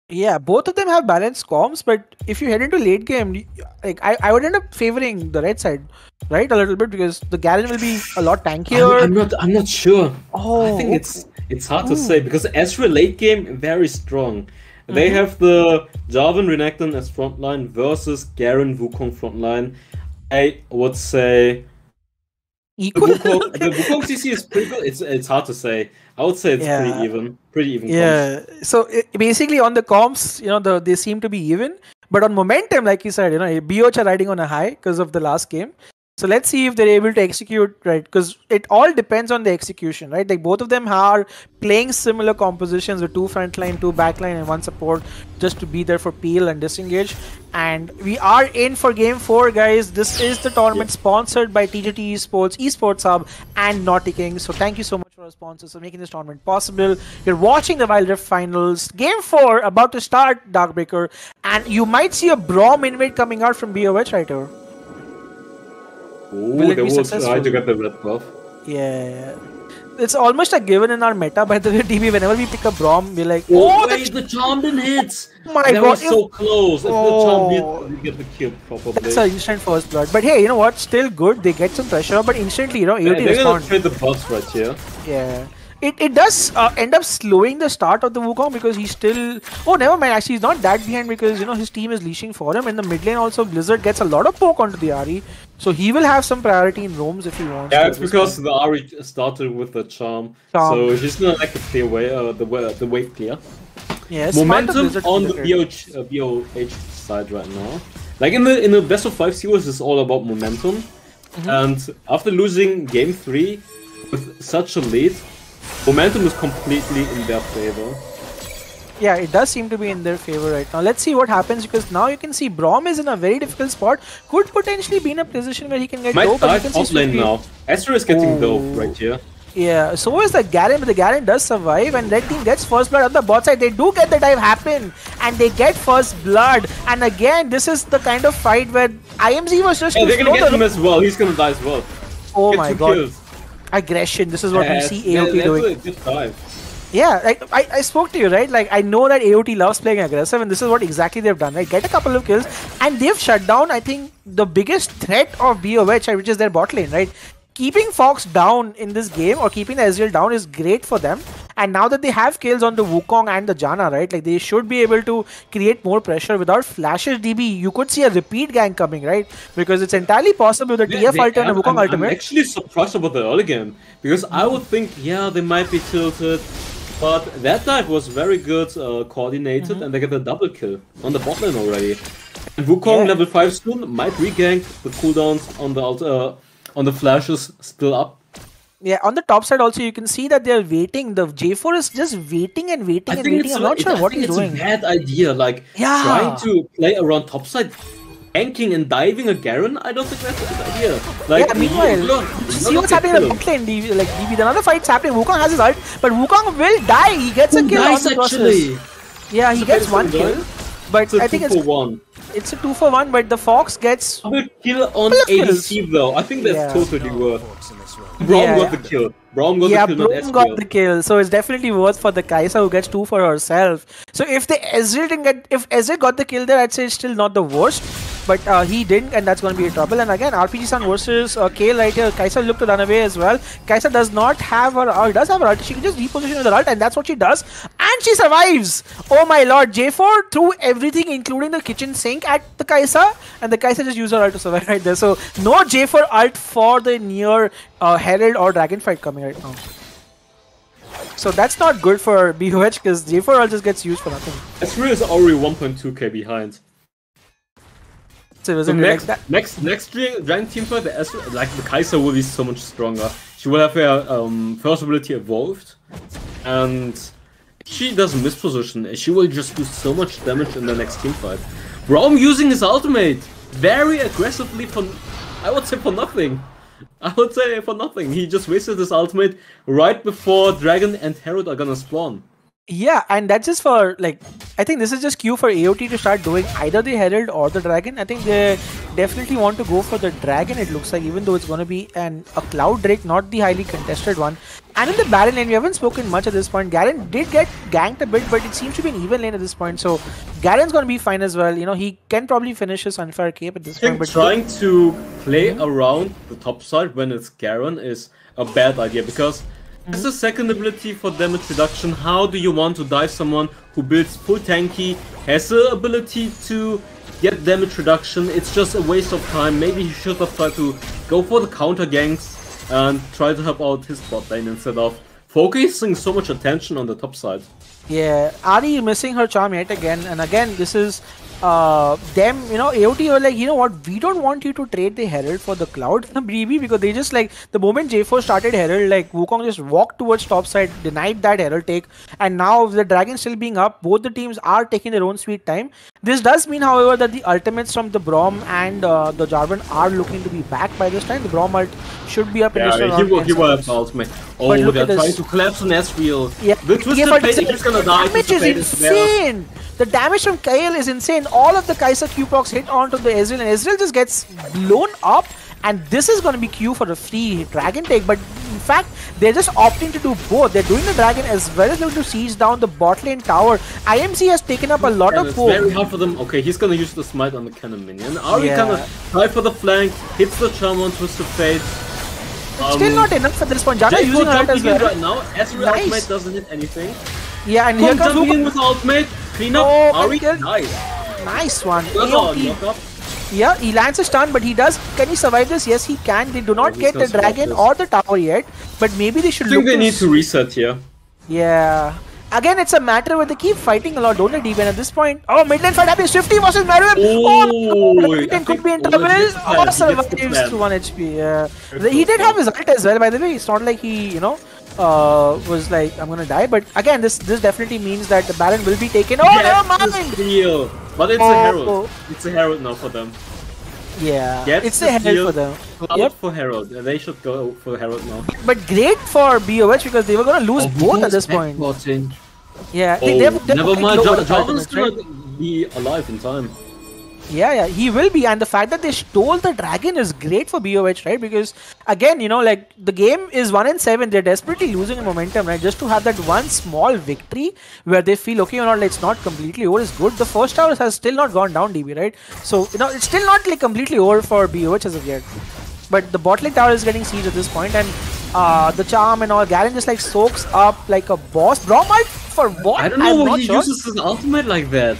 Speaker 3: Yeah, both of them have balanced comps, but if you head into late game, like I would end up favoring the red side, right, a little bit, because the Garen will be a lot tankier.
Speaker 2: I'm not sure. I think it's hard to say, because Ezreal late game very strong. They have the Jarvan Renekton as frontline versus Garen Wukong frontline. I would say
Speaker 3: equal.
Speaker 2: The Wukong CC is pretty good. It's hard to say. I would say it's pretty even.
Speaker 3: Yeah.
Speaker 2: Comps.
Speaker 3: So basically on the comps, they seem to be even, but on momentum, like you said, BOH are riding on a high because of the last game. So let's see if they're able to execute, right? Because it all depends on the execution, right? Like both of them are playing similar compositions with 2 frontline, 2 backline, and 1 support, just to be there for peel and disengage. And we are in for game 4, guys. This is the tournament sponsored by TGT Esports Hub, and Naughty King. So thank you so much for our sponsors for making this tournament possible. You're watching the Wild Rift Finals. Game 4 about to start, Darkbreaker. And you might see a Braum invade coming out from BOH right here.
Speaker 2: Oh, they will try to get the red buff.
Speaker 3: Yeah. It's almost a given in our meta, by the way, DB. Whenever we pick a Braum, we're like,
Speaker 2: wait, the charm didn't hit!
Speaker 3: Oh my god,
Speaker 2: was so close. If the charm did, we get the kill probably.
Speaker 3: That's an instant first blood. But hey, you know what? Still good. They get some pressure, but instantly, AOT
Speaker 2: they're gonna
Speaker 3: responds.
Speaker 2: trade the buffs right here.
Speaker 3: Yeah. It does end up slowing the start of the Wukong, because he's still... Oh, never mind. Actually, he's not that behind, because, his team is leashing for him. In the mid lane also, Blizzard gets a lot of poke onto the Ahri. So he will have some priority in roams if he wants.
Speaker 2: Yeah, it's because the Ahri started with the charm. So he's gonna like to clear the wave clear.
Speaker 3: Yes.
Speaker 2: Momentum on the BOH side right now. Like in the best of 5 series, it's all about momentum. And after losing game 3 with such a lead, momentum is completely in their favor.
Speaker 3: Yeah, it does seem to be in their favor right now. Let's see what happens, because now you can see Braum is in a very difficult spot. Could potentially be in a position where he can get dope.
Speaker 2: Might dive off lane now. Ezreal is getting dope right here.
Speaker 3: Yeah, so is the Garen, but the Garen does survive, and Red Team gets first blood on the bot side. They do get the dive happen, and they get first blood. And again, this is the kind of fight where IMZ was just...
Speaker 2: Yeah, they're gonna get him as well. He's gonna die as well.
Speaker 3: Oh my god. Aggression, this is what we see AOT doing.
Speaker 2: Good dive.
Speaker 3: Yeah, like I spoke to you, right? Like, I know that AOT loves playing aggressive, and this is what exactly they've done, right? Get a couple of kills, and they've shut down, I think, the biggest threat of BOH, which is their bot lane, right? Keeping Fox down in this game, or keeping the Ezreal down, is great for them. And now that they have kills on the Wukong and the Janna, right? Like, they should be able to create more pressure without flashes. DB, you could see a repeat gank coming, right? Because it's entirely possible that TF ultimate and Wukong ultimate...
Speaker 2: I'm actually surprised about the early game, because I would think, yeah, they might be tilted, but that dive was very good, coordinated, and they get a double kill on the bot lane already. And Wukong level 5 soon might regank. The cooldowns on the flashes still up.
Speaker 3: Yeah, on the top side also, you can see that they're waiting. The J4 is just waiting and waiting and waiting. I'm not sure what he's doing.
Speaker 2: It's a bad idea. Like, trying to play around top side, ganking and diving a Garen, I don't think that's a good idea. Like,
Speaker 3: yeah, meanwhile, see what's happening in the bot lane, DB. Like, DB, another fight's happening. Wukong has his ult, but Wukong will die. He gets a kill on the process. Yeah, he gets 1 kill. But I think it's a 2 for 1, but the Fox gets
Speaker 2: a kill on ADC though. I think that's totally worth. Braum got the kill. Braum got the kill,
Speaker 3: so it's definitely worth for the Kai'Sa, who gets 2 for herself. So if the Ezreal didn't get, if Ezreal got the kill there, I'd say it's still not the worst. but he didn't, and that's going to be a trouble. And again, RPG Sun versus Kale right here. Kai'Sa looked to run away as well. Kai'Sa does not have her, does have her ult. She can just reposition with her ult, and that's what she does. And she survives! Oh my lord, J4 threw everything, including the kitchen sink, at the Kai'Sa, and the Kai'Sa just used her ult to survive right there. So, no J4 ult for the near Herald or Dragon fight coming right now. So that's not good for BOH because J4 ult just gets used for nothing.
Speaker 2: Ezreal is already 1.2k behind.
Speaker 3: So
Speaker 2: next Dragon team fight, the Kai'Sa will be so much stronger. She will have her first ability evolved, and if she doesn't misposition, she will just do so much damage in the next team fight. Braum using his ultimate very aggressively for, I would say, for nothing. He just wasted his ultimate right before Dragon and Herald are gonna spawn.
Speaker 3: Yeah, and that's just for, like, I think this is just cue for AOT to start doing either the Herald or the Dragon. I think they definitely want to go for the Dragon, it looks like, even though it's going to be a Cloud Drake, not the highly contested one. And in the Baron lane, we haven't spoken much at this point. Garen did get ganked a bit, but it seems to be an even lane at this point. So Garen's going to be fine as well. You know, he can probably finish his unfair cape at this point. But
Speaker 2: trying to play around the top side when it's Garen is a bad idea, because as a second ability for damage reduction, how do you want to dive someone who builds full tanky, has the ability to get damage reduction? It's just a waste of time. Maybe he should have tried to go for the counter ganks and try to help out his bot lane instead of focusing so much attention on the top side.
Speaker 3: Yeah, Ari missing her charm yet again, and again this is them, you know, AOT were like, you know what, we don't want you to trade the Herald for the Cloud BB, because they just, like, the moment J4 started Herald, like, Wukong just walked towards top side, denied that Herald take, and now the Dragon still being up, both the teams are taking their own sweet time. This does mean, however, that the ultimates from the Braum and the Jarvan are looking to be back by this time. The Braum ult should be up in this round.
Speaker 2: He will have the ultimate. Oh, they're trying to collapse on Ezreal.
Speaker 3: Yeah,
Speaker 2: the Twisted Fate, he's gonna die.
Speaker 3: The damage is insane! The damage from Kayle is insane. All of the Kai'Sa Q procs hit onto the Ezreal, and Ezreal just gets blown up. And this is going to be Q for a free Dragon take. But in fact, they're just opting to do both. They're doing the Dragon as well as looking to siege down the bot lane tower. IMC has taken up a lot of
Speaker 2: it's
Speaker 3: poke.
Speaker 2: Very hard for them. Okay, he's gonna use the smite on the cannon minion. Ari gonna try for the flank, hits the charm on Twisted Fate.
Speaker 3: Still not enough at this point. Jana using her as well.
Speaker 2: Right now, Ezreal ultimate doesn't hit anything.
Speaker 3: Yeah, and here comes
Speaker 2: Wukong with ultimate. Clean up. Ari, nice.
Speaker 3: Nice one.
Speaker 2: Lock.
Speaker 3: Yeah, he lands a stun, but he does. Can he survive this? Yes, he can. They do not get the Dragon or the tower yet, but maybe they should.
Speaker 2: I think they need to reset here.
Speaker 3: Yeah. Again, it's a matter where they keep fighting a lot, don't they, D-Ben, at this point? Oh, mid lane fight happens. 50 versus Marshvll. Oh, could be in trouble. Oh, survives to 1 HP. Yeah. He did have his ult as well, by the way. It's not like he, you know, was like, I'm gonna die. But again, this definitely means that the Baron will be taken. Oh, never mind.
Speaker 2: But it's a Herald. It's a Herald now for them.
Speaker 3: Yeah, it's a Herald for them.
Speaker 2: Yep. For Herald. They should go for Herald now.
Speaker 3: But great for BOH because they were gonna lose both at this point. Yeah,
Speaker 2: never mind. Jarvan's gonna be alive in time.
Speaker 3: Yeah, he will be, and the fact that they stole the Dragon is great for BOH, right? Because again, you know, like, the game is 1-7, they're desperately losing momentum, right? Just to have that one small victory where they feel, okay, you know, like, it's not completely over is good. The first tower has still not gone down, DB, right? So, you know, it's still not, like, completely over for BOH as of yet. But the bot lane tower is getting sieged at this point, and the charm and all, Garen just, like, soaks up like a boss. Braum ult for what?
Speaker 2: I don't know why he uses his ultimate like that.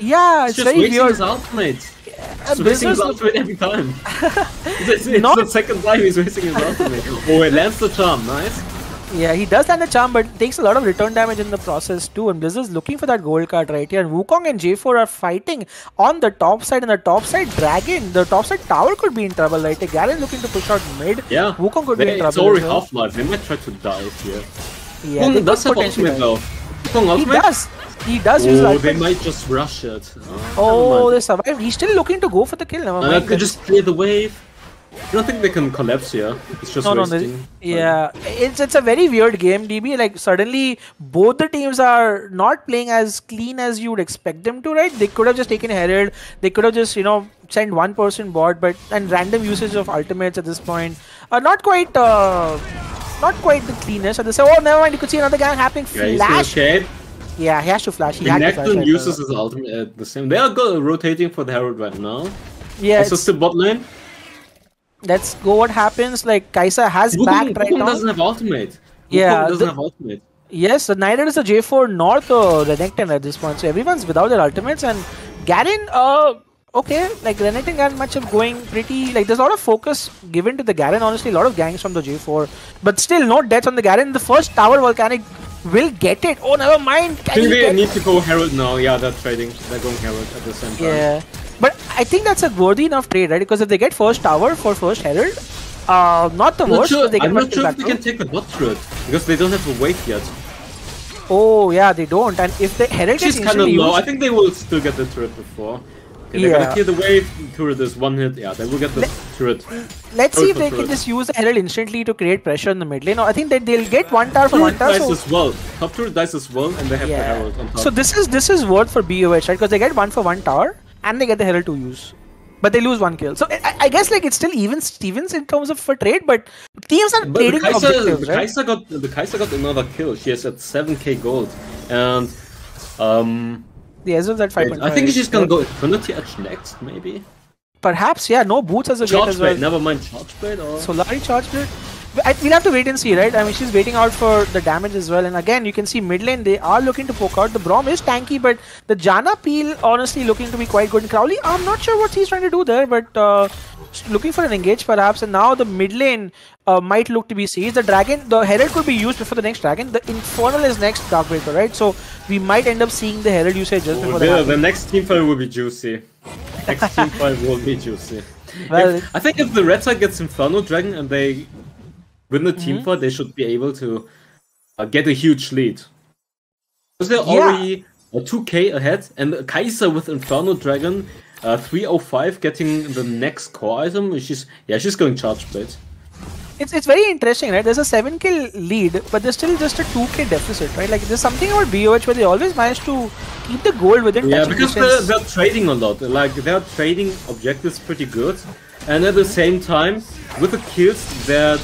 Speaker 3: Yeah, it's very weird.
Speaker 2: His ultimate. He's wasting his ultimate every time. It's the second time he's wasting his ultimate. Oh, it lands the charm, nice.
Speaker 3: Yeah, he does land the charm, but takes a lot of return damage in the process too. And Blizzard's looking for that gold card right here. And Wukong and J4 are fighting on the top side, and the top side Dragon, the top side tower could be in trouble, right? Garen looking to push out mid.
Speaker 2: Yeah,
Speaker 3: Wukong could be in trouble.
Speaker 2: It's already half-life. They might try to dive here.
Speaker 3: Yeah,
Speaker 2: Wukong does have ultimate though. Wukong ultimate?
Speaker 3: He does use
Speaker 2: ultimate. They might just rush it.
Speaker 3: Oh, they survived. He's still looking to go for the kill. Never mind.
Speaker 2: They could just clear the wave. I don't think they can collapse here. It's just wasting.
Speaker 3: Yeah, it's a very weird game, DB. Like, suddenly both the teams are not playing as clean as you would expect them to, right? They could have just taken Herald. They could have just, you know, sent one person bot, but and random usage of ultimates at this point. Not quite the cleanest. And they say, oh, never mind. You could see another gang happening. Flash. Yeah, he has to flash. He had to flash.
Speaker 2: Necton uses his ultimate at the same. They are rotating for the Herald right now.
Speaker 3: Yeah,
Speaker 2: Kai'Sa's still bot lane.
Speaker 3: let's go. What happens? Like Kai'Sa has backed right
Speaker 2: Wukong
Speaker 3: now.
Speaker 2: doesn't have ultimate.
Speaker 3: Yeah,
Speaker 2: Wukong doesn't have ultimate.
Speaker 3: Yes, neither is the J4 nor the Renekton at this point. So everyone's without their ultimates, and Garen, okay, like Renekton Garen matchup going pretty, like there's a lot of focus given to the Garen, honestly, a lot of gangs from the J4, but still no deaths on the Garen. The first tower volcanic will get it. Oh, never mind.
Speaker 2: I think they need to go Herald now. Yeah, they're trading. They're going Herald at the same time.
Speaker 3: Yeah, but I think that's a worthy enough trade, right? Because if they get first tower for first Herald, not the worst.
Speaker 2: I'm not sure if they can take the bot turret because they don't have a wave yet.
Speaker 3: Oh yeah, they don't. And if the Herald gets
Speaker 2: She's kind of
Speaker 3: instantly
Speaker 2: low.
Speaker 3: used,
Speaker 2: I think they will still get the turret before. Okay, they're gonna kill the wave. Turret is one hit. Yeah, they will get the turret.
Speaker 3: Let's see if they can just use the Herald instantly to create pressure in the mid lane. No, I think that they'll get one tower for one tower.
Speaker 2: Dies as well. Top turret dies as well, and they have the Herald on top.
Speaker 3: So this is worth for BOH, right? Because they get one for one tower and they get the Herald to use. But they lose one kill. So I guess like it's still even Stevens in terms of a trade, but teams are trading objectives, right?
Speaker 2: The Kai'Sa got another kill. She is at 7k gold. And
Speaker 3: the Ezreal's at 5.5.
Speaker 2: I think she's gonna go Infinity Edge next, maybe.
Speaker 3: Perhaps, yeah, no boots as a get as well.
Speaker 2: Never mind Charge Blade or
Speaker 3: Solari Charge Blade. We'll have to wait and see, right? I mean, she's waiting out for the damage as well. And again, you can see mid lane, they are looking to poke out. The Braum is tanky, but the Janna peel, honestly, looking to be quite good. And Crowley, I'm not sure what he's trying to do there, but looking for an engage perhaps. And now the mid lane might look to be seized. The Dragon, the Herald could be used before the next Dragon. The Infernal is next Darkbreaker, right? So we might end up seeing the Herald usage just before that.
Speaker 2: The next team fight will be juicy. Next team fight will be juicy.
Speaker 3: Well,
Speaker 2: I think if the red side gets Infernal Dragon and they win the team fight, they should be able to get a huge lead. Because they're already 2k ahead, and Kai'Sa with Infernal Dragon, 305 getting the next core item. She's going Charge Blade.
Speaker 3: It's very interesting, right? There's a 7 kill lead, but there's still just a 2k deficit, right? Like there's something about BOH where they always manage to keep the gold within touching
Speaker 2: because
Speaker 3: distance.
Speaker 2: they're trading a lot. Like they're trading objectives pretty good, and at the same time, with the kills that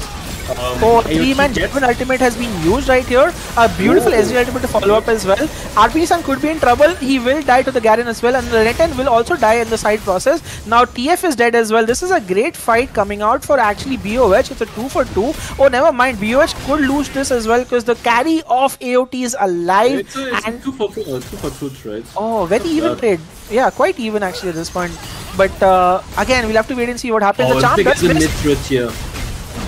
Speaker 3: 3-man Jetman ultimate has been used right here. A beautiful Ezreal ultimate to follow up as well. RPG-san could be in trouble. He will die to the Garen as well, and the Renekton will also die in the side process. Now TF is dead as well. This is a great fight coming out for actually BOH. It's a 2 for 2. Oh, never mind. BOH could lose this as well because the carry of AOT is alive.
Speaker 2: It's a 2 for 2 trade.
Speaker 3: Oh, very even trade. Yeah, quite even actually at this point. But again, we'll have to wait and see what happens. The charm does miss.
Speaker 2: Here.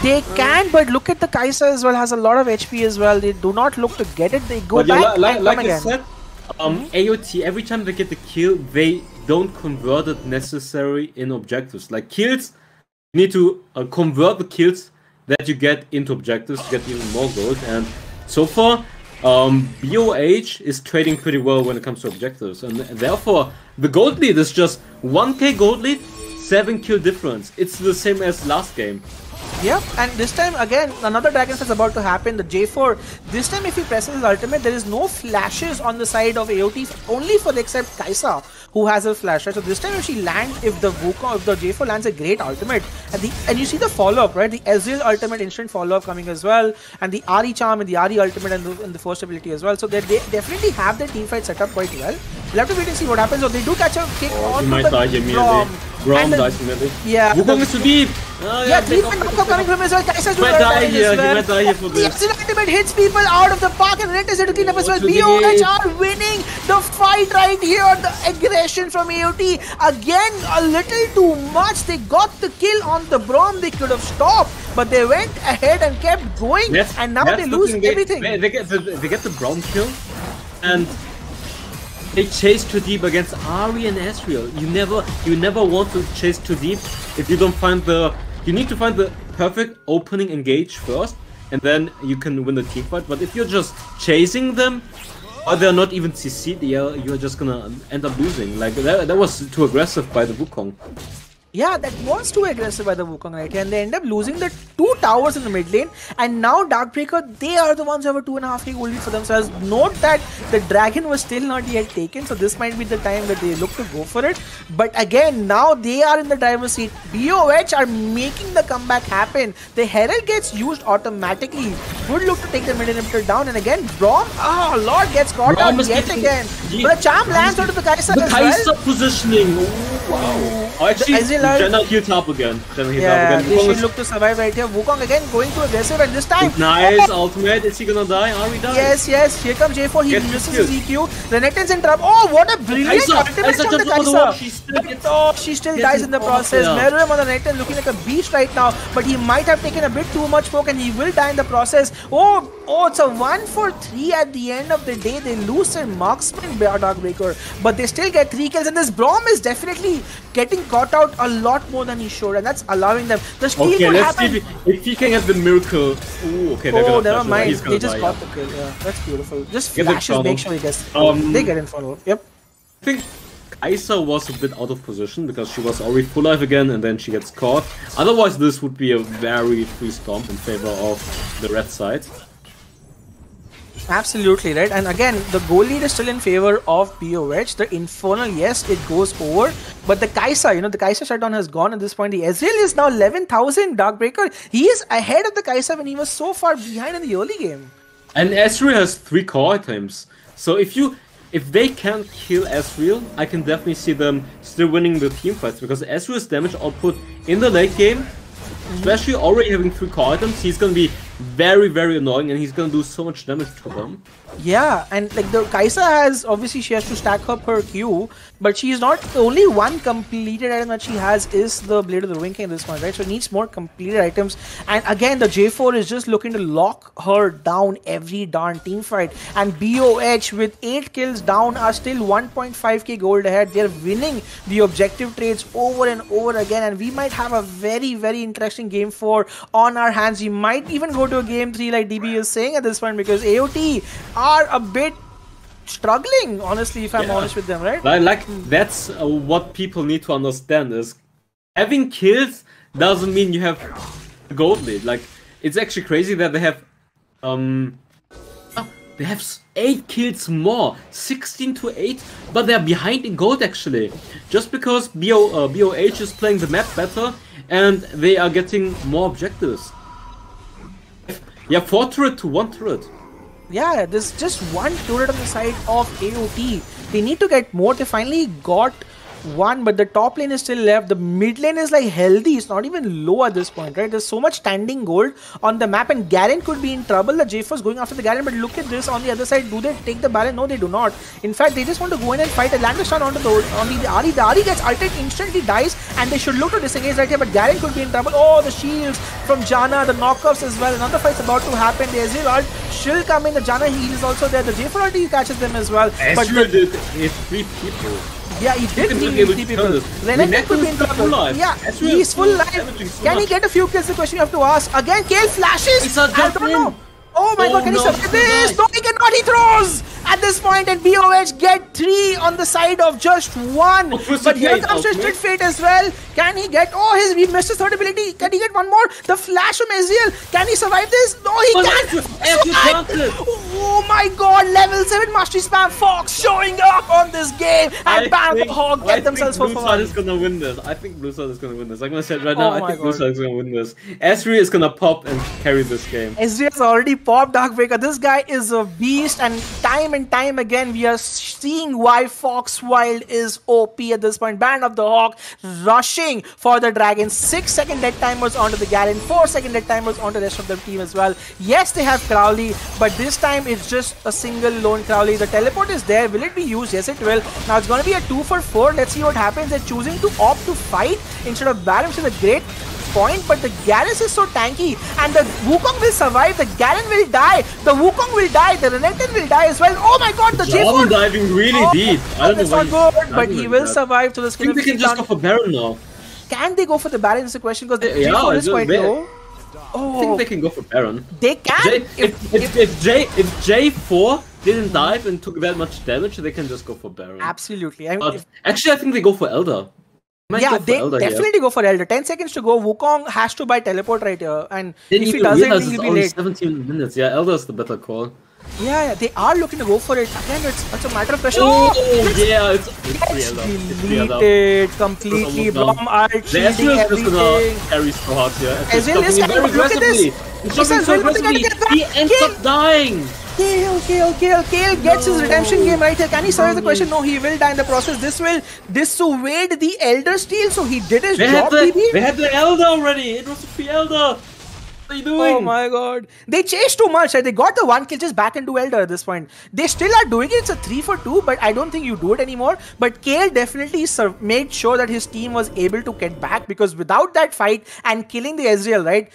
Speaker 3: They can, but look at the Kai'Sa as well, has a lot of HP as well. They do not look to get it, they go back and come
Speaker 2: like
Speaker 3: again.
Speaker 2: I said, AOT, every time they get the kill, they don't convert it necessary in objectives. Like kills, you need to convert the kills that you get into objectives to get even more gold. And so far, BOH is trading pretty well when it comes to objectives. And therefore, the gold lead is just 1k gold lead, 7 kill difference. It's the same as last game.
Speaker 3: Yep, and this time again, another Dragon is about to happen, the J4. This time if he presses his ultimate, there is no flashes on the side of AOT, only for except Kai'Sa, who has a flash, right? So this time if she lands, if the J4 lands a great ultimate, and you see the follow-up, right? The Ezreal ultimate instant follow-up coming as well, and the Ahri charm and the Ahri ultimate and the first ability as well. So they definitely have their team fight set up quite well. We'll have to wait and see what happens. So they do catch a kick on the Braum.
Speaker 2: Braum dies immediately.
Speaker 3: Yeah.
Speaker 2: Wukong is too deep.
Speaker 3: Deep and Wukong coming from his well. Kai'Sa's
Speaker 2: he might die here. He might die here for
Speaker 3: the
Speaker 2: this.
Speaker 3: Ezreal ultimate hits people out of the park, and Rent is there to clean up as well. BOH are winning the fight right here. The aggression from AOT. Again, a little too much. They got the kill on the Braum. They could have stopped, but they went ahead and kept going, and now they lose everything.
Speaker 2: They get the Braum kill, and they chase too deep against Ahri and Ezreal. You never want to chase too deep if you don't find the. You need to find the perfect opening engage first, and then you can win the team fight. But if you're just chasing them, or they're not even CC'd, you're just gonna end up losing. Like that was too aggressive by the Wukong.
Speaker 3: Yeah, that was too aggressive by the Wukong right here, and they end up losing the 2 towers in the mid lane. And now Darkbreaker, they are the ones who have a 2.5k gold lead for themselves. Note that the Dragon was still not yet taken, so this might be the time that they look to go for it. But again, now they are in the driver's seat. BOH are making the comeback happen. The Herald gets used automatically. Good look to take the mid inhibitor down, and again, Braum, Lord gets caught out yet again. But a charm lands onto the Kai'Sa as well.
Speaker 2: The Kai'Sa positioning. Wow.
Speaker 3: Actually, Lal.
Speaker 2: Jenna healed up again.
Speaker 3: Yeah, they should look to survive right here. Wukong again going too aggressive, and this time...
Speaker 2: Nice ultimate. Is he gonna die? Are we dying?
Speaker 3: Yes, yes. Here comes J4. He misses his EQ. Renekton's in trouble. Oh, what a brilliant ultimate from the Kaisa. She still dies in the process. Meruem on the Renekton looking like a beast right now, but he might have taken a bit too much poke and he will die in the process. Oh, it's a 1 for 3 at the end of the day. They lose their marksman, Darkbreaker, but they still get 3 kills, and this Braum is definitely getting caught out a lot more than he should, and that's allowing them. The steal could happen.
Speaker 2: See if he can get the miracle. Ooh, okay,
Speaker 3: oh, never mind. They just got the kill. Yeah, that's beautiful. Just flashes, make sure he gets. They get infernal. Yep.
Speaker 2: I think Kaisa was a bit out of position because she was already full life again, and then she gets caught. Otherwise, this would be a very free stomp in favor of the red side.
Speaker 3: Absolutely right, and again the goal lead is still in favor of BOH. The Infernal, yes, it goes over, but the Kaisa, the Kaisa shutdown has gone at this point. The Ezreal is now 11,000. Darkbreaker, he is ahead of the Kaisa when he was so far behind in the early game.
Speaker 2: And Ezreal has 3 core items, so if they can't kill Ezreal, I can definitely see them still winning the team fights, because Ezreal's damage output in the late game, especially already having 3 core items, he's gonna be very, very annoying, and he's gonna do so much damage to them.
Speaker 3: Yeah, and like the Kaisa has, obviously she has to stack up her Q, but she's not, the only one completed item that she has is the Blade of the Ruin King at this point, right? So it needs more completed items, and again the J4 is just looking to lock her down every darn team fight, and BOH with 8 kills down are still 1.5k gold ahead. They're winning the objective trades over and over again, and we might have a very, very interesting game 4 on our hands. We might even go to a game 3 like DB is saying at this point, because AOT are a bit struggling, honestly, if I'm honest with them, right?
Speaker 2: Like that's what people need to understand is having kills doesn't mean you have a gold lead. Like, it's actually crazy that they have 8 kills more, 16 to 8, but they're behind in gold actually, just because BOH is playing the map better and they are getting more objectives. Yeah, 4 turret to 1 turret.
Speaker 3: Yeah, there's just 1 turret on the side of AOT. They need to get more. They finally got 1, but the top lane is still left. The mid lane is like healthy. It's not even low at this point, right? There's so much standing gold on the map, and Garen could be in trouble. The J4 going after the Garen, but look at this on the other side. Do they take the Baron? No, they do not. In fact, they just want to go in and fight. A land stun onto the Ahri. The Ahri gets ulted, instantly dies, and they should look to disengage right here, but Garen could be in trouble. Oh, the shields from Janna, the knockups as well. Another fight's about to happen. The Ezreal ult should come in. The Janna heal is also there. The J4 ult catches them as well.
Speaker 2: Ezreal did 3 people.
Speaker 3: Yeah, he did heal 3 people. Renekton could be in trouble. Yeah, he's full life. Can he get a few kills? The question you have to ask. Again, Kale flashes. I don't know. Oh my god, can he survive this? No, he cannot. He throws at this point, and BOH get 3 on the side of just 1. But here comes Twisted Fate as well. Can he get? Oh, he missed his third ability. Can he get 1 more? The flash from Ezreal. Can he survive this? No, he can't. Oh my god, level 7 mastery spam. Fox showing up on this game, and Bang the Hog get themselves for 1.
Speaker 2: Blue side is gonna win this. I think Blue side is gonna win this. Like I said right now, I think Blue side is gonna win this. Ezreal is gonna pop and carry this game.
Speaker 3: Ezreal's already popped Darkbreaker. This guy is a beast, and time again we are seeing why Fox Wild is OP at this point. Band of the Hawk rushing for the Dragon. 6-second dead timers onto the Garen, 4-second dead timers onto the rest of the team as well. Yes, they have Crowley, but this time it's just a single lone Crowley. The teleport is there. Will it be used? Yes, it will. Now it's going to be a 2 for 4. Let's see what happens. They're choosing to opt to fight instead of Baron, which is a great point, but the Garrus is so tanky, and the Wukong will survive. The Garen will die. The Wukong will die. The Renekton will die as well. Oh my god, the J4
Speaker 2: diving really deep. I don't know
Speaker 3: why good, but he will survive to the skin.
Speaker 2: I think they can just go for Baron now.
Speaker 3: Can they go for the Baron is the question, because the J4 is quite low.
Speaker 2: Oh, I think they can go for Baron.
Speaker 3: They can.
Speaker 2: If J4 didn't dive and took that much damage, they can just go for Baron.
Speaker 3: Absolutely.
Speaker 2: Actually, I think they go for Elder.
Speaker 3: Yeah, they definitely go for Elder. 10 seconds to go. Wukong has to buy teleport right here, and if he doesn't, he'll be late.
Speaker 2: 17 minutes. Yeah, Elder's the better call.
Speaker 3: Yeah, they are looking to go for it. Again, it's a matter of pressure.
Speaker 2: Oh, yeah, it's
Speaker 3: deleted completely. Braum ult shielding everything.
Speaker 2: Carry so hard here.
Speaker 3: Ezreal is coming, look at this.
Speaker 2: He ends up dying.
Speaker 3: Kale gets his redemption game right here. Can he survive the question? No, he will die in the process. This will dissuade the Elder Steal, so he did his job, baby.
Speaker 2: They had the Elder already. It was a free Elder. What are you doing?
Speaker 3: Oh my god. They chased too much. Right? They got the 1 kill just back into Elder at this point. They still are doing it. It's a 3 for 2, but I don't think you do it anymore. But Kale definitely made sure that his team was able to get back, because without that fight and killing the Ezreal, right?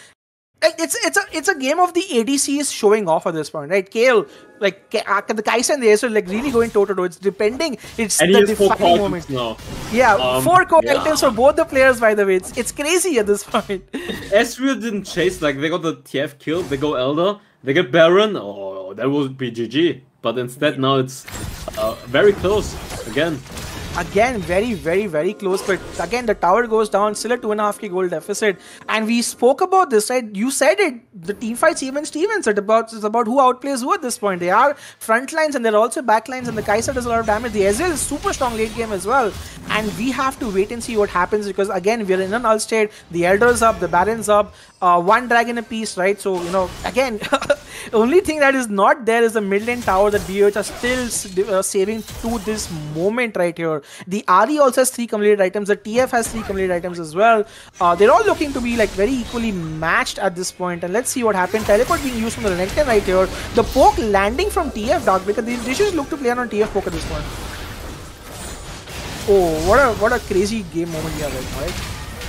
Speaker 3: It's a game of the ADCs showing off at this point, right? Kale, like the Kai'Sa and the Ezreal, like really going toe to toe. It's depending. It's
Speaker 2: and
Speaker 3: the
Speaker 2: he has 4
Speaker 3: defining moment.
Speaker 2: Now.
Speaker 3: Yeah, 4 core items for both the players. By the way, it's crazy at this point.
Speaker 2: Ezreal didn't chase. Like they got the TF kill. They go Elder. They get Baron. Oh, that would be GG. But instead now it's very close again.
Speaker 3: Again, very close, but again the tower goes down, still a 2.5k gold deficit. And we spoke about this, right? You said it, the team fights even Stevens, it's about who outplays who at this point. They are front lines and they're also back lines, and the Kai'Sa does a lot of damage. The Ezreal is super strong late game as well. And we have to wait and see what happens, because again, we're in an null state. The Elder's up, the Baron's up, 1 dragon apiece, right? So, you know, again, only thing that is not there is the mid lane tower that BH are still saving to this moment right here. The RE also has 3 completed items. The TF has 3 completed items as well. They're all looking to be like very equally matched at this point. And let's see what happened. Teleport being used from the Renekton right here. The poke landing from TF Darkbreaker. They should look to play on TF poke at this point. Oh, what a crazy game moment here right now, right?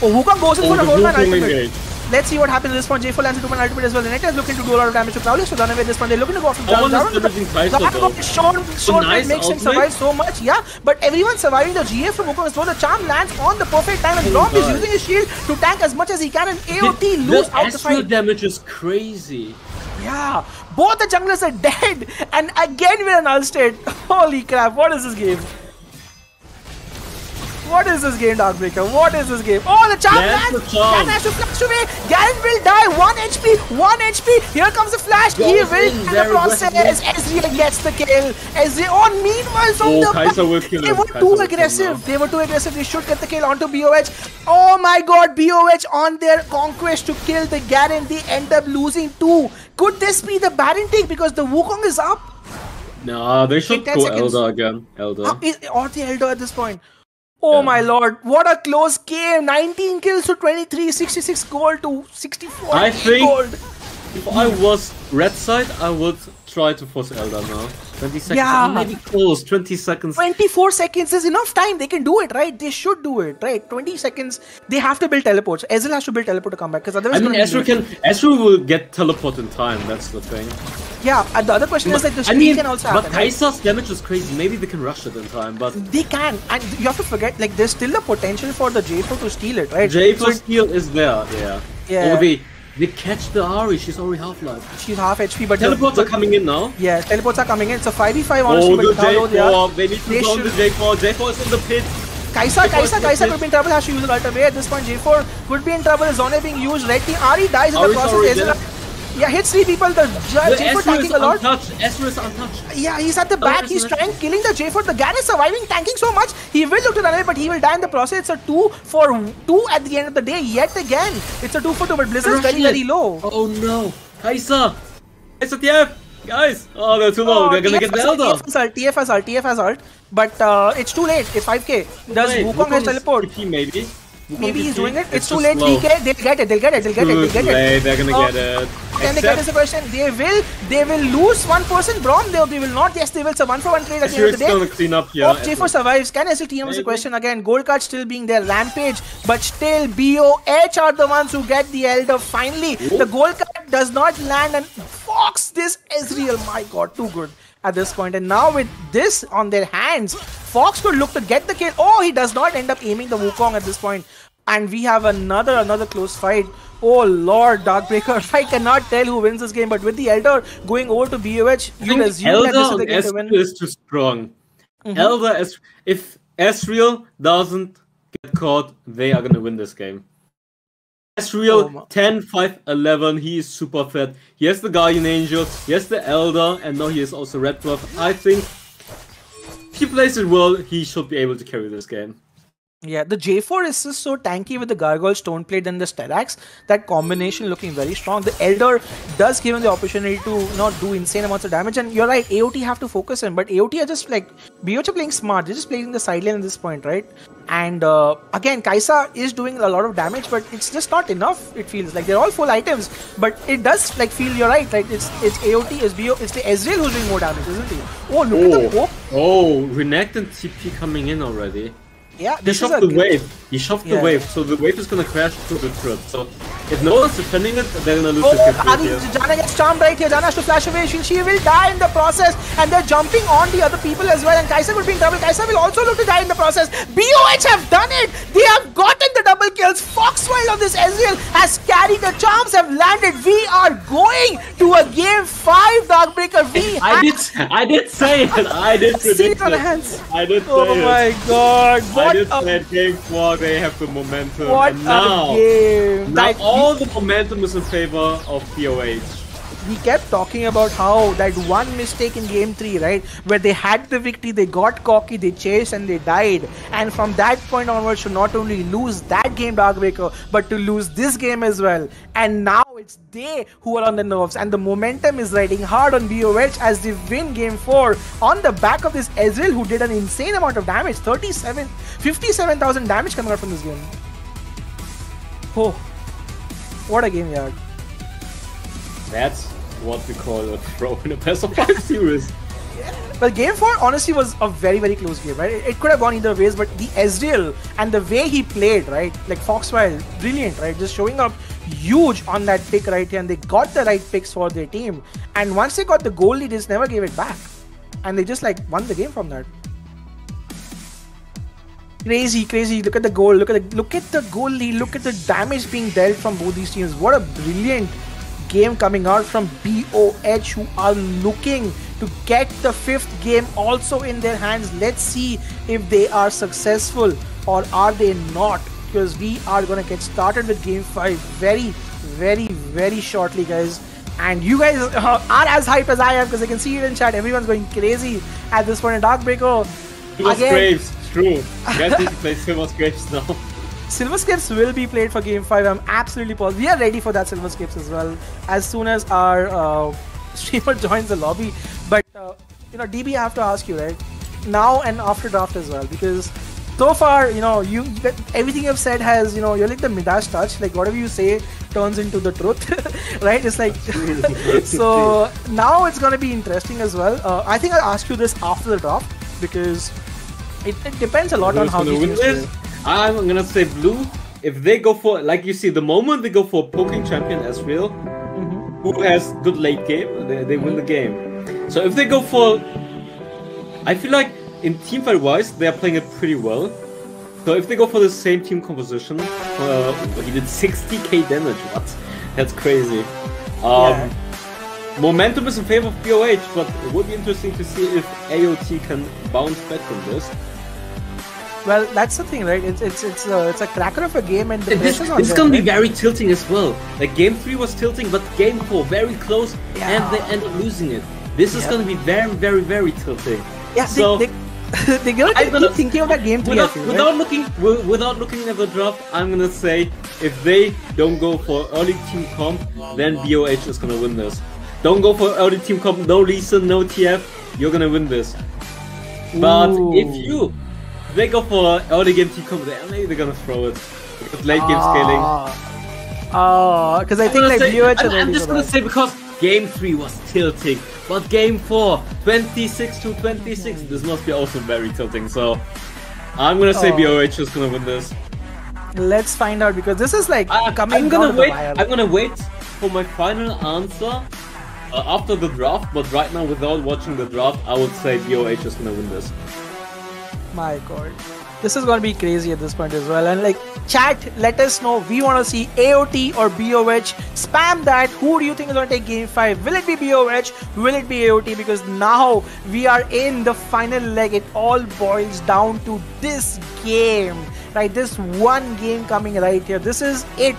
Speaker 3: Oh, Wukong goes in for a whole man ultimate. Let's see what happens at this point. J4 lands a 2-man ultimate as well. The Renekton is looking to do a lot of damage to Crowley, so Dunaway at this point. They're looking to go off from Sean makes him survive so much, yeah. But everyone's surviving the GA from Wukong as well. The charm lands on the perfect time, and Grom is using his shield to tank as much as he can, and AOT lose out the fight.
Speaker 2: The damage is crazy.
Speaker 3: Yeah, both the junglers are dead, and again we're in null state. Holy crap, what is this game? What is this game, Darkbreaker? What is this game? Oh, the charm lands! Garen has to flash away! Garen will die! 1 HP! 1 HP! Here comes the flash! He will in the process! Ezreal gets the kill! Ezreal, oh, meanwhile from the back, they were too aggressive! They were too aggressive, they should get the kill onto BOH. Oh my god, BOH on their conquest to kill the Garen, they end up losing 2. Could this be the Baron take, because the Wukong is up?
Speaker 2: No, they should go Elder again. Elder.
Speaker 3: Or the Elder at this point. Oh my lord, what a close game. 19 kills to 23, 66 gold to 64
Speaker 2: I think
Speaker 3: gold.
Speaker 2: If I was red side, I would try to force Elder now. 20 seconds,
Speaker 3: yeah.
Speaker 2: Maybe close, 20 seconds.
Speaker 3: 24 seconds is enough time, they can do it, right? They should do it, right? 20 seconds, they have to build teleports. Ezreal has to build teleport to come back, because otherwise...
Speaker 2: I mean, Ezreal will get teleport in time, that's the thing.
Speaker 3: Yeah, and the other question is like the speed can also happen.
Speaker 2: But Kai'Sa's damage is crazy, maybe they can rush it in time, but...
Speaker 3: They can, and you have to forget, like, there's still a potential for the J4 to steal it, right?
Speaker 2: J4 steal is there,
Speaker 3: yeah.
Speaker 2: Oh, they catch the Ahri, she's already half-life.
Speaker 3: She's half HP, but...
Speaker 2: Teleports are coming in now.
Speaker 3: Yeah, teleports are coming in. It's a 5v5 honestly,
Speaker 2: but
Speaker 3: J4,
Speaker 2: they need to down the J4. J4 is in the pit.
Speaker 3: Kai'Sa could be in trouble, has to use an ultimate. At this point, J4 could be in trouble. Zone being used. Red team, Ahri dies in the process. Yeah, hits 3 people. The J4 tanking a lot.
Speaker 2: Ezreal is untouched.
Speaker 3: Yeah, he's at the back. He's trying killing the J4. The Garen is surviving, tanking so much. He will look to run away, but he will die in the process. It's a 2 for 2 at the end of the day. Yet again, it's a 2 for 2, but Blizzard's very low.
Speaker 2: Oh no, Kai'Sa TF, guys. Oh, they're too low. They're gonna get the Elder.
Speaker 3: TF has ult, but it's too late. It's 5k. Does Wukong has teleport?
Speaker 2: Maybe.
Speaker 3: Maybe he's doing it. It's too late. 3k. They'll get it. They're gonna get it. Can they get it? Is the question. They will lose one person. Braum, they will not. Yes, they will. It's a 1-for-1 trade at the end of the day.
Speaker 2: Gonna clean up here.
Speaker 3: Hope J4 survives. Can Ezreal team is the question again. Gold card still being there. Rampage, but still BOH are the ones who get the Elder. Finally, the gold card does not land, and Fox, this Ezreal, my god, too good at this point. And now with this on their hands, Fox could look to get the kill. Oh, he does not end up aiming the Wukong at this point. And we have another close fight. Oh lord, Darkbreaker. I cannot tell who wins this game, but with the Elder going over to BOH, you'd assume that this is the game to win.
Speaker 2: Elder is too strong. Elder, if Ezreal doesn't get caught, they are gonna win this game. Ezreal, 10, 5, 11, he is super fat. He has the Guardian Angel, he has the Elder, and now he is also Red Dwarf. I think if he plays it well, he should be able to carry this game.
Speaker 3: Yeah, the J4 is just so tanky with the Gargoyle, Stoneplate, and the Stellax. That combination looking very strong. The Elder does give him the opportunity to not do insane amounts of damage. And you're right, AOT have to focus him. But AOT are just like, BOH are playing smart. They're just playing the sideline at this point, right? And again, Kai'Sa is doing a lot of damage, but it's just not enough, it feels. Like they're all full items. But it does like feel, you're right, like it's AOT, it's BO, it's the Ezreal who's doing more damage, isn't he? Oh, look at the poke.
Speaker 2: Oh, Renekton and TP coming in already.
Speaker 3: Yeah,
Speaker 2: He shoved the wave. He shoved the
Speaker 3: Yeah.
Speaker 2: wave, so the wave is gonna crash through the turret. So if no one's defending it, they're gonna lose
Speaker 3: Oh,
Speaker 2: the kill
Speaker 3: Adi,
Speaker 2: here.
Speaker 3: Janna gets charmed right here. Janna has to flash away. She will die in the process. And they're jumping on the other people as well. And Kai'Sa would be in trouble. Kai'Sa will also look to die in the process. BOH have done it. They have gotten the double kills. Foxwild on this Ezreal has carried. The charms have landed. We are going to a game 5, Darkbreaker.
Speaker 2: I did say it. I did
Speaker 3: See
Speaker 2: predict
Speaker 3: it on
Speaker 2: it.
Speaker 3: hands.
Speaker 2: I did say
Speaker 3: Oh
Speaker 2: it.
Speaker 3: my god.
Speaker 2: I did
Speaker 3: What
Speaker 2: say it. Game 4, they have the momentum.
Speaker 3: what
Speaker 2: And
Speaker 3: a
Speaker 2: now,
Speaker 3: game.
Speaker 2: now
Speaker 3: Like,
Speaker 2: all the momentum is in favor of BOH.
Speaker 3: we kept talking about how that one mistake in game 3, right, where they had the victory, they got cocky, they chased and they died, and from that point onwards to not only lose that game, Darkbreaker, but to lose this game as well. And now it's they who are on the nerves, and the momentum is riding hard on BOH as they win game 4 on the back of this Ezreal, who did an insane amount of damage. 57,000 damage coming out from this game. Oh, what a game, yeah.
Speaker 2: That's what we call a throw in a best of 5 series.
Speaker 3: But game 4 honestly was a very, very close game, right? It could have gone either ways, but the Ezreal and the way he played, right? Like Foxwild, brilliant, right? Just showing up huge on that pick right here, and they got the right picks for their team. And once they got the goal lead, they just never gave it back. And they just like won the game from that. Crazy, crazy. Look at the goal. Look at the goal lead. Look at the damage being dealt from both these teams. What a brilliant game coming out from BOH, who are looking to get the 5th game also in their hands. Let's see if they are successful or are they not, because we are going to get started with game 5 very, very, very shortly, guys. And you guys are as hyped as I am, because I can see it in chat. Everyone's going crazy at this point in Darkbreaker.
Speaker 2: Silver Graves, true. You guys need to play Silver Graves now.
Speaker 3: Silver Skips will be played for game 5. I'm absolutely positive. We are ready for that Silver Skips as well, as soon as our streamer joins the lobby. But you know, DB, I have to ask you, right, now and after draft as well, because so far, you know, everything you've said has, you know, you're like the Midas touch. Like whatever you say turns into the truth, right? It's like so now it's gonna be interesting as well. I think I'll ask you this after the draft, because it depends a lot on how these teams play.
Speaker 2: I'm gonna say blue. If they go for, like you see, the moment they go for poking champion Ezreal, who has good late game, they win the game. So if they go for, I feel like in teamfight wise, they are playing it pretty well. So if they go for the same team composition, he did 60k damage. What? That's crazy.
Speaker 3: Yeah.
Speaker 2: Momentum is in favor of BOH, but it would be interesting to see if AOT can bounce back from this.
Speaker 3: Well, that's the thing, right? It's a cracker of a game, and the pressure's on
Speaker 2: It's
Speaker 3: them,
Speaker 2: gonna be
Speaker 3: right?
Speaker 2: very tilting as well. Like game 3 was tilting, but game 4 very close,
Speaker 3: Yeah.
Speaker 2: and they end up losing it. This is gonna be very, very, very tilting.
Speaker 3: Yeah,
Speaker 2: So
Speaker 3: they're gonna keep thinking of that game 3. I feel, right?
Speaker 2: without looking at the draft, I'm gonna say if they don't go for early team comp, then BOH is gonna win this. Don't go for early team comp, no Lee Sin, no TF, you're gonna win this. But if they go for early game team comp, then maybe they're gonna throw it. Because late game scaling.
Speaker 3: Because I think like BOH are
Speaker 2: I'm
Speaker 3: ready
Speaker 2: just
Speaker 3: for
Speaker 2: gonna
Speaker 3: that.
Speaker 2: say because game 3 was tilting, but game 4, 26 to 26, this must be also very tilting. So I'm gonna say BOH is gonna win this.
Speaker 3: Let's find out, because this is like coming
Speaker 2: I'm
Speaker 3: down
Speaker 2: gonna
Speaker 3: to the
Speaker 2: wait.
Speaker 3: wire.
Speaker 2: I'm gonna wait for my final answer after the draft. But right now, without watching the draft, I would say BOH is gonna win this.
Speaker 3: My god. This is gonna be crazy at this point as well. And like, chat, let us know. We wanna see AOT or BOH. Spam that. Who do you think is gonna take game 5? Will it be BOH? Will it be AOT? Because now we are in the final leg. It all boils down to this game, right? This one game coming right here. This is it.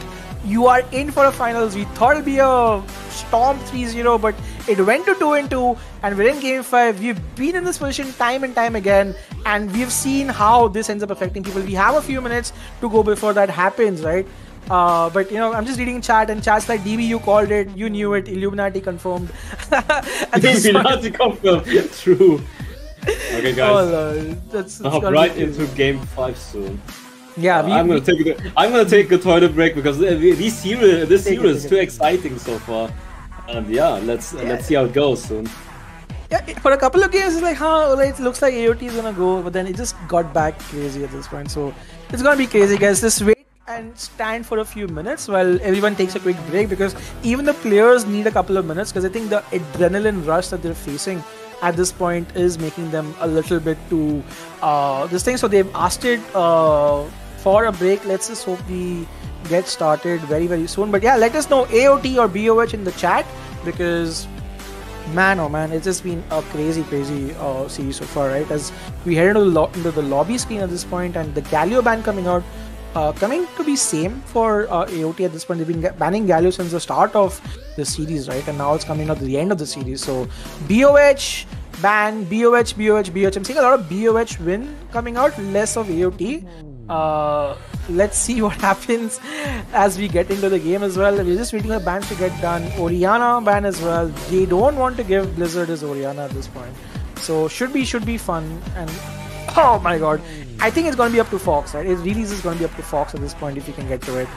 Speaker 3: You are in for a finals. We thought it'll be a storm 3-0, but it went to 2-2, and we're in game 5. We've been in this position time and time again, and we've seen how this ends up affecting people. We have a few minutes to go before that happens, right? But you know, I'm just reading chat, and chat's like, DB, you called it, you knew it, Illuminati confirmed.
Speaker 2: Illuminati confirmed. True. Okay, guys.
Speaker 3: Oh, that's
Speaker 2: right into game 5 soon.
Speaker 3: Yeah,
Speaker 2: I'm gonna take a toilet break because this series is too exciting so far, and yeah, let's see how it goes soon.
Speaker 3: Yeah, for a couple of games, it's like, it looks like AOT is gonna go, but then it just got back crazy at this point. So it's gonna be crazy, guys. Just wait and stand for a few minutes while everyone takes a quick break, because even the players need a couple of minutes, because I think the adrenaline rush that they're facing at this point is making them a little bit too this thing. So they've asked it for a break. Let's just hope we get started very soon. But yeah, let us know AOT or BOH in the chat, because man, oh man, it's just been a crazy series so far, right? As we head into the lobby screen at this point, and the Galio ban coming out, coming to be same for AOT at this point. They've been banning Galio since the start of the series, right? And now it's coming out to the end of the series. So BOH ban, BOH. I'm seeing a lot of BOH win coming out, less of AOT. Let's see what happens as we get into the game as well. We're just waiting for bans to get done. Orianna ban as well. They don't want to give Blizzard his Orianna at this point, so should be fun. And oh my god, I think it's going to be up to Fox, right? It really is going to be up to Fox at this point if you can get to it.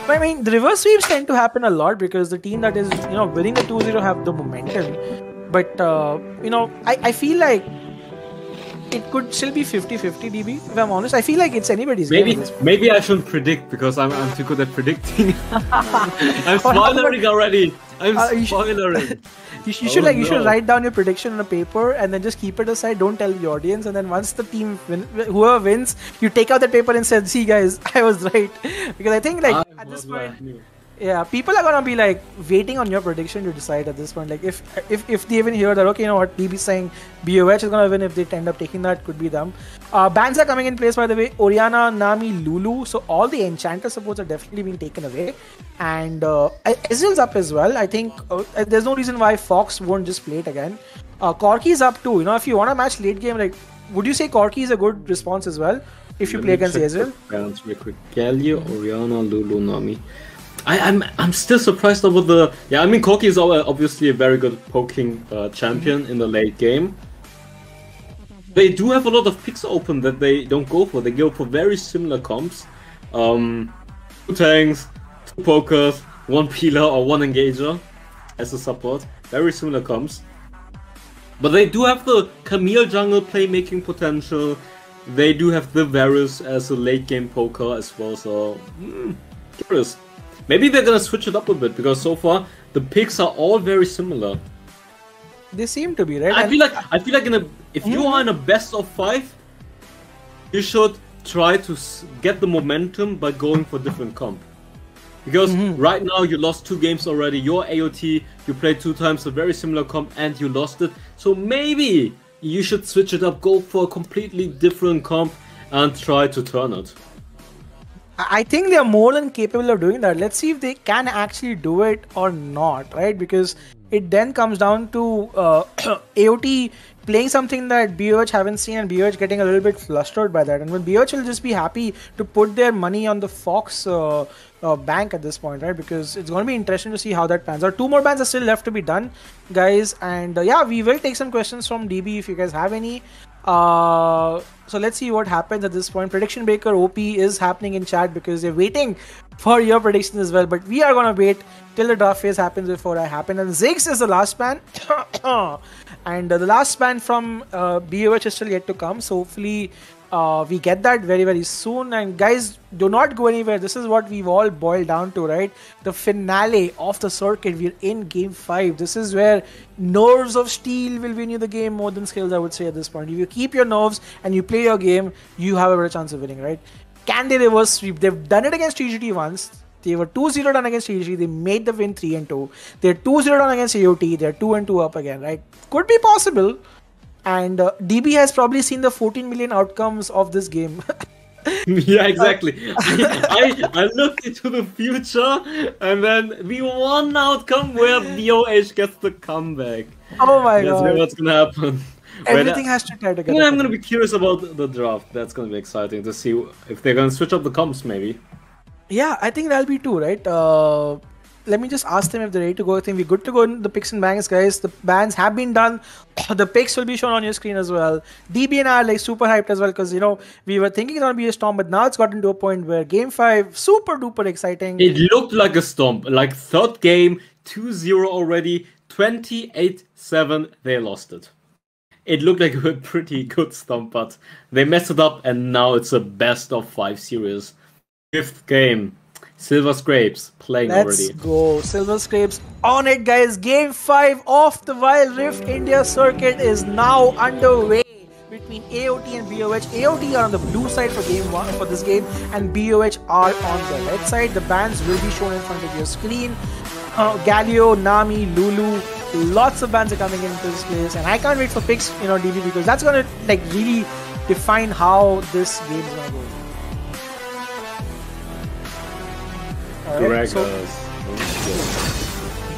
Speaker 3: I mean, the reverse sweeps tend to happen a lot because the team that is, winning the 2-0 have the momentum. But, I feel like it could still be 50-50, DB, if I'm honest. I feel like it's anybody's game.
Speaker 2: Maybe I shouldn't predict because I'm too good at predicting. I'm spoilering already. I'm spoilering.
Speaker 3: You should write down your prediction on a paper and then just keep it aside. Don't tell the audience. And then once the team whoever wins, you take out that paper and say, "See, guys, I was right." Because I think at this point, yeah, people are gonna be like waiting on your prediction to decide at this point. Like if they even hear that, okay, you know what, DB's saying BOH is gonna win, if they end up taking that, could be them. Bans are coming in place, by the way. Orianna, Nami, Lulu. So all the Enchanter supports are definitely being taken away. And Ezreal's up as well. I think there's no reason why Fox won't just play it again. Corki's up too. If you want to match late game, like, would you say Corki is a good response as well if you play against Ezreal?
Speaker 2: Balance real quick. Galio, Orianna, Lulu, Nami. I'm still surprised about the... Yeah, I mean, Corki is obviously a very good poking champion in the late game. They do have a lot of picks open that they don't go for. They go for very similar comps. 2 tanks, 2 pokers, 1 peeler or 1 engager as a support. Very similar comps. But they do have the Camille jungle playmaking potential. They do have the Varus as a late game poker as well. So, curious. Maybe they're gonna switch it up a bit because so far the picks are all very similar.
Speaker 3: They seem to be, right?
Speaker 2: I feel like if you are in a best of 5, you should try to get the momentum by going for different comp. Because right now you lost 2 games already. You're AOT, you played 2 times a very similar comp and you lost it. So maybe you should switch it up, go for a completely different comp and try to turn it.
Speaker 3: I think they are more than capable of doing that. Let's see if they can actually do it or not, right? Because it then comes down to AOT playing something that BOH haven't seen, and BOH getting a little bit flustered by that. And when BOH will just be happy to put their money on the Fox bank at this point, right? Because it's going to be interesting to see how that pans out. 2 more bans are still left to be done, guys. And yeah, we will take some questions from DB if you guys have any. So let's see what happens at this point. Prediction Breaker OP is happening in chat because they're waiting for your prediction as well. But we are gonna wait till the draft phase happens before I happen. And Ziggs is the last ban, and the last ban from BOH is still yet to come. So hopefully we get that very, very soon. And guys, do not go anywhere. This is what we've all boiled down to, right? The finale of the circuit. We're in game 5. This is where nerves of steel will win you the game more than skills, I would say, at this point. If you keep your nerves and you play your game, you have a better chance of winning, right? Can they reverse sweep? They've done it against TGT once. They were 2-0 down against TGT. They made the win 3-2. They're 2-0 down against AOT. They're 2-2 up again, right? Could be possible. And DB has probably seen the 14 million outcomes of this game.
Speaker 2: Yeah, exactly. I looked into the future, and then the one outcome where BOH gets the comeback.
Speaker 3: Oh my god.
Speaker 2: That's what's gonna happen.
Speaker 3: Everything has to tie together.
Speaker 2: Yeah, I'm gonna be curious about the draft. That's gonna be exciting to see if they're gonna switch up the comps, maybe.
Speaker 3: Yeah, I think that'll be too, right? Let me just ask them if they're ready to go. I think we're good to go in the picks and bans, guys. The bans have been done. The picks will be shown on your screen as well. DB and I are like super hyped as well because, you know, we were thinking it's going to be a storm, but now it's gotten to a point where game 5, super duper exciting.
Speaker 2: It looked like a storm. Like third game, 2-0 already, 28-7, they lost it. It looked like a pretty good stomp, but they messed it up, and now it's a best of 5 series. 5th game. Silver Scrapes playing already.
Speaker 3: Let's go. Silver Scrapes on it, guys. Game 5 of the Wild Rift India circuit is now underway between AOT and BOH. AOT are on the blue side for game 1 for this game, and BOH are on the red side. The bans will be shown in front of your screen. Galio, Nami, Lulu, lots of bans are coming into this place, and I can't wait for picks, you know, DB, because that's gonna like really define how this game is gonna go. Right, so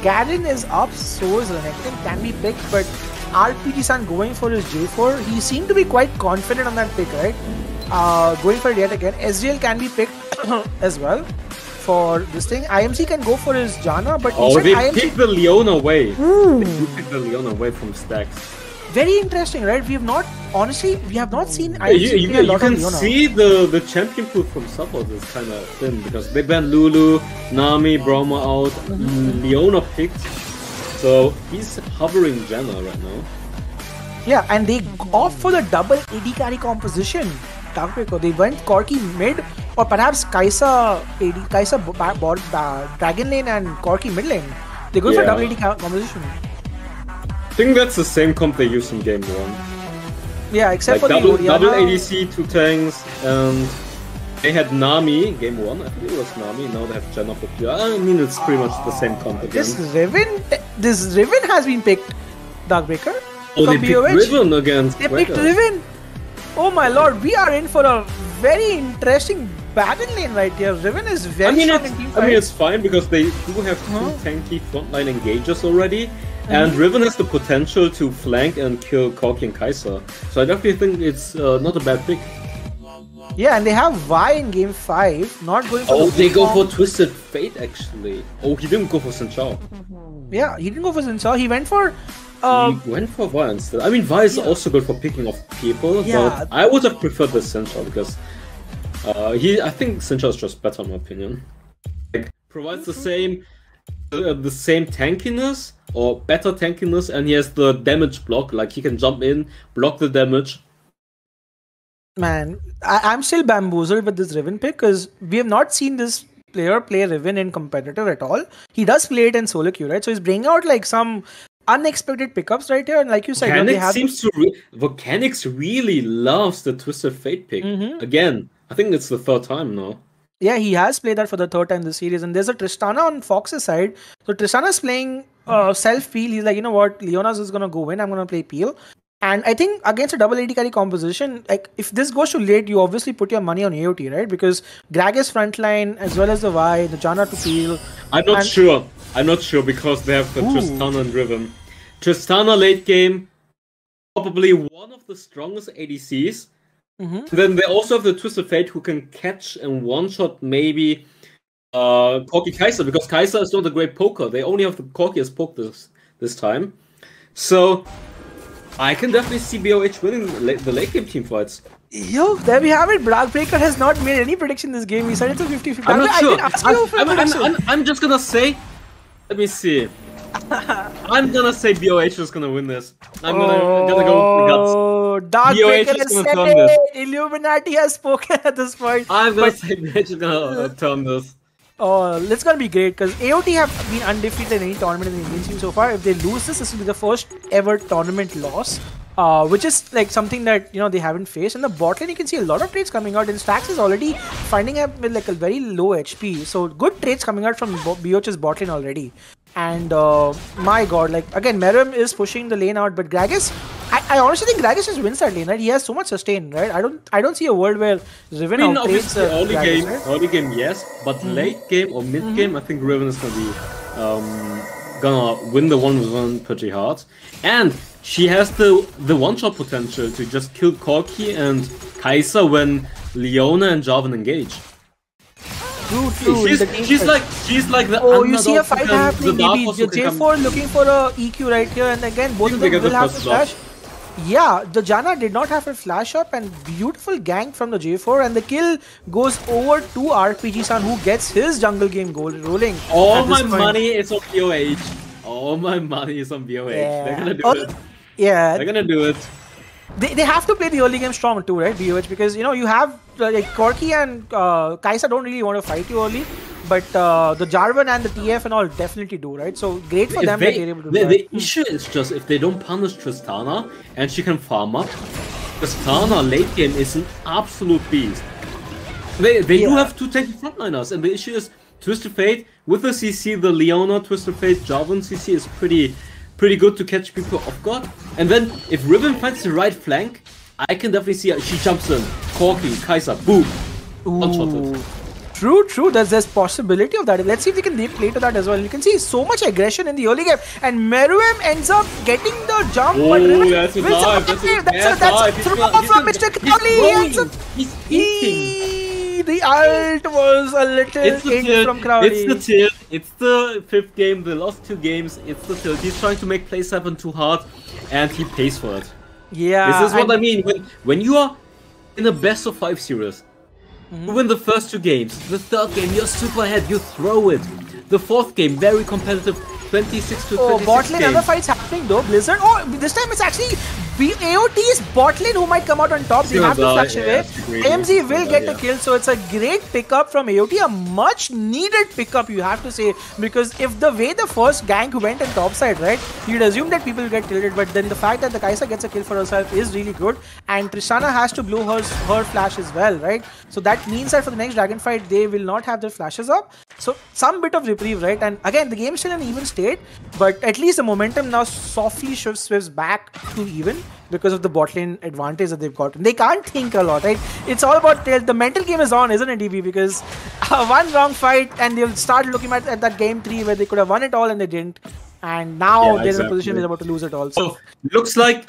Speaker 3: Garen is up, so is Renekton, can be picked, but RPG-san going for his J4, he seemed to be quite confident on that pick, right? Going for it yet again. SGL can be picked as well for this thing. IMC can go for his Janna, but
Speaker 2: they picked the Leona away. They picked the Leona away from stacks.
Speaker 3: Very interesting, right? We have not, honestly, we have not seen IMC
Speaker 2: you can see the champion pool from support is kind of thin because they banned Lulu, Nami, Brahma out, Leona picked, so he's hovering Janna right now.
Speaker 3: Yeah, and they opt for the double AD carry composition. Darkbreaker, they went Corki mid, or perhaps Kaisa AD, Kaisa Dragon lane and Corki mid lane. They go for double AD composition.
Speaker 2: I think that's the same comp they used in game 1.
Speaker 3: Yeah, except
Speaker 2: like
Speaker 3: for
Speaker 2: double ADC, 2 tanks, and they had Nami game 1. I think it was Nami. Now they have Janna for Pure. I mean, it's pretty much the same comp again.
Speaker 3: This Riven has been picked. Darkbreaker.
Speaker 2: Oh, they picked Riven against.
Speaker 3: They picked Riven. Oh my lord, we are in for a very interesting battle lane right here. Riven is very strong in team fight.
Speaker 2: I mean, it's fine because they do have 2 tanky frontline engages already. And Riven has the potential to flank and kill Corki and Kaisa. So I definitely think it's not a bad pick.
Speaker 3: Yeah, and they have Vi in game 5, not going for
Speaker 2: they go for Twisted Fate actually. Oh, he didn't go for Xin Zhao.
Speaker 3: Yeah, he didn't go for Xin Zhao. He went for...
Speaker 2: he went for Vi instead. I mean, Vi is also good for picking off people, but I would have preferred the Xin Zhao because I think Xin Zhao is just better in my opinion. Like, provides the same tankiness, or better tankiness, and he has the damage block, like he can jump in, block the damage.
Speaker 3: Man, I'm still bamboozled with this Riven pick because we have not seen this player play Riven in competitive at all. He does play it in solo queue, right? So he's bringing out like some unexpected pickups right here, and like you said,
Speaker 2: Volcanics really loves the Twisted Fate pick. Again, I think it's the 3rd time now.
Speaker 3: Yeah, he has played that for the 3rd time this series, and there's a Tristana on Fox's side. So Tristana's playing self-peel. He's like, you know what, Leona's is gonna go win. I'm gonna play peel. And I think against a double AD carry composition, like if this goes to late, you obviously put your money on AOT, right? Because Grag is frontline as well as the Vi, the Janna to peel.
Speaker 2: I'm not sure because they have the Tristana and Riven. Tristana late game, probably one of the strongest ADCs. Then they also have the Twisted Fate who can catch and one-shot maybe Corki Kaisa, because Kaisa is not a great poker. They only have the Corki as poke this time. So I can definitely see BOH winning the late game team fights.
Speaker 3: Yo, there we have it. Darkbreaker has not made any prediction this game. He said it's a 50-50.
Speaker 2: I'm not sure.
Speaker 3: I didn't ask you for a prediction.
Speaker 2: I'm just gonna say. Let me see. I'm gonna say BOH is gonna win this. I'm gonna go with guts.
Speaker 3: Oh, Darkbreaker has said it. Illuminati has spoken at this point.
Speaker 2: I'm gonna say BOH is gonna turn this.
Speaker 3: Oh, it's gonna be great because AOT have been undefeated in any tournament in the Indian scene so far. If they lose this, this will be the first ever tournament loss. Which is like something that they haven't faced. In the bot lane, you can see a lot of trades coming out, and Stax is already finding up with like a very low HP. So good trades coming out from BOH's bot lane already. And my god, like again, Meruem is pushing the lane out, but Gragas, I honestly think Gragas just wins that lane, right? He has so much sustain, right? I don't see a world where Riven outplays
Speaker 2: early game, yes, but late game or mid game, I think Riven is gonna win the 1v1 pretty hard, and she has the one-shot potential to just kill Corki and Kai'Sa when Leona and Jarvan engage.
Speaker 3: True.
Speaker 2: She's like the
Speaker 3: oh, you see a fight happening. Maybe the J4 looking for a EQ right here, and again both of them will have to flash. Yeah, the Janna did not have a flash up, and beautiful gank from the J4, and the kill goes over to RPG-san, who gets his jungle game goal rolling.
Speaker 2: All my money is on BOH. All my money is on BOH.
Speaker 3: Yeah.
Speaker 2: They're gonna do it.
Speaker 3: Yeah.
Speaker 2: They're gonna do it.
Speaker 3: They have to play the early game strong too, right, BOH? Because you have like Corki and Kai'Sa don't really want to fight you early, but the Jarvan and the TF and all definitely do, right? So great for them that they're able to do that.
Speaker 2: The issue is just if they don't punish Tristana and she can farm up, Tristana late game is an absolute beast. They do have two tanky frontliners, and the issue is Twisted Fate with the CC, the Leona Twisted Fate Jarvan CC is pretty good to catch people off guard. And then if Riven finds the right flank, I can definitely see her. She jumps in, Corki, Kai'Sa, boom, one-shotted.
Speaker 3: True. There's possibility of that. Let's see if they can play to that as well. You can see so much aggression in the early game, and Meruem ends up getting the jump.
Speaker 2: Oh, that's a dive.
Speaker 3: That's a throw from Mr. Crowley. The ult was a little in from Crowley.
Speaker 2: It's the tilt. It's the 5th game. They lost 2 games. It's the tilt. He's trying to make play 7 too hard, and he pays for it.
Speaker 3: Yeah.
Speaker 2: This is what I mean. When you are in a best of 5 series, you win the first 2 games. The 3rd game, you're super ahead. You throw it. The 4th game, very competitive. 26 to 26.
Speaker 3: Oh, bot lane, other fights happening though. Blizzard. Oh, this time it's actually AOT's bot lane who might come out on top. They have to flash away. AMZ will get the kill, so it's a great pickup from AOT. A much needed pickup, you have to say, because if the way the first gank went on top side, right, you'd assume that people get tilted, but then the fact that the Kai'Sa gets a kill for herself is really good, and Tristana has to blow her flash as well, right? So that means that for the next dragon fight, they will not have their flashes up. So some bit of reprieve, right? And again, the game is still in an even state, but at least the momentum now softly swifts back to even because of the bot lane advantage that they've gotten. They can't think a lot, right? It's all about the mental game is on, isn't it, DB? Because one wrong fight and they'll start looking at that game 3 where they could have won it all and they didn't. And now they're in a position they're about to lose it all. So
Speaker 2: looks like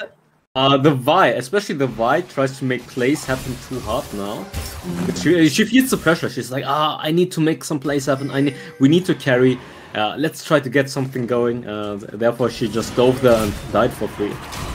Speaker 2: the Vi, especially the Vi, tries to make plays happen too hard now. She feels the pressure. She's like, I need to make some plays happen. We need to carry. Let's try to get something going. Therefore, she just dove there and died for free.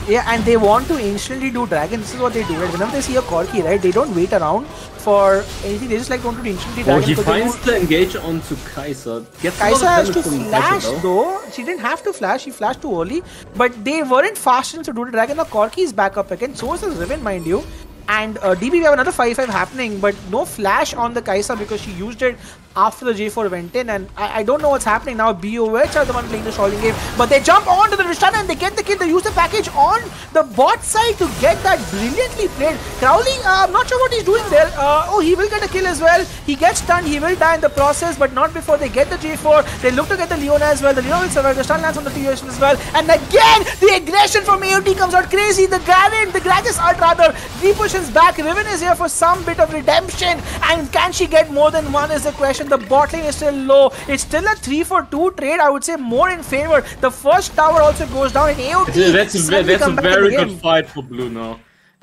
Speaker 3: Yeah, and they want to instantly do dragon. This is what they do. Right? Whenever they see a Corki, right, they don't wait around for anything. They just like want to do instantly dragon.
Speaker 2: Oh, he finds the engage onto Kai'Sa.
Speaker 3: Kai'Sa has to flash though. She didn't have to flash. She flashed too early. But they weren't fast enough to do the dragon. Now Corki is back up again. So is the Riven, mind you. And DB, we have another 5-5 happening, but no flash on the Kai'Sa because she used it after the J4 went in, and I don't know what's happening now. BOH are the one playing the stalling game, but they jump onto the Tristana and they get the kill. They use the package on the bot side to get that brilliantly played. Crowley, I'm not sure what he's doing there. Oh, he will get a kill as well. He gets stunned, he will die in the process, but not before they get the J4. They look to get the Leona as well. The Leona will survive. The stun lands on the TUS as well. And again, the aggression from AOT comes out crazy. The Gragas ult rather, repushes back. Riven is here for some bit of redemption, and can she get more than one is the question. The bot lane is still low. It's still a 3-for-2 trade, I would say, more in favor. The first tower also goes down in AOT.
Speaker 2: That's a very good fight for Blue now.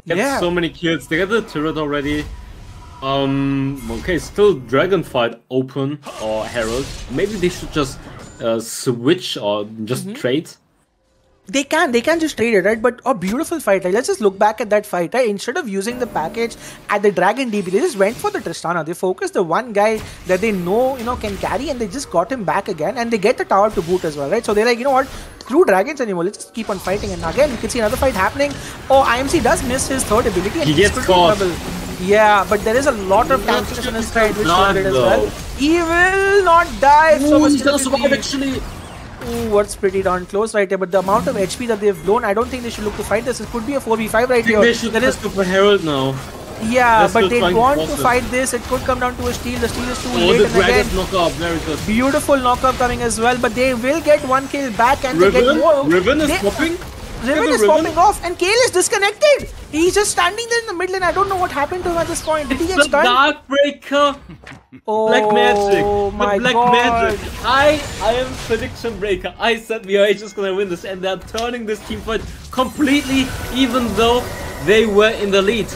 Speaker 2: Get so many kills. They get the turret already. Okay, still Dragon fight open or Herald. Maybe they should just switch or just trade.
Speaker 3: They can just trade it, right? But a beautiful fight, right? Let's just look back at that fight, right? Instead of using the package at the Dragon DB, they just went for the Tristana. They focused the one guy that they know, can carry, and they just got him back again, and they get the tower to boot as well, right? So they're like, you know what? Screw dragons anymore. Let's just keep on fighting. And again, you can see another fight happening. Oh, IMC does miss his third ability, and
Speaker 2: He gets caught.
Speaker 3: Yeah, but there is a lot of damage on his side, which he did as well. He will not die.
Speaker 2: Ooh, he's gonna survive actually.
Speaker 3: Ooh, what's pretty darn close right here, but the amount of HP that they've blown, I don't think they should look to fight this. It could be a 4v5 right here.
Speaker 2: They should just go for Herald now.
Speaker 3: Yeah, but they want to fight this. It could come down to a steal. The steal is too late.
Speaker 2: And again, knockup, very good.
Speaker 3: Beautiful knockup coming as well, but they will get one kill back and they get more.
Speaker 2: Riven is popping.
Speaker 3: Riven is popping off, and Kale is disconnected. He's just standing there in the middle, and I don't know what happened to him at this point. Did he get stunned?
Speaker 2: Darkbreaker.
Speaker 3: Oh,
Speaker 2: Black magic.
Speaker 3: My
Speaker 2: Black
Speaker 3: God.
Speaker 2: magic. I am prediction breaker. I said we are just gonna win this, and they're turning this team fight completely, even though they were in the lead.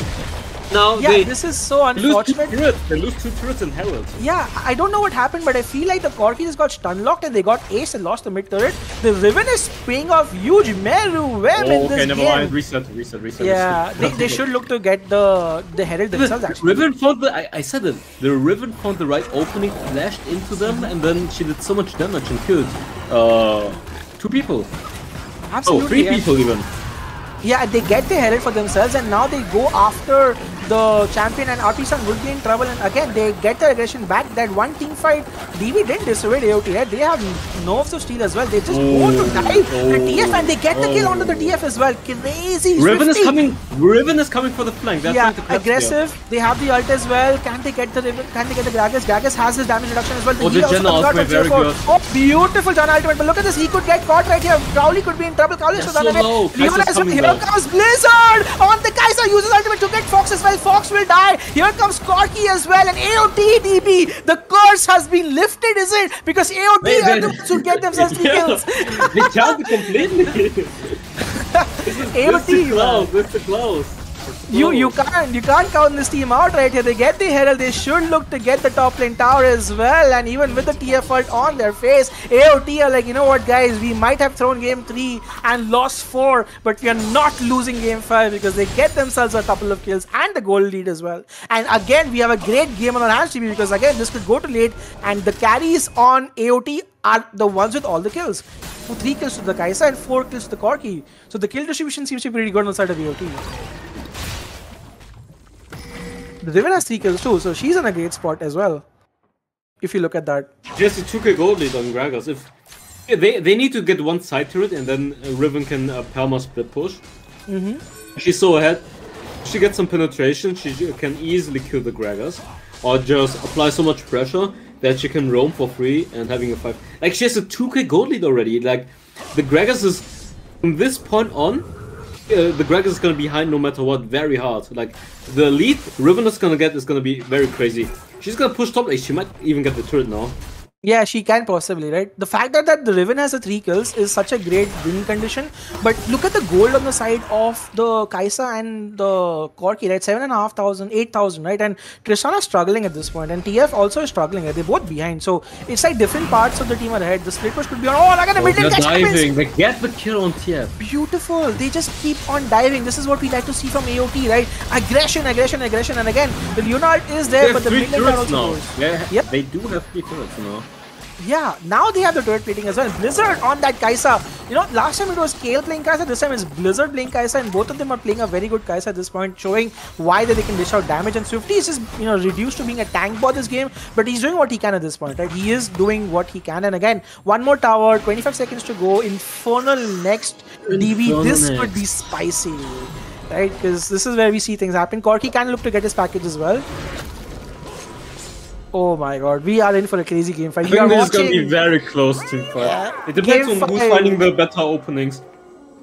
Speaker 2: Now
Speaker 3: this is so unfortunate.
Speaker 2: They lose 2 turrets in Herald.
Speaker 3: Yeah, I don't know what happened, but I feel like the Corki just got stun locked and they got ace and lost the mid turret. The Riven is paying off huge Meru web in this game.
Speaker 2: Never mind. Reset.
Speaker 3: Yeah, they should look to get the Herald themselves actually.
Speaker 2: Riven found the, I said it, the Riven found the right opening, flashed into them, and then she did so much damage and killed 2 people.
Speaker 3: Absolutely,
Speaker 2: 3 people even.
Speaker 3: Yeah, they get the Herald for themselves, and now they go after the champion, and Artisan would be in trouble. And again, they get their aggression back. That one team fight, DB didn't dissuade AOT, right? They have nerves to steal as well. They just go to dive the TF, and they get the kill onto the TF as well. Crazy.
Speaker 2: Riven is coming. Riven is coming for the flank. They're trying to
Speaker 3: aggressive. They have the ult as well. Can they get the Riven? Can they get the Gragas? Gragas has his damage reduction as well.
Speaker 2: The Jhin ultimate, very good.
Speaker 3: Oh, beautiful Jhin ultimate. But look at this. He could get caught right here. Crowley could be in trouble. Crowley should run away. Here comes Blizzard on the Kai'Sa. Uses ultimate to get Fox as well. Fox will die. Here comes Corki as well, and AOT DB. The curse has been lifted, is it? Because AOT are the ones who get themselves 3 kills.
Speaker 2: They can't completely.
Speaker 3: AOT.
Speaker 2: This is close.
Speaker 3: You can't count this team out right here. They get the Herald. They should look to get the top lane tower as well. And even with the TF ult on their face, AOT are like, you know what, guys? We might have thrown game 3 and lost 4, but we are not losing game 5 because they get themselves a couple of kills and the goal lead as well. And again, we have a great game on our hands, TV, because again, this could go to late, and the carries on AOT are the ones with all the kills. 3 kills to the Kai'Sa and 4 kills to the Corki. So the kill distribution seems to be pretty good on the side of AOT. The Riven has 3 kills too, so she's in a great spot as well. If you look at that.
Speaker 2: Just a 2k gold lead on Gragas. If they need to get one side turret, and then Riven can perma split push. She's so ahead. She gets some penetration. She can easily kill the Gragas, or just apply so much pressure that she can roam for free and having a 5. Like, she has a 2k gold lead already. Like, the Gragas is from this point on. The Gragas is gonna be behind no matter what, very hard. Like, the lead Riven is gonna get is gonna be very crazy. She's gonna push top lane. She might even get the turret now.
Speaker 3: Yeah, she can possibly, right? The fact that the Riven has the 3 kills is such a great win condition. But look at the gold on the side of the Kai'Sa and the Corki, right? 7,500, 8,000, right? And Tristana is struggling at this point, and TF also is struggling. Right? They're both behind, so it's like different parts of the team are ahead. The split push could be on. Oh, look at the mid lane catch happens.
Speaker 2: They get the kill on TF.
Speaker 3: Beautiful. They just keep on diving. This is what we like to see from AOT, right? Aggression, aggression, aggression, and again, the Leonard is there, but the mid lane also goes.
Speaker 2: Yeah, they do have 3 turrets now.
Speaker 3: Yeah, now they have the turret plating as well. Blizzard on that Kai'Sa. You know, last time it was Kale playing Kai'Sa, this time it's Blizzard playing Kai'Sa, and both of them are playing a very good Kai'Sa at this point, showing why that they can dish out damage. And Swifty is just, you know, reduced to being a tank bot this game, but he's doing what he can at this point, right? He is doing what he can. And again, one more tower, 25 seconds to go. Infernal next DB. This could be spicy, right? Because this is where we see things happen. Corki can look to get his package as well. Oh my god, we are in for a crazy game fight.
Speaker 2: I think this is going to be very close team fight.
Speaker 3: Yeah.
Speaker 2: It depends on who's finding the better openings.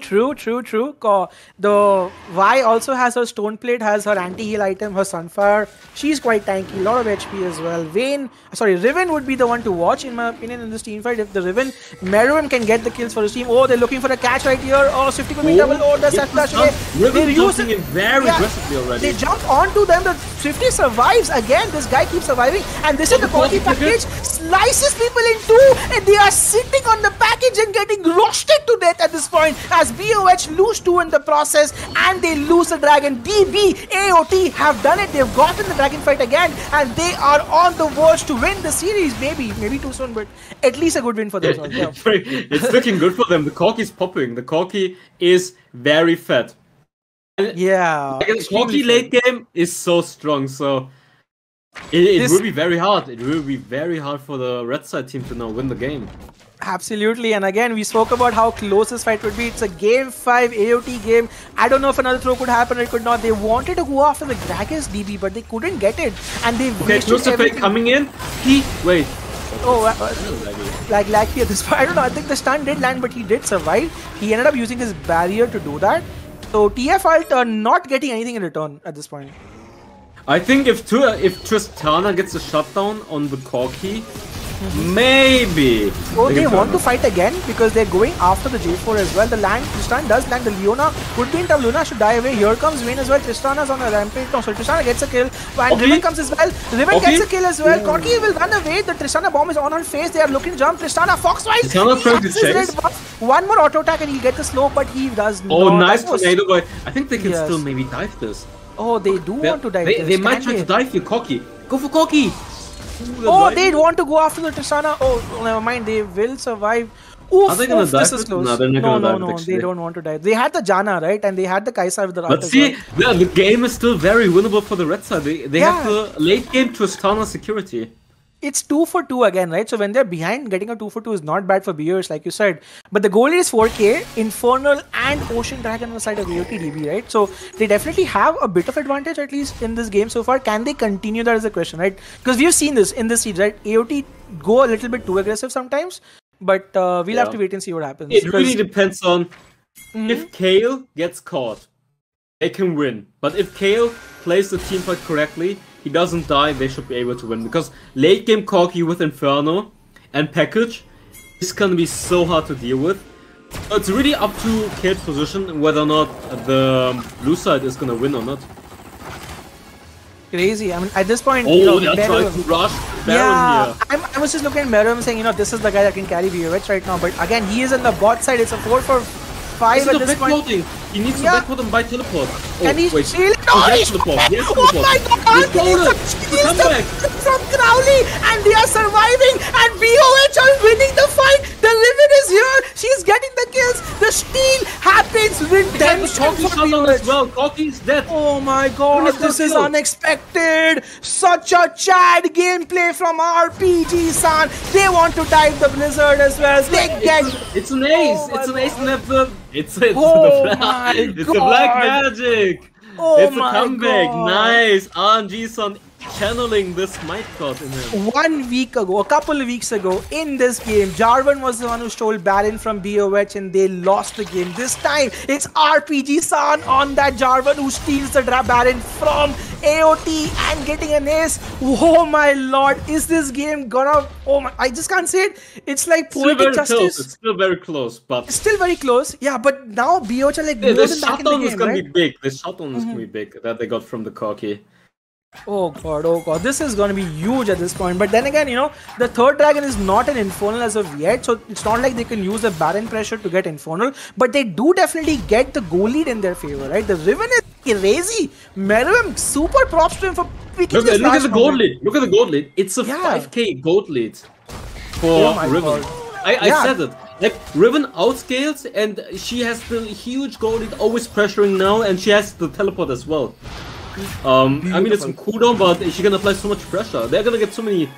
Speaker 3: True. The Vi also has her Stone Plate, has her anti-heal item, her Sunfire. She's quite tanky, a lot of HP as well. Riven would be the one to watch in my opinion in this team fight. If the Riven, Meruem can get the kills for his team. Oh, they're looking for a catch right here. Oh, Swifty could be double. Oh, that's that flash away.
Speaker 2: Riven using it very aggressively already.
Speaker 3: They jump onto them. The Swifty survives again. This guy keeps surviving, and this is the Corki package. Slices people in two, and they are sitting on the package and getting roasted to death at this point as BOH lose 2 in the process, and they lose the dragon. DB, AOT have done it. They've gotten the dragon fight again, and they are on the verge to win the series. Maybe too soon, but at least a good win for them. Yeah.
Speaker 2: It's looking good for them. The Corki is popping. The Corki is very fat.
Speaker 3: Yeah.
Speaker 2: The Corki late game is so strong, so it will be very hard. It will be very hard for the red side team to now win the game.
Speaker 3: Absolutely, and again, we spoke about how close this fight would be. It's a game 5 AOT game. I don't know if another throw could happen or it could not. They wanted to go after the Gragas DB, but they couldn't get it, and they wasted everything.
Speaker 2: Coming in. Wait.
Speaker 3: Oh, like at this point, I don't know. I think the stun did land, but he did survive. He ended up using his barrier to do that. So TF Alt are not getting anything in return at this point.
Speaker 2: I think if Tristana gets a shutdown on the Corki, maybe.
Speaker 3: Oh, they want to fight again because they're going after the J4 as well. The land, Tristan does land. The Leona would be in tough. Luna should die away. Here comes Vayne as well. Tristana's on a rampage. No, so Tristana gets a kill. And Riven comes as well. Riven gets a kill as well. Corki will run away. The Tristana bomb is on her face. They are looking to jump. Tristana Foxwise. One more auto attack and he'll get the slow, but he does not.
Speaker 2: Oh, nice tornado boy. I think they can still maybe dive this.
Speaker 3: Oh, they do want to dive this.
Speaker 2: They might try to dive you, Corki. Go for Corki.
Speaker 3: Oh, they'd want to go after the Tristana. Oh, never mind. They will survive. Oof,
Speaker 2: are they gonna dive?
Speaker 3: This is close.
Speaker 2: No, they're not gonna dive.
Speaker 3: No, they don't want to dive. They had the Janna, right? And they had the Kaisa with the
Speaker 2: But see, the game is still very winnable for the red side. They have the late game Tristana security.
Speaker 3: It's 2 for 2 again, right? So when they're behind, getting a 2 for 2 is not bad for BOH, like you said. But the goal is 4K, Infernal and Ocean Dragon on the side of AOT DB, right? So they definitely have a bit of advantage, at least in this game so far. Can they continue? That is the question, right? Because we've seen this in this series, right? AOT go a little bit too aggressive sometimes, but we'll have to wait and see what happens.
Speaker 2: It really depends on if Kale gets caught, they can win. But if Kale plays the teamfight correctly, he doesn't die, they should be able to win. Because late game Corki with Inferno and Package is gonna be so hard to deal with. So it's really up to Kale's position whether or not the blue side is gonna win or not.
Speaker 3: Crazy. I mean, at this point,
Speaker 2: they're trying to rush Baron here.
Speaker 3: I was just looking at Meruem saying, this is the guy that can carry BOH right now. But again, he is in the bot side. It's a 4 for 5 at this point.
Speaker 2: He needs to backport him by teleport.
Speaker 3: And he's
Speaker 2: teleport.
Speaker 3: Oh my god!
Speaker 2: Come back!
Speaker 3: From Crowley, and they are surviving, and BOH are winning the fight. The Riven is here. She's getting the kills. The steal happens. Redemption for BOH.
Speaker 2: As well. Corki is dead.
Speaker 3: Oh my god! This is unexpected. Such a Chad gameplay from RPG-san. They want to dive the Blizzard as well.
Speaker 2: It's an ace. It's an ace. It's the black magic. It's a comeback. God. Nice. RNG-san channeling this might god in him.
Speaker 3: 1 week ago, a couple of weeks ago, in this game, Jarvan was the one who stole Baron from BOH and they lost the game. This time, it's RPG-san on that Jarvan who steals the Baron from AOT and getting an ace. Oh my lord, is this game gonna... Oh my, I just can't say it. It's like poetic justice.
Speaker 2: Close. It's still very close, but...
Speaker 3: It's still very close. Yeah, but now BOH are like...
Speaker 2: The shutdown is gonna be big. The shutdown is gonna be big that they got from the Corki.
Speaker 3: Oh god, this is gonna be huge at this point. But then again, the third dragon is not an Infernal as of yet, so it's not like they can use the Baron pressure to get Infernal, but they do definitely get the goal lead in their favor, right? The Riven is crazy. Meruem, super props to him for picking this
Speaker 2: look at the gold lead. Look at the gold lead. It's a 5k gold lead for Riven. I said it. Like, Riven outscales, and she has the huge gold lead, always pressuring now, and she has the teleport as well. I mean, it's some cooldown, but she's gonna apply so much pressure. They're gonna get so many.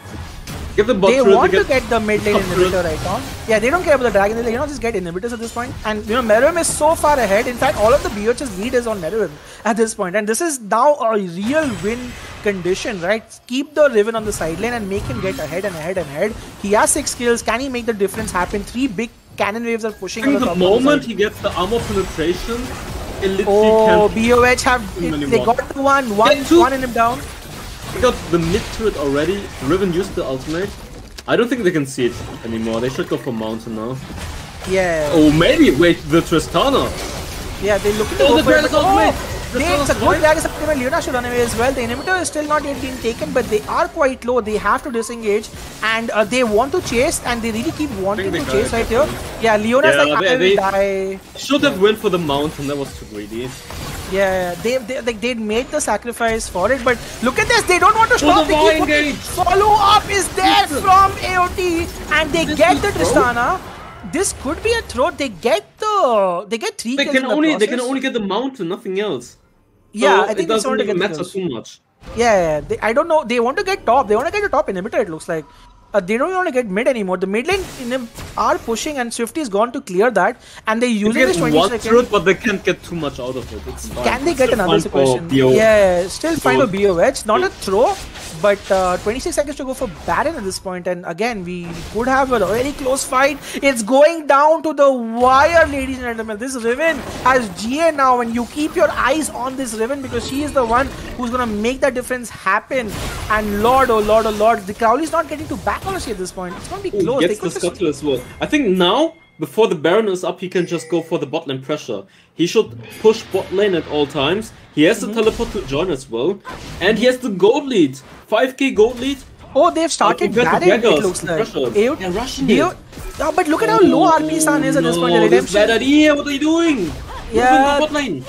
Speaker 2: Give the bot
Speaker 3: they want to get the mid lane inhibitor right now. Yeah, they don't care about the dragon. They're like, just get inhibitors at this point. And Meruem is so far ahead. In fact, all of the BOH's lead is on Meruem at this point. And this is now a real win condition, right? Keep the Riven on the sideline and make him get ahead and ahead and ahead. He has 6 kills. Can he make the difference happen? 3 big cannon waves are pushing.
Speaker 2: I think the moment he gets the armor penetration.
Speaker 3: BOH have they got the one in him down.
Speaker 2: They got the mid turret already. Riven used the ultimate. I don't think they can see it anymore. They should go for mountain now.
Speaker 3: Yeah.
Speaker 2: Oh, maybe wait the Tristana.
Speaker 3: Yeah, they look at the Gragas ultimate. It's a good drag supplement. Leona should run away as well. The inhibitor is still not yet being taken, but they are quite low. They have to disengage, and they want to chase, and they really keep wanting to chase right here. Yeah, Leona's like, I will die.
Speaker 2: Should have went for the mountain. That was too greedy.
Speaker 3: Yeah, they'd made the sacrifice for it, but look at this. They don't want to stop. Follow up is there from AOT, and they get the Tristana. This could be a throw. They get 3 kills. They can
Speaker 2: only get the mountain, nothing else.
Speaker 3: Yeah,
Speaker 2: so
Speaker 3: I think
Speaker 2: it doesn't even matter too much.
Speaker 3: Yeah, I don't know. They want to get top. They want to get a top inhibitor. It looks like. They don't want to get mid anymore. The mid lane are pushing, and Swifty's gone to clear that, and they're using this 20 seconds.
Speaker 2: Truth, but they can't get too much out of it. It's fine.
Speaker 3: Can they get another situation? Yeah, still fine for BOH. Not a throw, but 26 seconds to go for Baron at this point. And again, we could have a very close fight. It's going down to the wire, ladies and gentlemen. This Riven has GA now, and you keep your eyes on this Riven because she is the one who's going to make that difference happen. And Lord, oh Lord, oh Lord, the Crowley's not getting to back honestly at this point. It's going to be close.
Speaker 2: He gets the scuttle as well. I think now, before the Baron is up, he can just go for the bot lane pressure. He should push bot lane at all times. He has the teleport to join as well. And he has the gold lead. 5k gold lead.
Speaker 3: Oh, they've started Baron, it looks like.
Speaker 2: Yeah, rushing it.
Speaker 3: Oh, but look at how low RP San is at this point.
Speaker 2: This bad idea. What are you doing?
Speaker 3: Yeah.
Speaker 2: Bot lane.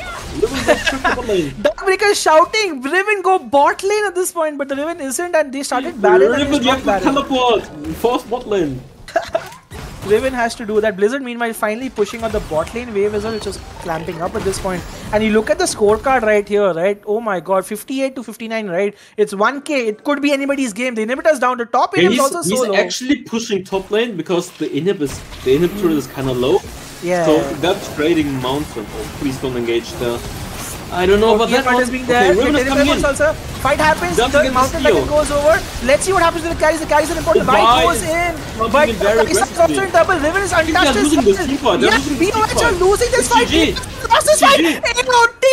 Speaker 3: Darkbreaker is shouting, Riven go bot lane at this point, but the Riven isn't, and they started Baron.
Speaker 2: Riven, you have to teleport. Force bot lane.
Speaker 3: Riven has to do that. Blizzard, meanwhile, finally pushing on the bot lane wave as well, which is clamping up at this point. And you look at the scorecard right here, right? Oh my god, 58 to 59, right? It's 1k. It could be anybody's game. The inhibitor's down to top.
Speaker 2: He's actually pushing top lane because the inhibitor is kind of low.
Speaker 3: Yeah.
Speaker 2: So that's trading mountain. Oh, please don't engage there. I don't know about that one.
Speaker 3: Is being there.
Speaker 2: Okay, Riven is coming in.
Speaker 3: Also. Fight happens, the mountain dragon goes over. Let's see what happens to the carries. The carries are important. Vibe goes in. But Kai'Sa also in double. Riven is untouched. Yes, BOH are losing this fight. Lost this fight. AOT.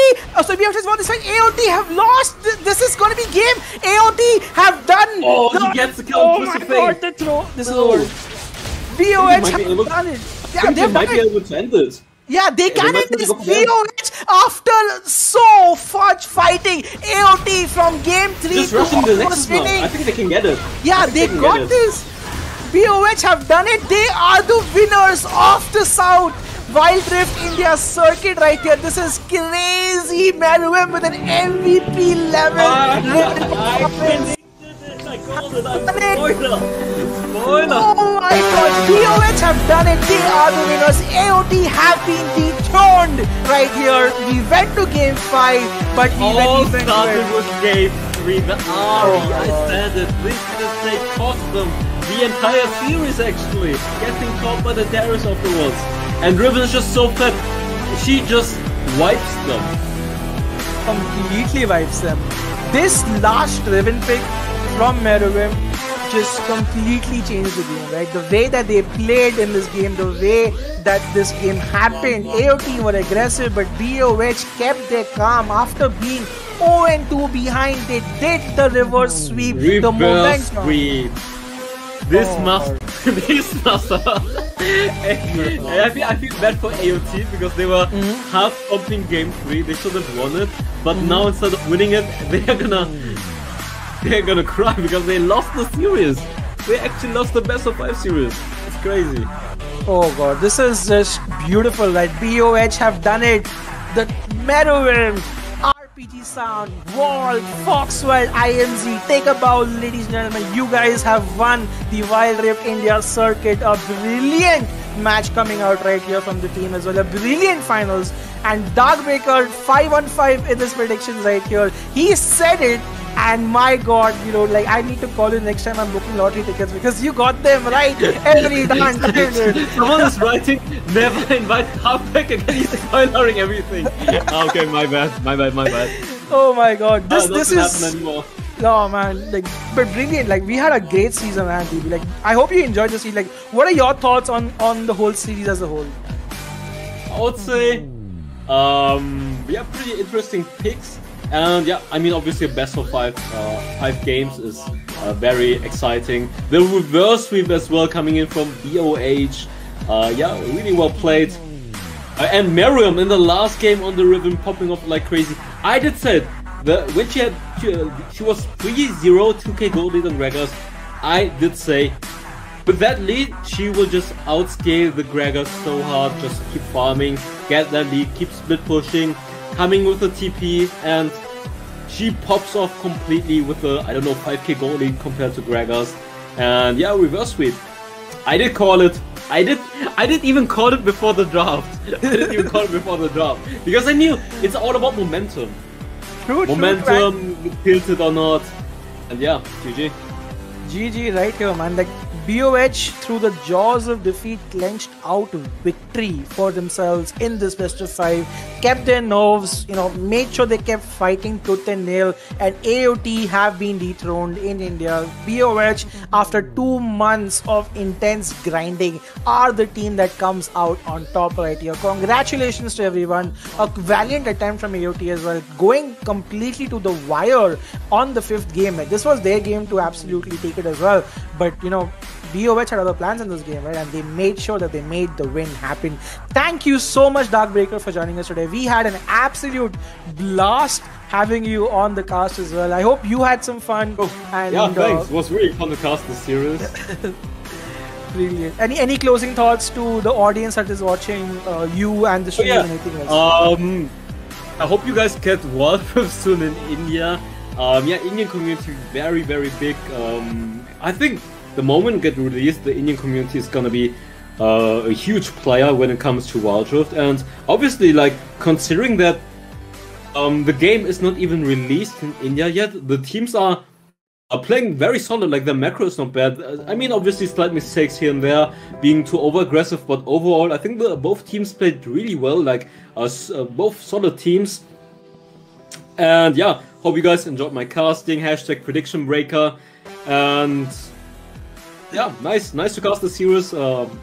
Speaker 3: So BOH has won this fight. AOT have lost. This is going to be game. AOT have done.
Speaker 2: Oh, he gets the kill.
Speaker 3: Oh my god, the throw. This is over. BOH have done it.
Speaker 2: Yeah, they might be able to end this.
Speaker 3: Yeah, they can end this BOH after so much fighting. AOT from game 3
Speaker 2: just rushing the Nexus now. I think they can get it.
Speaker 3: Yeah, they got this. BOH have done it. They are the winners of the South. Wild Rift India circuit right here. This is crazy. Marwem with an MVP level. Oh my god, BOH have done it. They are the winners. AOT have been dethroned right here. We went to game 5, but we went
Speaker 2: started with game 3. The I said it. This mistake cost them the entire series actually. Getting caught by the Darius afterwards. And Riven is just so fat. She just wipes them.
Speaker 3: Completely wipes them. This last Riven pick from Marwem just completely changed the game, right? The way that they played in this game, the way that this game happened. AOT were aggressive, but BOH kept their calm. After being 0-2 behind, they did the reverse sweep. The momentum.
Speaker 2: Sweep. This must. I feel bad for AOT because they were half pumping game 3. They should have won it, but now instead of winning it, they're gonna cry because they lost the series. They actually lost the best of 5 series. It's crazy.
Speaker 3: Oh god, this is just beautiful, right? BOH have done it. The Marwem, RPG Sound, Wall, Foxwell, IMZ, take a bow, ladies and gentlemen. You guys have won the Wild Rift India circuit. A brilliant match coming out right here from the team as well. A brilliant finals. And Darkbreaker 5-on-5 in this prediction right here. He said it. And my god, you know, like I need to call you next time I'm booking lottery tickets because you got them right every time.
Speaker 2: Someone is writing, never invite Halfback again, he's spoiling everything. Okay, my bad.
Speaker 3: Oh my god, this is...
Speaker 2: happen anymore.
Speaker 3: No man, like, but brilliant. Like we had a great season, man. Like I hope you enjoyed the series. Like, what are your thoughts on the whole series as a whole?
Speaker 2: I would say, we have pretty interesting picks. And yeah, I mean, obviously, a best of 5 games is very exciting. The reverse sweep as well coming in from BOH. Yeah, really well played. And Miriam in the last game on the ribbon popping up like crazy. I did say that when she was 3-0, 2k gold lead on Gragas. I did say with that lead, she will just outscale the Gragas so hard, just keep farming, get that lead, keep split pushing, coming with the TP, and she pops off completely with the, I don't know, 5k gold lead compared to Gragas. And yeah, reverse sweep. I did call it. I didn't even call it before the draft. Because I knew it's all about momentum.
Speaker 3: True,
Speaker 2: momentum, tilted or not. And yeah, GG.
Speaker 3: GG right here, man. Like BOH through the jaws of defeat clenched out victory for themselves in this best of 5, kept their nerves, made sure they kept fighting tooth and nail, and AOT have been dethroned in India. BOH, after 2 months of intense grinding, are the team that comes out on top right here. Congratulations to everyone. A valiant attempt from AOT as well, going completely to the wire on the 5th game. This was their game to absolutely take it as well, but BOH had other plans in this game, right? And they made sure that they made the win happen. Thank you so much, Darkbreaker, for joining us today. We had an absolute blast having you on the cast as well. I hope you had some fun.
Speaker 2: And, yeah, thanks. It was really fun to cast this series.
Speaker 3: Brilliant. Any closing thoughts to the audience that is watching you and the stream and anything else?
Speaker 2: I hope you guys get Worldcraft soon in India. Indian community very, very big. I think the moment it gets released, the Indian community is gonna be a huge player when it comes to Wild Rift, and obviously, like, considering that the game is not even released in India yet, the teams are playing very solid. Like, the macro is not bad. I mean, obviously slight mistakes here and there, being too over aggressive, but overall I think both teams played really well. Like, both solid teams. And yeah, hope you guys enjoyed my casting. Hashtag prediction breaker. And yeah, nice to cast the series.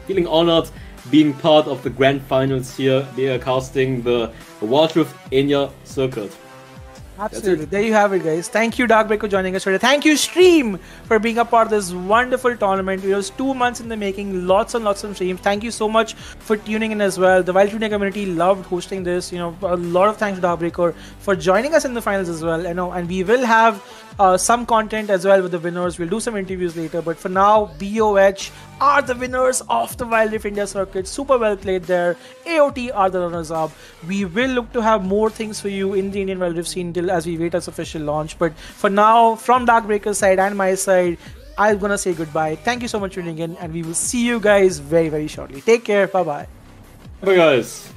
Speaker 2: Feeling honored being part of the grand finals here, casting the Wild Rift India circuit.
Speaker 3: Absolutely. There you have it, guys. Thank you, Darkbreaker, for joining us today. Thank you, Stream, for being a part of this wonderful tournament. It was 2 months in the making, lots and lots of streams. Thank you so much for tuning in as well. The Wild Rift community loved hosting this. A lot of thanks to Darkbreaker for joining us in the finals as well. And we will have some content as well with the winners. We'll do some interviews later. But for now, BOH are the winners of the Wild Rift India circuit. Super well played there. AOT are the runners-up. We will look to have more things for you in the Indian Wild Rift scene till as we wait its official launch. But for now, from Darkbreaker's side and my side, I'm gonna say goodbye. Thank you so much for tuning in, and we will see you guys very, very shortly. Take care. Bye-bye.
Speaker 2: Bye, guys.